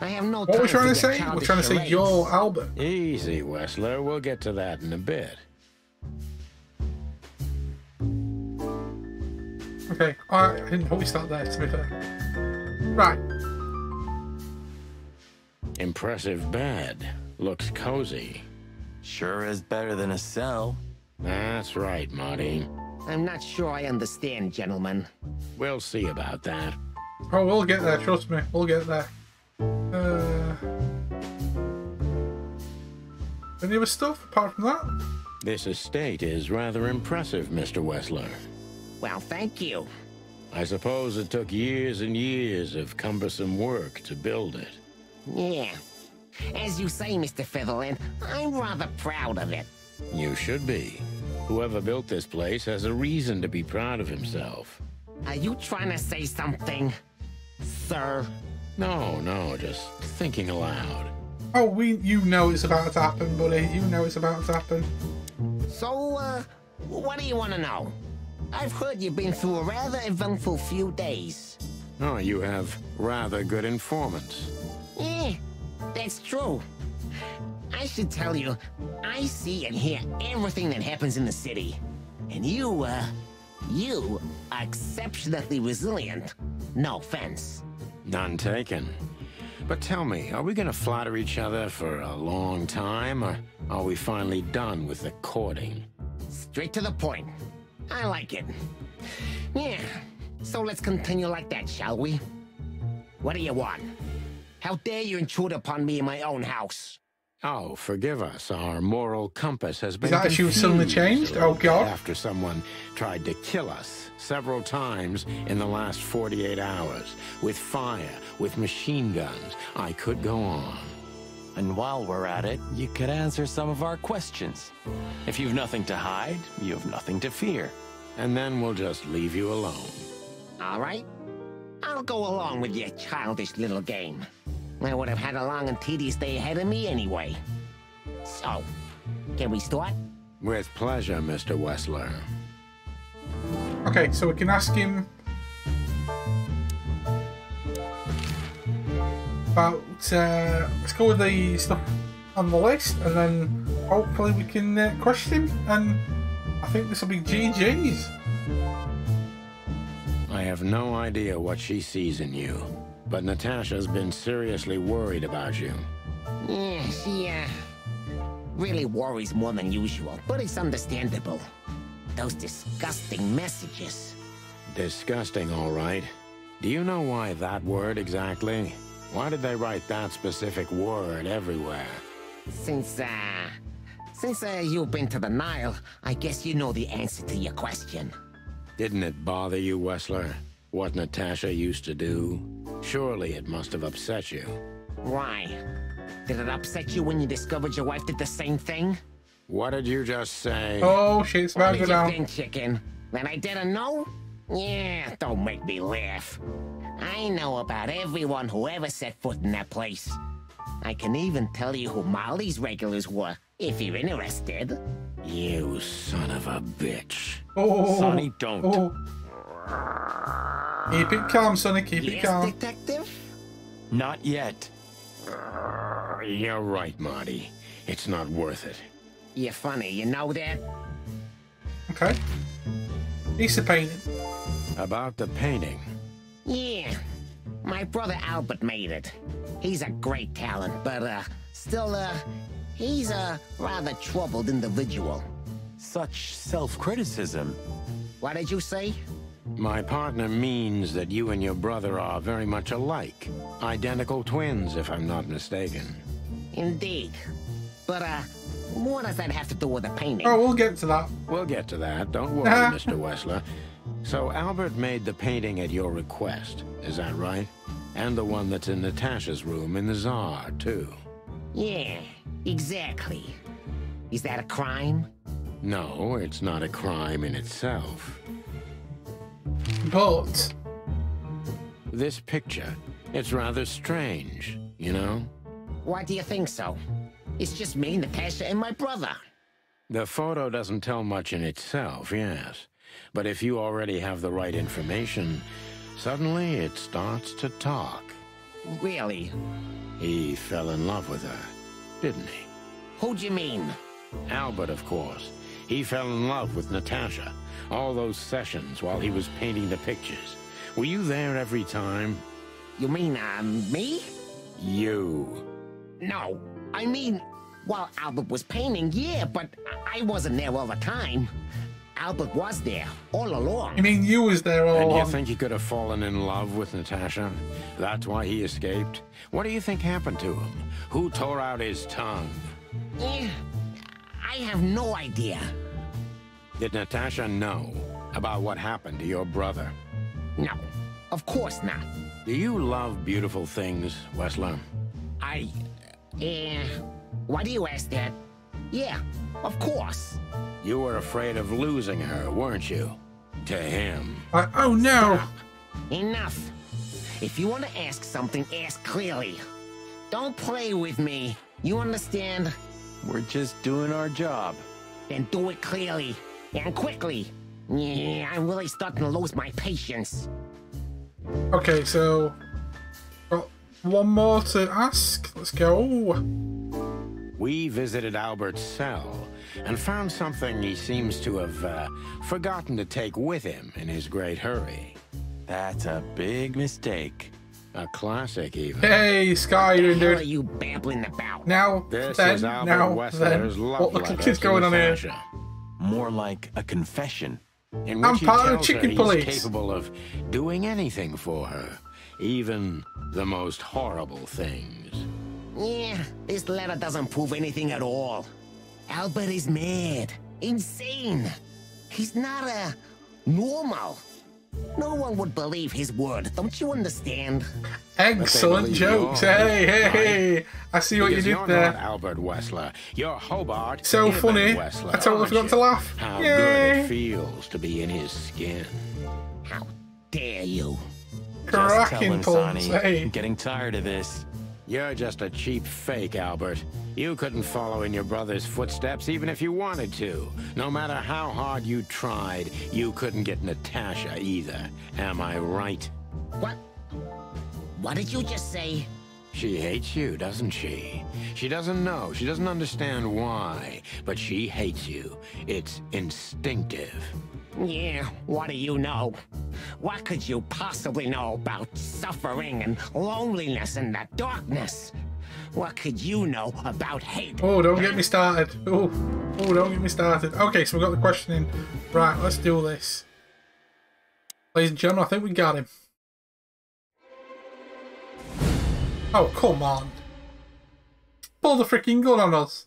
I have no time. What are we trying to say? We're trying to say you're Albert. Easy, Wessler. We'll get to that in a bit. Okay, I didn't know we start there, to be fair. Right. Impressive bed. Looks cozy. Sure is better than a cell. That's right, Marty. I'm not sure I understand, gentlemen. We'll see about that. Oh, we'll get there, trust me. We'll get there. Any other stuff apart from that? This estate is rather impressive, Mr. Wessler. Well, thank you. I suppose it took years and years of cumbersome work to build it. Yeah. As you say, Mr. Featherland, I'm rather proud of it. You should be. Whoever built this place has a reason to be proud of himself. Are you trying to say something, sir? No, just thinking aloud. Oh, you know it's about to happen, buddy. You know it's about to happen. So, what do you want to know? I've heard you've been through a rather eventful few days. Oh, you have rather good informants. Yeah, that's true. I should tell you, I see and hear everything that happens in the city. And you are exceptionally resilient. No offense. None taken. But tell me, are we gonna flatter each other for a long time, or are we finally done with the courting? Straight to the point. I like it. Yeah, so let's continue like that, shall we? What do you want? How dare you intrude upon me in my own house? Oh, forgive us. Our moral compass has been Is that she was suddenly changed? Oh, God. After someone tried to kill us several times in the last 48 hours. With fire, with machine guns. I could go on. And while we're at it, you could answer some of our questions. If you've nothing to hide, you have nothing to fear. And then we'll just leave you alone. All right. I'll go along with your childish little game. I would have had a long and tedious day ahead of me anyway. So, can we start? With pleasure, Mr. Wessler. Okay, so we can ask him about, let's go with the stuff on the list, and then hopefully we can question him, and I think this will be GG's. I have no idea what she sees in you, but Natasha's been seriously worried about you. Yeah, she, really worries more than usual, but it's understandable. Those disgusting messages. Disgusting, all right. Do you know why that word exactly? Why did they write that specific word everywhere? Since you've been to the Nile, I guess you know the answer to your question. Didn't it bother you, Wessler? What Natasha used to do? Surely it must have upset you. Why? Did it upset you when you discovered your wife did the same thing? What did you just say? Oh shit, it's about to go down. What did you think, chicken? That I didn't know? Yeah, don't make me laugh. I know about everyone who ever set foot in that place. I can even tell you who Molly's regulars were, if you're interested. You son of a bitch. Oh, Sonny, don't. Oh. Keep it calm, Sonny, keep it calm. Detective? Not yet. You're right, Marty. It's not worth it. You're funny, you know that? Okay. Piece of painting. About the painting. Yeah. My brother Albert made it. He's a great talent, but, still, he's a rather troubled individual. Such self-criticism. What did you say? My partner means that you and your brother are very much alike. Identical twins, if I'm not mistaken. Indeed. But, what does that have to do with the painting? Oh, we'll get to that. We'll get to that. Don't worry, Mr. Wessler. So Albert made the painting at your request, is that right? And the one that's in Natasha's room in the Tsar, too. Yeah, exactly. Is that a crime? No, it's not a crime in itself. But this picture, it's rather strange, you know? Why do you think so? It's just me, Natasha, and my brother. The photo doesn't tell much in itself, yes. But if you already have the right information, suddenly it starts to talk. Really? He fell in love with her, didn't he? Who do you mean? Albert, of course. He fell in love with Natasha. All those sessions while he was painting the pictures. Were you there every time? You mean, me? You. No, I mean, while Albert was painting, yeah, but I wasn't there all the time. Albert was there, all along. You mean you was there all along? along? And you think he could have fallen in love with Natasha? That's why he escaped? What do you think happened to him? Who tore out his tongue? Yeah, I have no idea. Did Natasha know about what happened to your brother? No, of course not. Do you love beautiful things, Wessler? Why do you ask that? Yeah, of course. You were afraid of losing her, weren't you? To him. Oh no! Stop. Enough. If you want to ask something, ask clearly. Don't play with me. You understand? We're just doing our job. Then do it clearly. And quickly. Yeah, I'm really starting to lose my patience. Okay, so... got one more to ask. Let's go. We visited Albert's cell and found something he seems to have forgotten to take with him in his great hurry. That's a big mistake. A classic, even. Hey, Sky, you What are you babbling about? Now, this then, is Albert now, Wessler's then. love What the letter fuck is to going on here? Natasha. More like a confession. In which I'm he part of the tells her chicken he's police. capable of doing anything for her, even the most horrible things. Yeah, this letter doesn't prove anything at all. Albert is mad. Insane. He's not normal. No one would believe his word, don't you understand? Excellent jokes. Hey. I see what Because you did you're there. Not Albert Wessler. You're Hobart. So Ibn funny. Wessler, I totally aren't forgot you? to laugh. How Yay. good it feels to be in his skin. How dare you? Just tell Cracking him, puns. Sonny. Hey. I'm getting tired of this. You're just a cheap fake, Albert. You couldn't follow in your brother's footsteps even if you wanted to. No matter how hard you tried, you couldn't get Natasha either. Am I right? What? What did you just say? She hates you, doesn't she? She doesn't know. She doesn't understand why. But she hates you. It's instinctive. Yeah, what do you know? What could you possibly know about suffering and loneliness and the darkness? What could you know about hate? Oh, don't get me started. Oh, don't get me started. Okay, so we've got the questioning. Right, let's do this. Ladies and gentlemen, I think we got him. Oh, come on. Pull the freaking gun on us.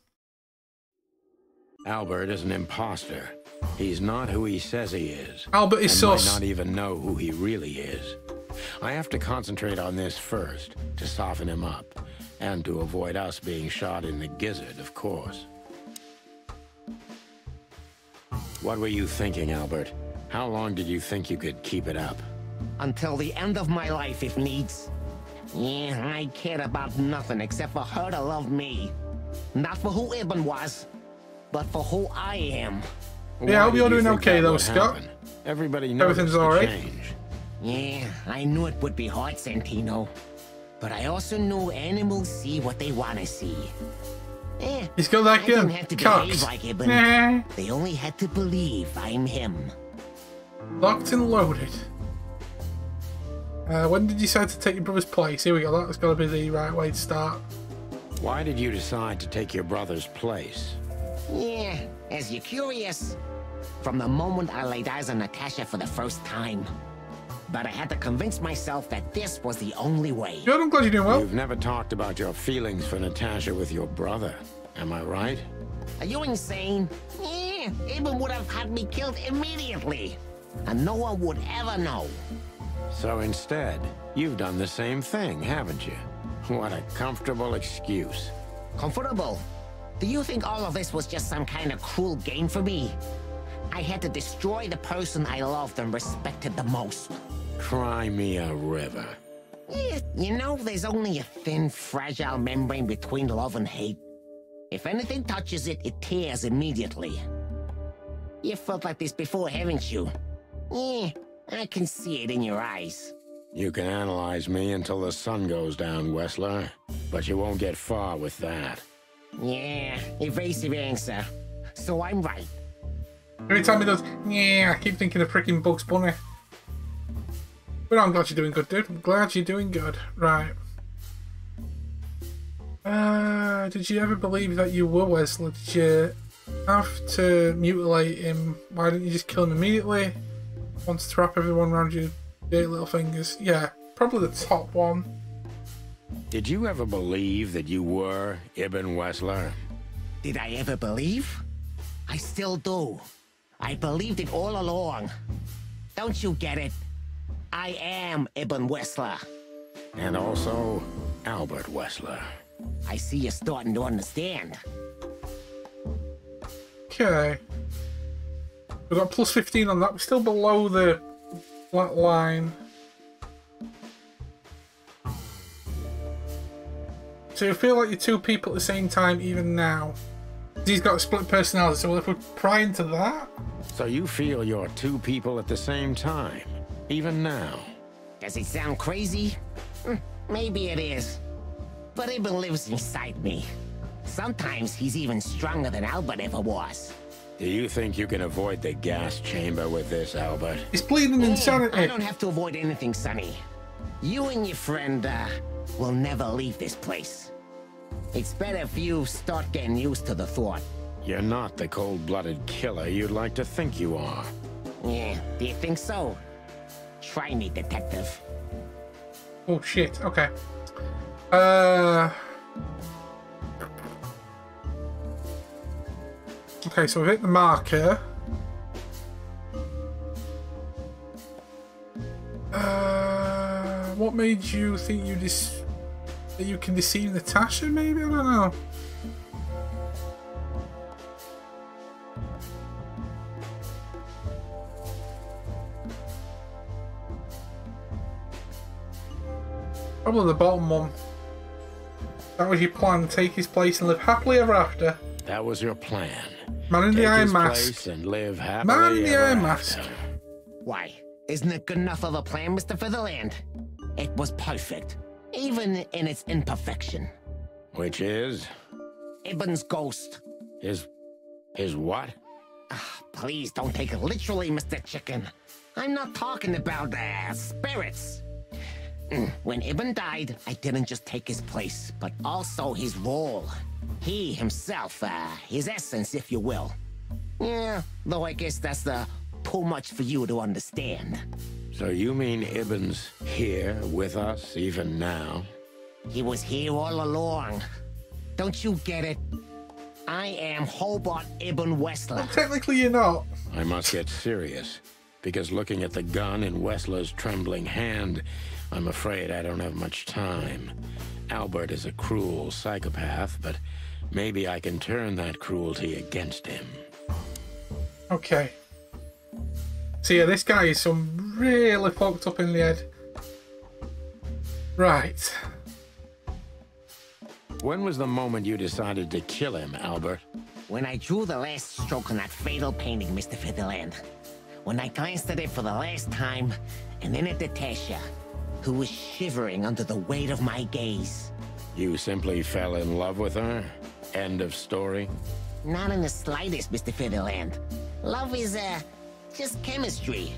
Albert is an imposter. He's not who he says he is. Albert is and sus. might not even know who he really is. I have to concentrate on this first, to soften him up. And to avoid us being shot in the gizzard, of course. What were you thinking, Albert? How long did you think you could keep it up? Until the end of my life, if needs. Yeah, I cared about nothing except for her to love me. Not for who Ibn was, but for who I am. Yeah, I hope you're Why did you doing think okay that though, would Scott. happen? Everybody knows Everything's the alright. change. Yeah, I knew it would be hard, Santino. But I also knew animals see what they want to see. He's got that I didn't gun. have to Cocked. behave like Ibn. Nah. They only had to believe I'm him. Locked and loaded. When did you decide to take your brother's place? Here we go. That's got to be the right way to start. Why did you decide to take your brother's place? Yeah, as you're curious, from the moment I laid eyes on Natasha for the first time. But I had to convince myself that this was the only way. Good, I'm glad you're doing well. You've never talked about your feelings for Natasha with your brother. Am I right? Are you insane? Yeah, Ibn would have had me killed immediately. And no one would ever know. So instead, you've done the same thing, haven't you? What a comfortable excuse. Comfortable? Do you think all of this was just some kind of cruel game for me? I had to destroy the person I loved and respected the most. Cry me a river. Yeah, you know, there's only a thin, fragile membrane between love and hate. If anything touches it, it tears immediately. You felt like this before, haven't you? Yeah, I can see it in your eyes. You can analyze me until the sun goes down, Wessler, but you won't get far with that. Yeah, evasive answer. So I'm right. Every time he does, yeah, I keep thinking of freaking Bugs Bunny. But I'm glad you're doing good, dude. I'm glad you're doing good. Right. Did you ever believe that you were Wesley? Did you have to mutilate him? Why didn't you just kill him immediately? Wants to wrap everyone around your dirty little fingers. Yeah, probably the top one. Did you ever believe that you were Ibn Wessler? Did I ever believe? I still do. I believed it all along. Don't you get it? I am Ibn Wessler. And also Albert Wessler. I see you're starting to understand. Okay. We've got plus 15 on that. We're still below the black line. So you feel like you're two people at the same time even now. He's got a split personality, so if we're prying to that... So you feel you're two people at the same time, even now? Does it sound crazy? Maybe it is. But Ibn lives inside me. Sometimes he's even stronger than Albert ever was. Do you think you can avoid the gas chamber with this, Albert? He's bleeding insanity. I don't have to avoid anything, Sonny. You and your friend, will never leave this place. It's better if you start getting used to the thought. You're not the cold-blooded killer you'd like to think you are. Yeah, do you think so? Try me, detective. Oh, shit. Okay. Okay, so we've hit the marker. What made you think that you can deceive Natasha, maybe? I don't know. Probably the bottom one. That was your plan, take his place and live happily ever after. That was your plan. Man in the Iron Mask. Place and live happily Man in the ever Iron after. Mask. Why? Isn't it good enough of a plan, Mr. Featherland? It was perfect, even in its imperfection. Which is? Ibn's ghost. His what? Please don't take it literally, Mr. Chicken. I'm not talking about spirits. When Ibn died, I didn't just take his place, but also his role. He himself, his essence, if you will. Yeah, though I guess that's too much for you to understand. So you mean Ibn's here with us even now? He was here all along. Don't you get it? I am Hobart Ibn Wessler. Well, technically you're not. I must get serious, because looking at the gun in Wessler's trembling hand, I'm afraid I don't have much time. Albert is a cruel psychopath, but maybe I can turn that cruelty against him. Okay. So yeah, this guy is some really fucked up in the head. Right. When was the moment you decided to kill him, Albert? When I drew the last stroke on that fatal painting, Mr. Featherland. When I glanced at it for the last time, and then at Natasha, who was shivering under the weight of my gaze. You simply fell in love with her? End of story? Not in the slightest, Mr. Featherland. Love is, just chemistry.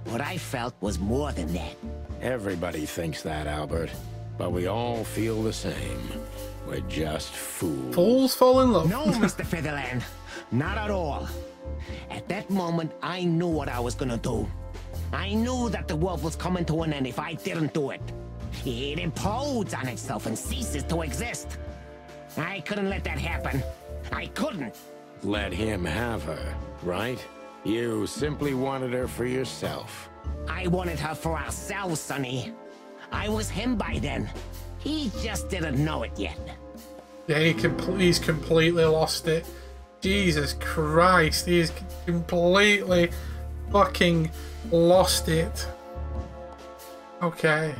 What I felt was more than that. Everybody thinks that, Albert. But we all feel the same. We're just fools. Fools fall in love. No, Mr. Featherland. Not at all. At that moment, I knew what I was gonna do. I knew that the world was coming to an end if I didn't do it. It implodes on itself and ceases to exist. I couldn't let that happen. I couldn't. Let him have her, right? You simply wanted her for yourself. I wanted her for ourselves, Sonny. I was him by then. He just didn't know it yet. Yeah, he's completely lost it. Jesus Christ, he's completely fucking lost it. Okay.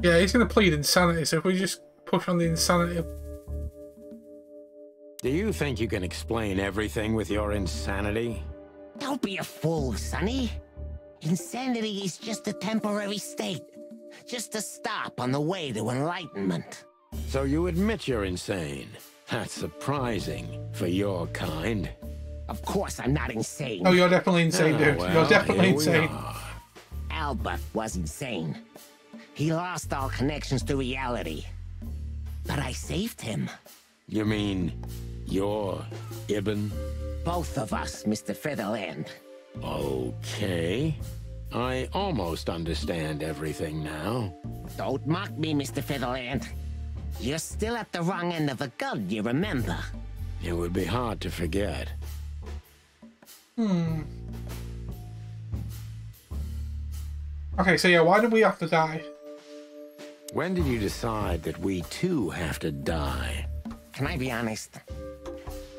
Yeah, he's going to plead insanity, so if we just push on the insanity... Do you think you can explain everything with your insanity? Don't be a fool, Sonny. Insanity is just a temporary state. Just a stop on the way to enlightenment. So you admit you're insane. That's surprising for your kind. Of course I'm not insane. Oh, you're definitely insane, dude. Well, you're definitely here we insane. are. Albert was insane. He lost all connections to reality. But I saved him. You mean you're Ibn? Both of us, Mr. Featherland. Okay. I almost understand everything now. Don't mock me, Mr. Featherland. You're still at the wrong end of the gun, you remember? It would be hard to forget. Okay, so yeah, why did we have to die? When did you decide that we too have to die? Can I be honest?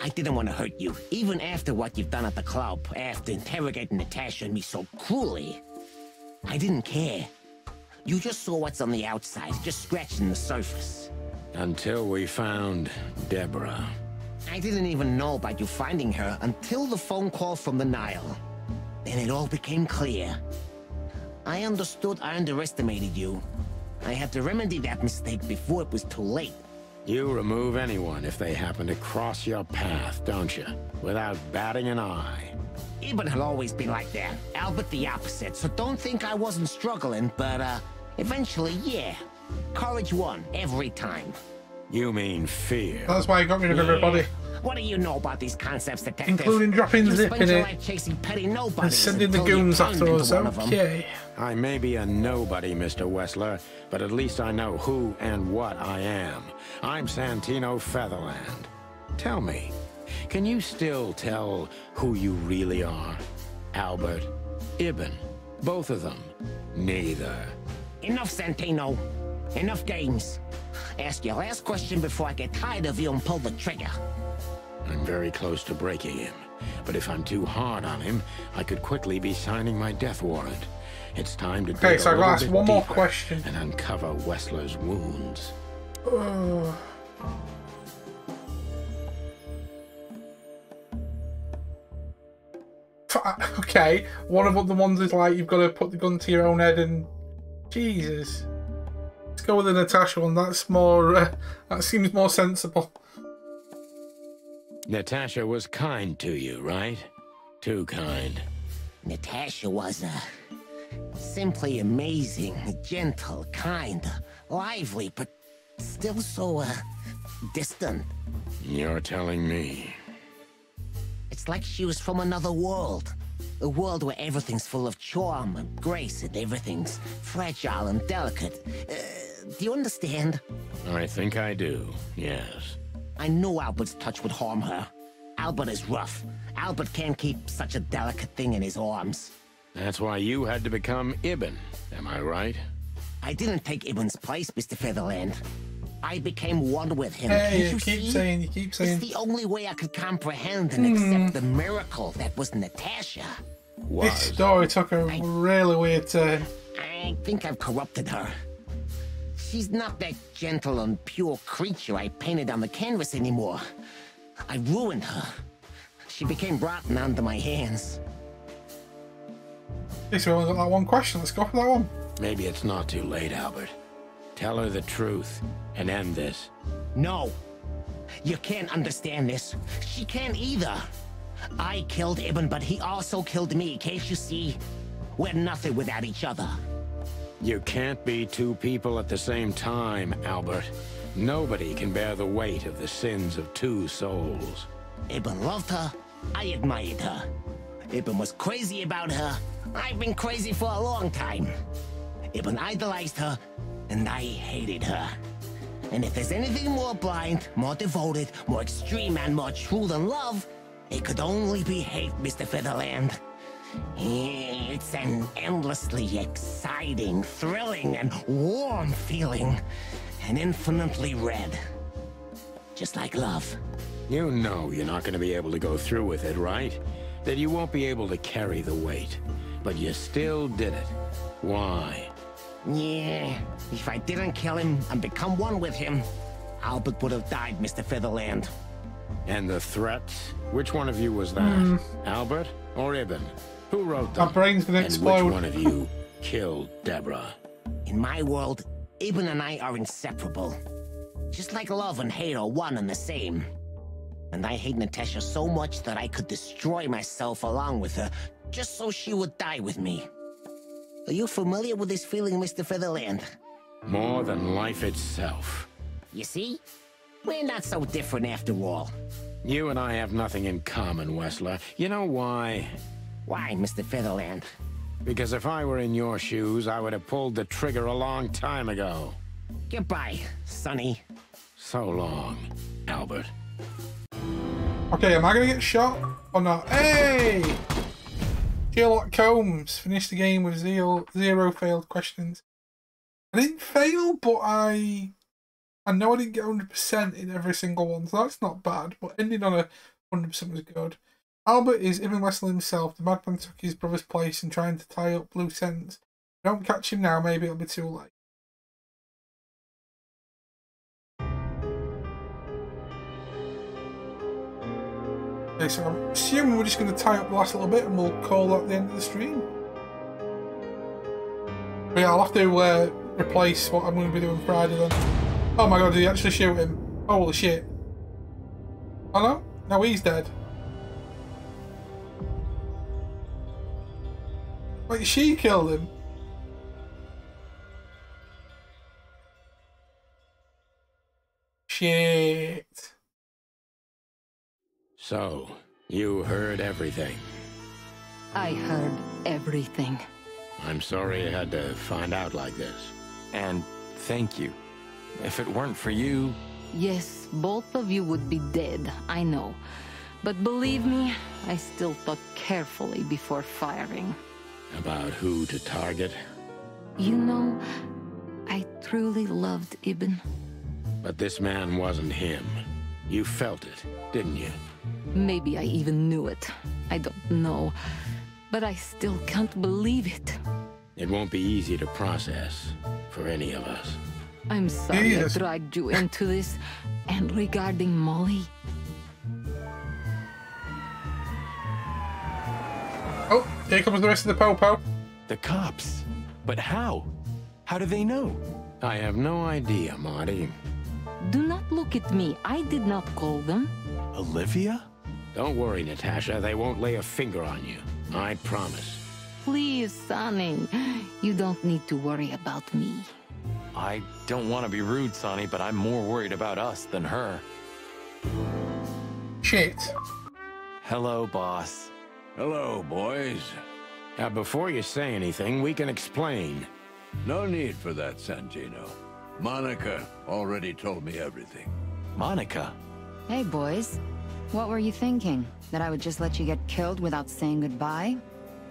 I didn't want to hurt you, even after what you've done at the club, after interrogating Natasha and me so cruelly. I didn't care. You just saw what's on the outside, just scratching the surface. Until we found Deborah. I didn't even know about you finding her until the phone call from the Nile. Then it all became clear. I understood I underestimated you. I had to remedy that mistake before it was too late. You remove anyone if they happen to cross your path, don't you? Without batting an eye. Ibn had always been like that. Albert the opposite, so don't think I wasn't struggling, but eventually, yeah. Courage won, every time. You mean fear. That's why I got rid of everybody. What do you know about these concepts, detective? Including dropping You Zip spent in your it. life chasing petty nobodies And sending the until you goons turned after into us, one of them. okay. I may be a nobody, Mr. Wessler, but at least I know who and what I am. I'm Santino Featherland. Tell me, can you still tell who you really are? Albert, Ibn, both of them? Neither. Enough, Santino. Enough games. Ask your last question before I get tired of you and pull the trigger. I'm very close to breaking him, but if I'm too hard on him, I could quickly be signing my death warrant. It's time to dig so a I've little asked bit one more deeper question. and uncover Wessler's wounds. Okay, one of the ones is like you've got to put the gun to your own head and... Jesus. Let's go with the Natasha one, that's more... that seems more sensible. Natasha was kind to you, right? Too kind. Natasha was, simply amazing, gentle, kind, lively, but still so, distant. You're telling me. It's like she was from another world. A world where everything's full of charm and grace and everything's fragile and delicate. Do you understand? I think I do, yes. I knew Albert's touch would harm her. Albert is rough. Albert can't keep such a delicate thing in his arms. That's why you had to become Ibn, am I right? I didn't take Ibn's place, Mr. Featherland. I became one with him. Hey, you keep saying. It's the only way I could comprehend and accept the miracle that was Natasha. This story took a really weird turn. I think I've corrupted her. She's not that gentle and pure creature I painted on the canvas anymore. I ruined her. She became rotten under my hands. This we only got that one question. Let's go for that one. Maybe it's not too late, Albert. Tell her the truth and end this. No. You can't understand this. She can't either. I killed Ibn, but he also killed me. Can't you see? We're nothing without each other. You can't be two people at the same time, Albert. Nobody can bear the weight of the sins of two souls. Ibn loved her. I admired her. Ibn was crazy about her. I've been crazy for a long time. Ibn idolized her, and I hated her. And if there's anything more blind, more devoted, more extreme, and more true than love, it could only be hate, Mr. Featherland. It's an endlessly exciting, thrilling, and warm feeling. And infinitely red. Just like love. You know you're not going to be able to go through with it, right? That you won't be able to carry the weight. But you still did it. Why? Yeah, if I didn't kill him and become one with him, Albert would have died, Mr. Featherland. And the threats? Which one of you was that? Albert or Ibn? Who wrote them? My brain's gonna explode. And which one of you killed Deborah? In my world, Ibn and I are inseparable. Just like love and hate are one and the same. And I hate Natasha so much that I could destroy myself along with her, just so she would die with me. Are you familiar with this feeling, Mr. Featherland? More than life itself. You see? We're not so different after all. You and I have nothing in common, Wessler. You know why? Why, Mr. Featherland? Because if I were in your shoes, I would have pulled the trigger a long time ago. Goodbye, Sonny. So long, Albert. Okay, am I gonna get shot or not? Hey! Sherlock Holmes finished the game with zero failed questions. I didn't fail, but I know I didn't get 100% in every single one, so that's not bad. But ending on a 100% was good. Albert is Ibn Wessler himself. The madman took his brother's place and trying to tie up loose ends. If you don't catch him now, maybe it'll be too late. Okay, so I'm assuming we're just going to tie up the last little bit and we'll call that the end of the stream. But yeah, I'll have to replace what I'm going to be doing Friday then. Oh my god, did he actually shoot him? Holy shit. Oh no? No, he's dead. Wait, she killed him? Shit. So, you heard everything. I heard everything. I'm sorry you had to find out like this. And thank you. If it weren't for you... Yes, both of you would be dead, I know. But believe me, I still thought carefully before firing. About who to target? You know, I truly loved Ibn. But this man wasn't him. You felt it, didn't you? Maybe I even knew it. I don't know. But I still can't believe it. It won't be easy to process for any of us. I'm sorry I dragged you into this. And regarding Molly... Oh, here comes the rest of the po-po. The cops? But how? How do they know? I have no idea, Marty. Do not look at me. I did not call them. Olivia? Don't worry, Natasha. They won't lay a finger on you. I promise. Please, Sonny. You don't need to worry about me. I don't want to be rude, Sonny, but I'm more worried about us than her. Shit. Hello, boss. Hello, boys. Now, before you say anything, we can explain. No need for that, Santino. Monica already told me everything. Monica? Hey, boys. What were you thinking? That I would just let you get killed without saying goodbye?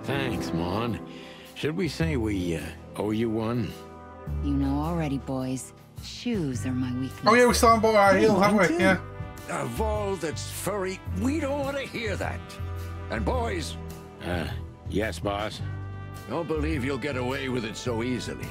Thanks, Mon. Should we say we owe you one? You know already, boys. Shoes are my weakness. Oh yeah, we still haven't bought our heels, haven't we? Yeah. Of all that's furry, we don't want to hear that. And boys... Yes, boss? Don't believe you'll get away with it so easily.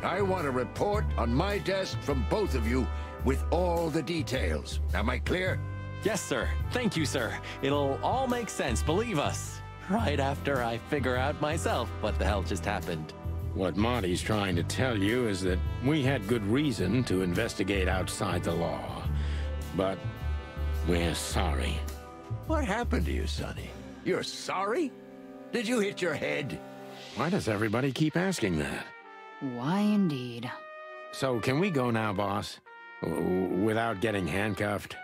I want a report on my desk from both of you with all the details. Am I clear? Yes, sir. Thank you, sir. It'll all make sense, believe us. Right after I figure out myself what the hell just happened. What Marty's trying to tell you is that we had good reason to investigate outside the law. But we're sorry. What happened to you, Sonny? You're sorry? Did you hit your head? Why does everybody keep asking that? Why indeed. So can we go now, boss? Without getting handcuffed?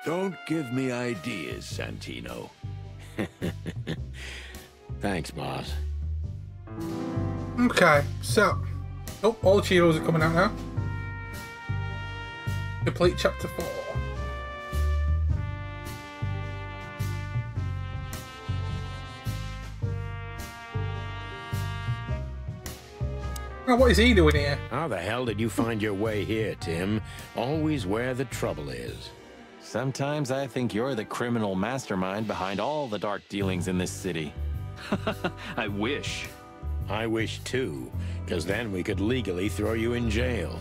Don't give me ideas, Santino. Thanks, boss. Okay, so... Oh, all the Cheetos are coming out now. Complete chapter 4. Now, what is he doing here? How the hell did you find your way here, Tim? Always where the trouble is. Sometimes I think you're the criminal mastermind behind all the dark dealings in this city. I wish. I wish too, because then we could legally throw you in jail.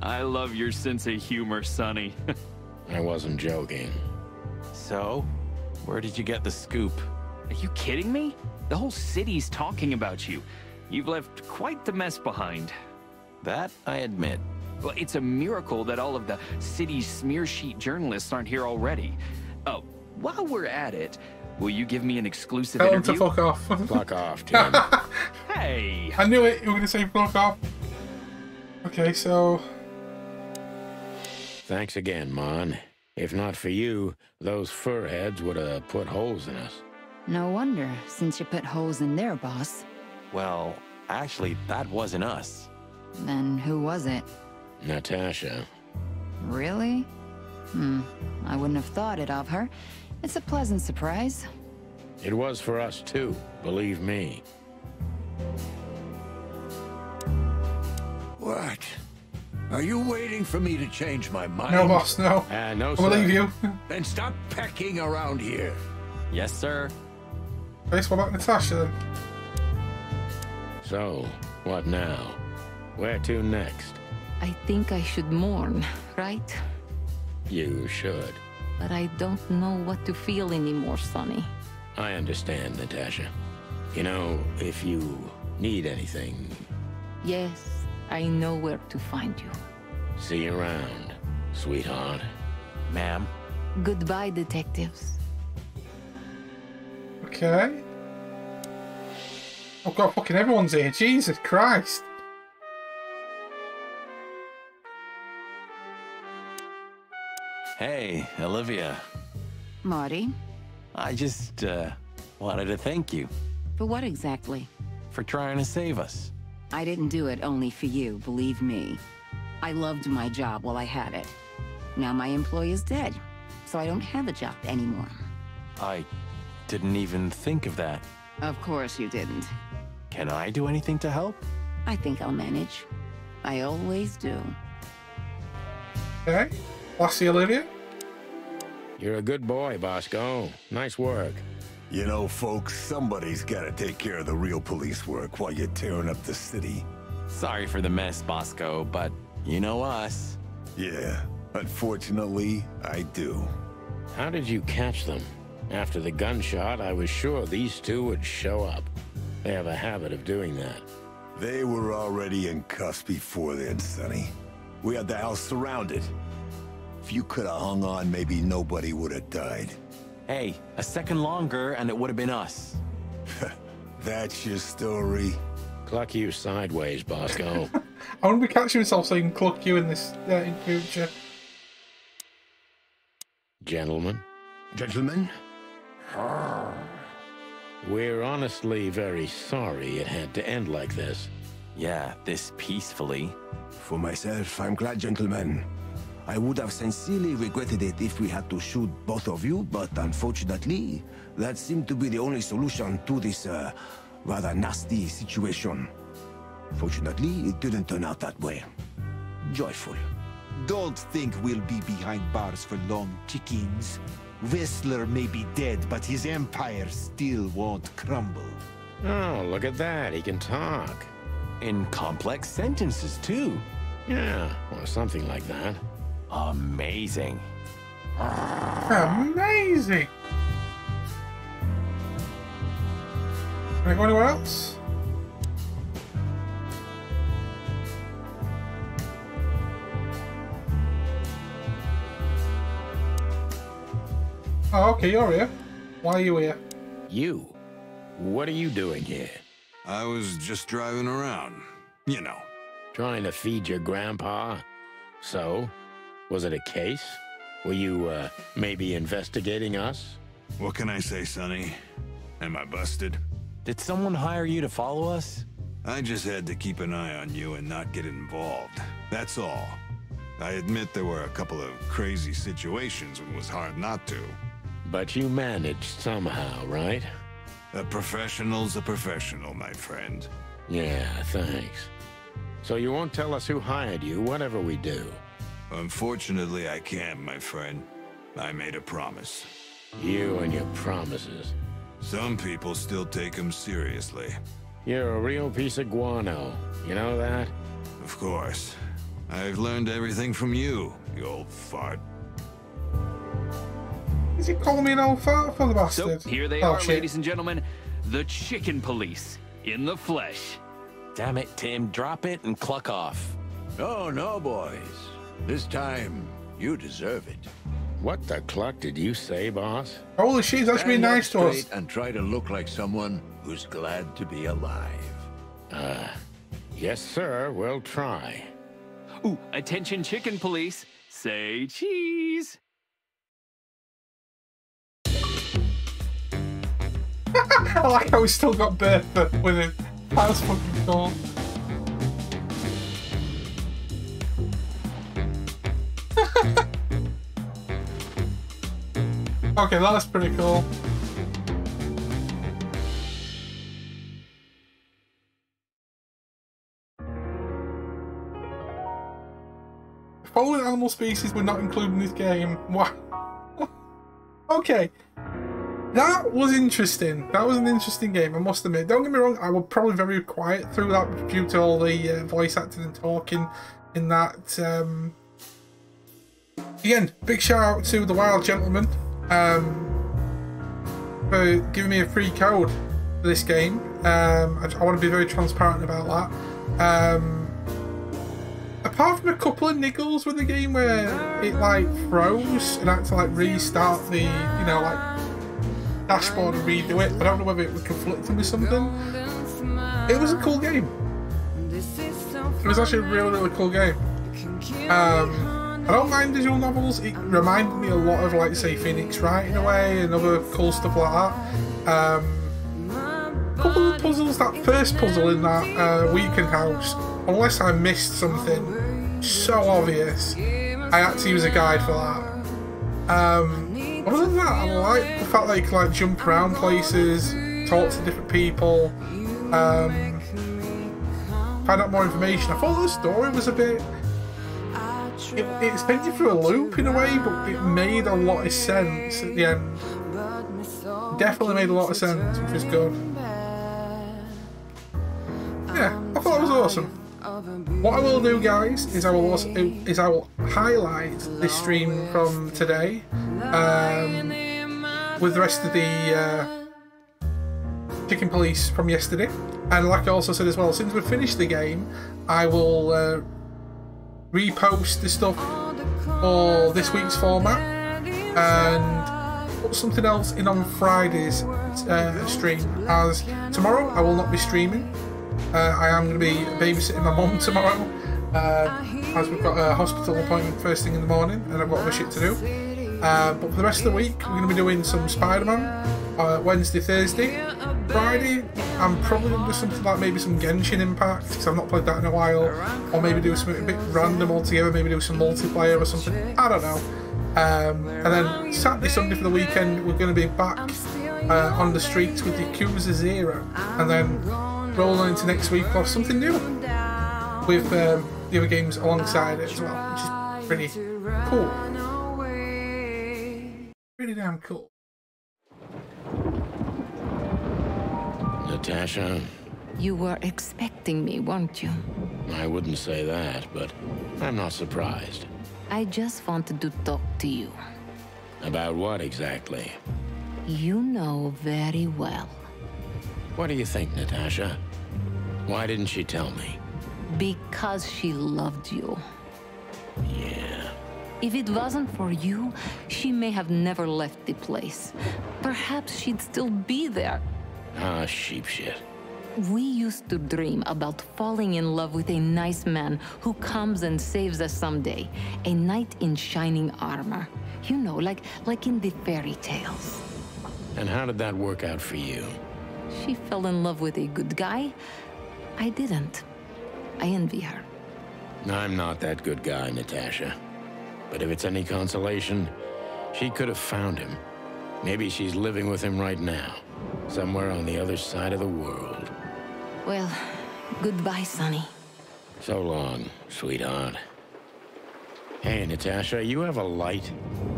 I love your sense of humor, Sonny. I wasn't joking. So, where did you get the scoop? Are you kidding me? The whole city's talking about you. You've left quite the mess behind. That I admit. Well, it's a miracle that all of the city's smear sheet journalists aren't here already. Oh, while we're at it, will you give me an exclusive Tell interview? him to fuck off. Fuck off, Tim. Hey! I knew it. You were going to say fuck off. Okay, so... Thanks again, Mon. If not for you, those furheads would have put holes in us. No wonder, since you put holes in their boss. Well, actually, that wasn't us. Then who was it? Natasha. Really? I wouldn't have thought it of her. It's a pleasant surprise. It was for us too, believe me. What? Are you waiting for me to change my mind? No, boss, no. No, I sir. believe you. Then stop pecking around here. Yes, sir. What about Natasha then? So, what now? Where to next? I think I should mourn, right? You should. But I don't know what to feel anymore, Sonny. I understand, Natasha. You know, if you need anything, Yes, I know where to find you. see you around, sweetheart. Ma'am. Goodbye, detectives. Okay. Oh god, fucking everyone's here. Jesus Christ. Hey, Olivia. Marty? I just, wanted to thank you For what exactly? for trying to save us. I didn't do it only for you, believe me. I loved my job while I had it. Now my employee is dead, so I don't have a job anymore. I didn't even think of that. Of course you didn't. Can I do anything to help? I think I'll manage. I always do. Okay. Lassie Olivia. You're a good boy, Bosco. Nice work. You know, folks, somebody's gotta take care of the real police work while you're tearing up the city. Sorry for the mess, Bosco, but you know us. Yeah, unfortunately, I do. How did you catch them? After the gunshot, I was sure these two would show up. They have a habit of doing that. They were already in cuffs before then, Sonny. We had the house surrounded. If you could have hung on, maybe nobody would have died. Hey, a second longer and it would have been us. That's your story? Cluck you sideways, Bosco. I wouldn't be catching myself saying cluck you in this in future. Gentlemen? Gentlemen? We're honestly very sorry it had to end like this. Yeah, this peacefully. For myself, I'm glad, gentlemen. I would have sincerely regretted it if we had to shoot both of you, but unfortunately, that seemed to be the only solution to this, rather nasty situation. Fortunately, it didn't turn out that way. Joyful. Don't think we'll be behind bars for long, chickens. Whistler may be dead, but his empire still won't crumble. Oh, look at that. He can talk. In complex sentences, too. Yeah, or something like that. Amazing. Amazing. Can I go anywhere else? Oh, okay, you're here. Why are you here? You? What are you doing here? I was just driving around, you know. Trying to feed your grandpa? So? Was it a case? Were you, maybe investigating us? What can I say, Sonny? Am I busted? Did someone hire you to follow us? I just had to keep an eye on you and not get involved. That's all. I admit there were a couple of crazy situations when it was hard not to. But you managed somehow, right? A professional's a professional, my friend. Yeah, thanks. So you won't tell us who hired you, whatever we do? Unfortunately, I can't, my friend. I made a promise. You and your promises. Some people still take them seriously. You're a real piece of guano. You know that? Of course. I've learned everything from you, you old fart. Is he calling me an old fart for the bastard? So here they are, ladies and gentlemen. The Chicken Police in the flesh. Damn it, Tim. Drop it and cluck off. Oh, no, boys. This time, you deserve it. What the cluck did you say, boss? Holy shit, that's been nice to us. And try to look like someone who's glad to be alive. Yes, sir. We'll try. Ooh, attention Chicken Police. Say cheese. I like how we still got Bertha with him. That's fucking cool. Okay, that's pretty cool. The following animal species were not included in this game. Wow. Okay. That was interesting. That was an interesting game, I must admit. Don't get me wrong, I was probably very quiet through that due to all the voice acting and talking in that. Again, big shout out to the Wild Gentleman for giving me a free code for this game. I want to be very transparent about that. Apart from a couple of niggles with the game where it like froze and I had to like restart the, you know, like dashboard and redo it. I don't know whether it was conflicting with something. It was a cool game. It was actually a really, really cool game. I don't mind visual novels. It reminded me a lot of, like, say, Phoenix Wright in a way and other cool stuff like that. A couple of puzzles, that first puzzle in that weekend house, unless I missed something so obvious, I had to use a guide for that. Other than that, I like the fact that you can like jump around places, talk to different people, find out more information. I thought the story was a bit... It sent you through a loop in a way, but it made a lot of sense at the end. Definitely made a lot of sense, which was good. Yeah, I thought it was awesome. What I will do, guys, is I will highlight this stream from today with the rest of the Chicken Police from yesterday. And like I also said as well, since we've finished the game, I will repost the stuff for this week's format and put something else in on Friday's stream, as tomorrow I will not be streaming. I am going to be babysitting my mum tomorrow, as we've got a hospital appointment first thing in the morning and I've got other shit to do. But for the rest of the week, we're going to be doing some Spider-Man, Wednesday, Thursday. Friday, I'm probably going to do something like maybe some Genshin Impact, because I've not played that in a while, or maybe do something a bit random altogether, maybe do some multiplayer or something, I don't know. And then Saturday, Sunday for the weekend, we're going to be back on the streets with Yakuza 0, and then rolling into next week for something new with the other games alongside it as well, which is pretty cool. Pretty damn cool. Natasha? You were expecting me, weren't you? I wouldn't say that, but I'm not surprised. I just wanted to talk to you. About what exactly? You know very well. What do you think, Natasha? Why didn't she tell me? Because she loved you. Yeah. If it wasn't for you, she may have never left the place. Perhaps she'd still be there. Ah, sheep shit. We used to dream about falling in love with a nice man who comes and saves us someday. A knight in shining armor. You know, like in the fairy tales. And how did that work out for you? She fell in love with a good guy. I didn't. I envy her. I'm not that good guy, Natasha. But if it's any consolation, she could have found him. Maybe she's living with him right now, somewhere on the other side of the world. Well, goodbye, Sonny. So long, sweetheart. Hey, Natasha, you have a light?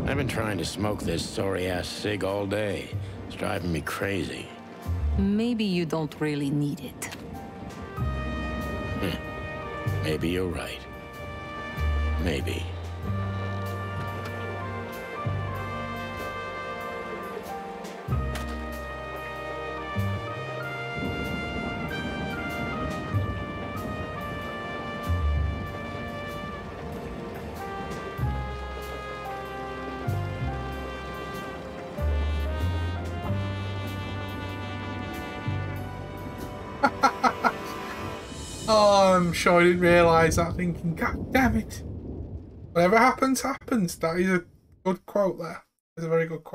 I've been trying to smoke this sorry-ass cig all day. It's driving me crazy. Maybe you don't really need it. Maybe you're right. Maybe. Oh, I'm sure I didn't realise that, thinking, God damn it. Whatever happens, happens. That is a good quote there. It's a very good quote.